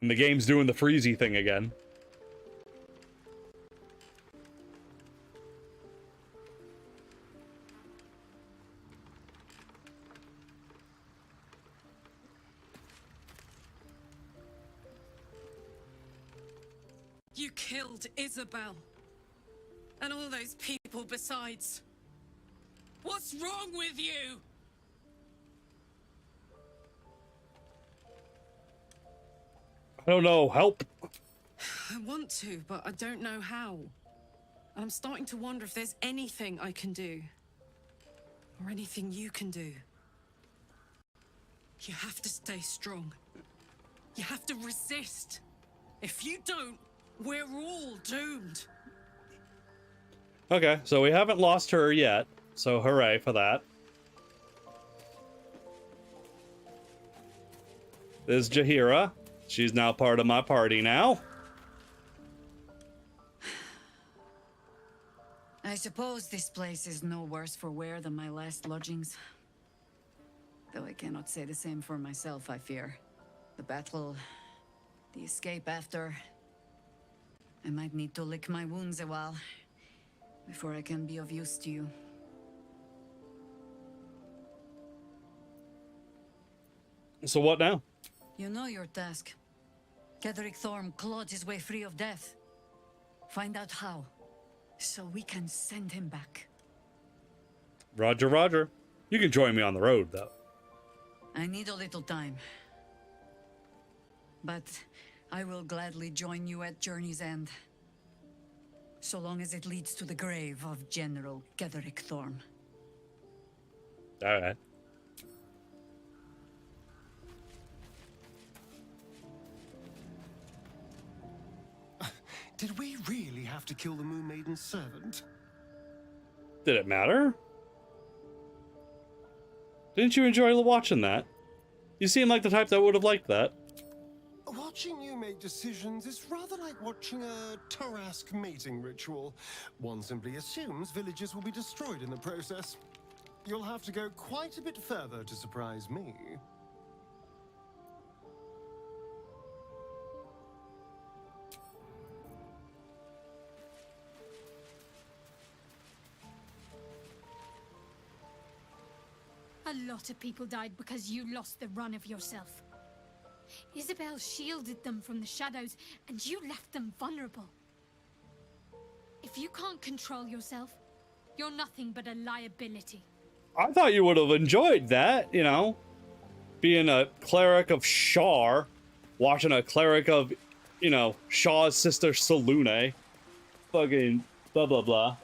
And the game's doing the freezy thing again. You killed Isabel. And all those people besides. What's wrong with you? I don't know, help. I want to, but I don't know how. And I'm starting to wonder if there's anything I can do. Or anything you can do. You have to stay strong. You have to resist. If you don't, we're all doomed. Okay, so we haven't lost her yet, so hooray for that. There's Jaheira. She's now part of my party now. I suppose this place is no worse for wear than my last lodgings. Though I cannot say the same for myself, I fear. The battle, the escape after. I might need to lick my wounds a while before I can be of use to you. So what now? You know your task. Ketheric Thorm clawed his way free of death. Find out how, so we can send him back. Roger, Roger. You can join me on the road, though. I need a little time. But I will gladly join you at Journey's End. So long as it leads to the grave of General Ketheric Thorm. Alright. Did we really have to kill the Moon Maiden's servant? Did it matter? Didn't you enjoy watching that? You seem like the type that would have liked that. Watching you make decisions is rather like watching a Tarask mating ritual. One simply assumes villages will be destroyed in the process. You'll have to go quite a bit further to surprise me. A lot of people died because you lost the run of yourself. Isabel shielded them from the shadows, and you left them vulnerable. If you can't control yourself, you're nothing but a liability. I thought you would have enjoyed that, you know, being a cleric of Shar, watching a cleric of, you know, Shaw's sister Selune, fucking blah blah blah.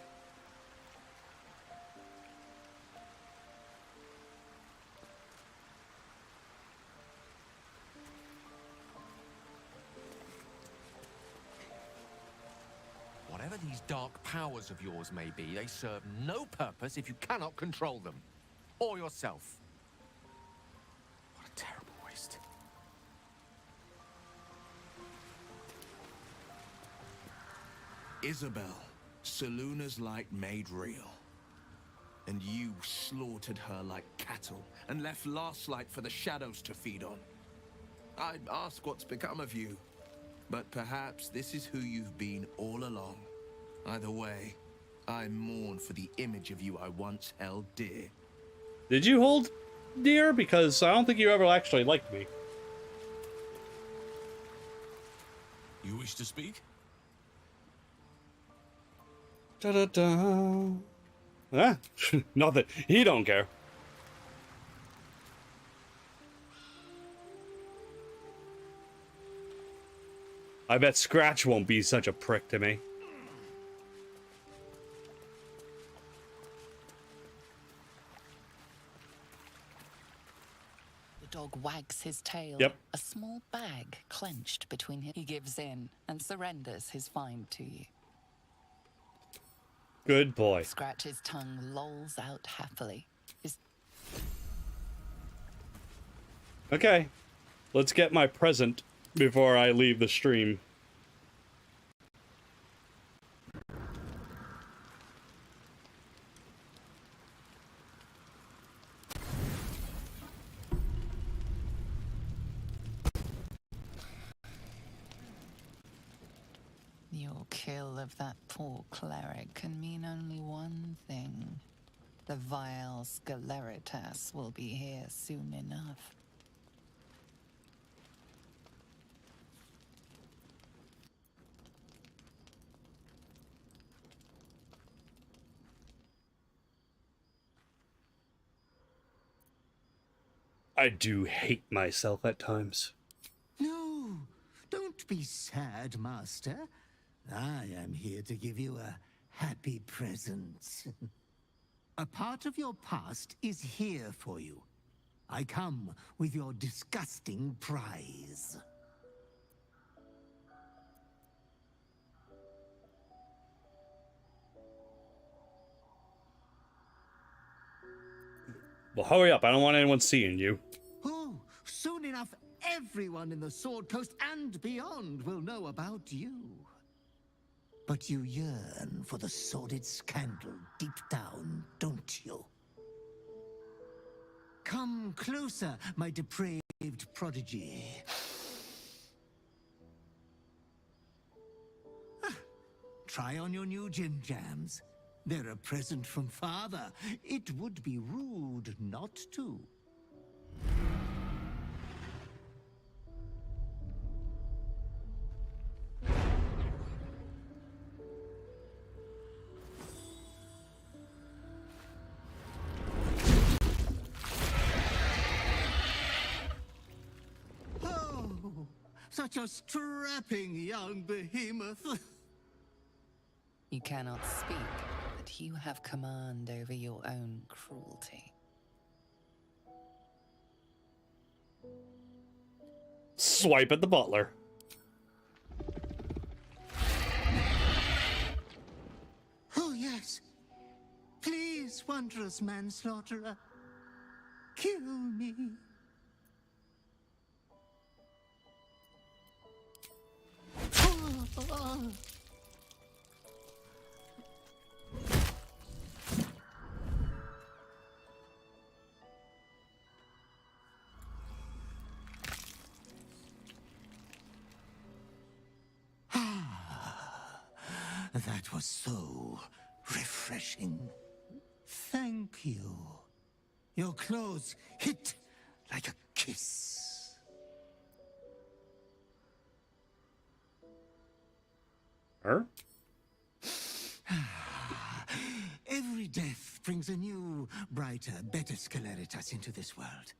Whatever these dark powers of yours may be, they serve no purpose if you cannot control them. Or yourself. What a terrible waste. Isabel, Seluna's light made real. And you slaughtered her like cattle and left Last Light for the shadows to feed on. I'd ask what's become of you, but perhaps this is who you've been all along. Either way, I mourn for the image of you I once held dear. Did you hold dear? Because I don't think you ever actually liked me. You wish to speak? Da-da-da. Ah, nothing. He don't care. I bet Scratch won't be such a prick to me. The dog wags his tail. Yep. A small bag clenched between his... He gives in and surrenders his find to you. Good boy. Scratch's tongue lolls out happily. His... Okay, let's get my present before I leave the stream. Your kill of that poor cleric can mean only one thing. The vile Sceleritas will be here soon enough. I do hate myself at times. No, don't be sad, Master. I am here to give you a happy present. A part of your past is here for you. I come with your disgusting prize. Well, hurry up. I don't want anyone seeing you. Oh, soon enough, everyone in the Sword Coast and beyond will know about you. But you yearn for the sordid scandal deep down, don't you? Come closer, my depraved prodigy. Try on your new gym jams. They're a present from Father. It would be rude not to. — Such a strapping young behemoth. You cannot speak, but you have command over your own cruelty. Swipe at the butler. Oh, yes. Please, wondrous manslaughterer, kill me. That was so refreshing. Thank you. Your clothes hit like a kiss. Her? Every death brings a new, brighter, better Sceleritas into this world.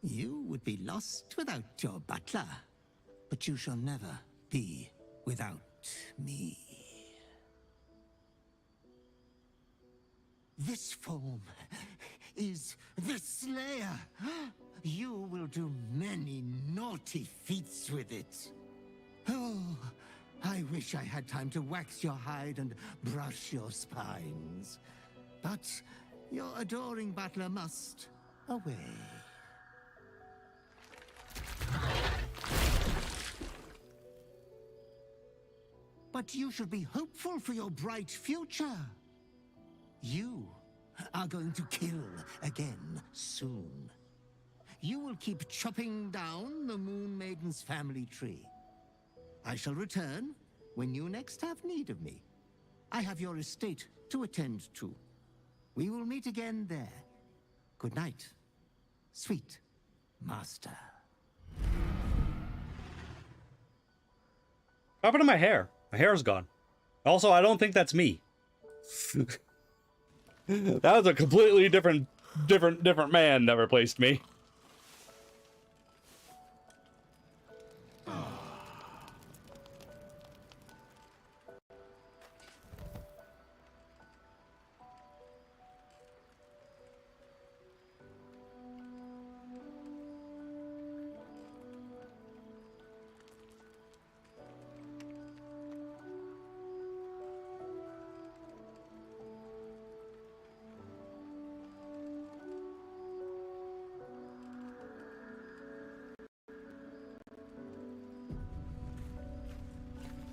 You would be lost without your butler, but you shall never be without me. This foam is the Slayer. You will do many naughty feats with it. Oh, I wish I had time to wax your hide and brush your spines. But your adoring butler must away. But you should be hopeful for your bright future. You are going to kill again soon. You will keep chopping down the Moon Maiden's family tree. I shall return when you next have need of me. I have your estate to attend to. We will meet again there. Good night, sweet master. What happened to my hair? My hair's gone. Also, I don't think that's me. That was a completely different man that replaced me.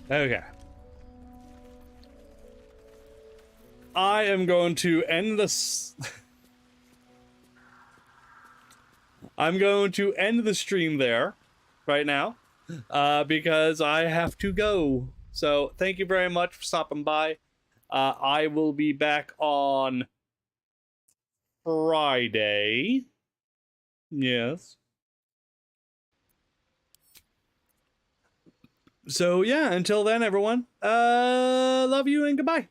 Okay. I am going to end this. I'm going to end the stream there right now because I have to go. So thank you very much for stopping by. I will be back on Friday. Yes. So yeah, until then, everyone, love you and goodbye.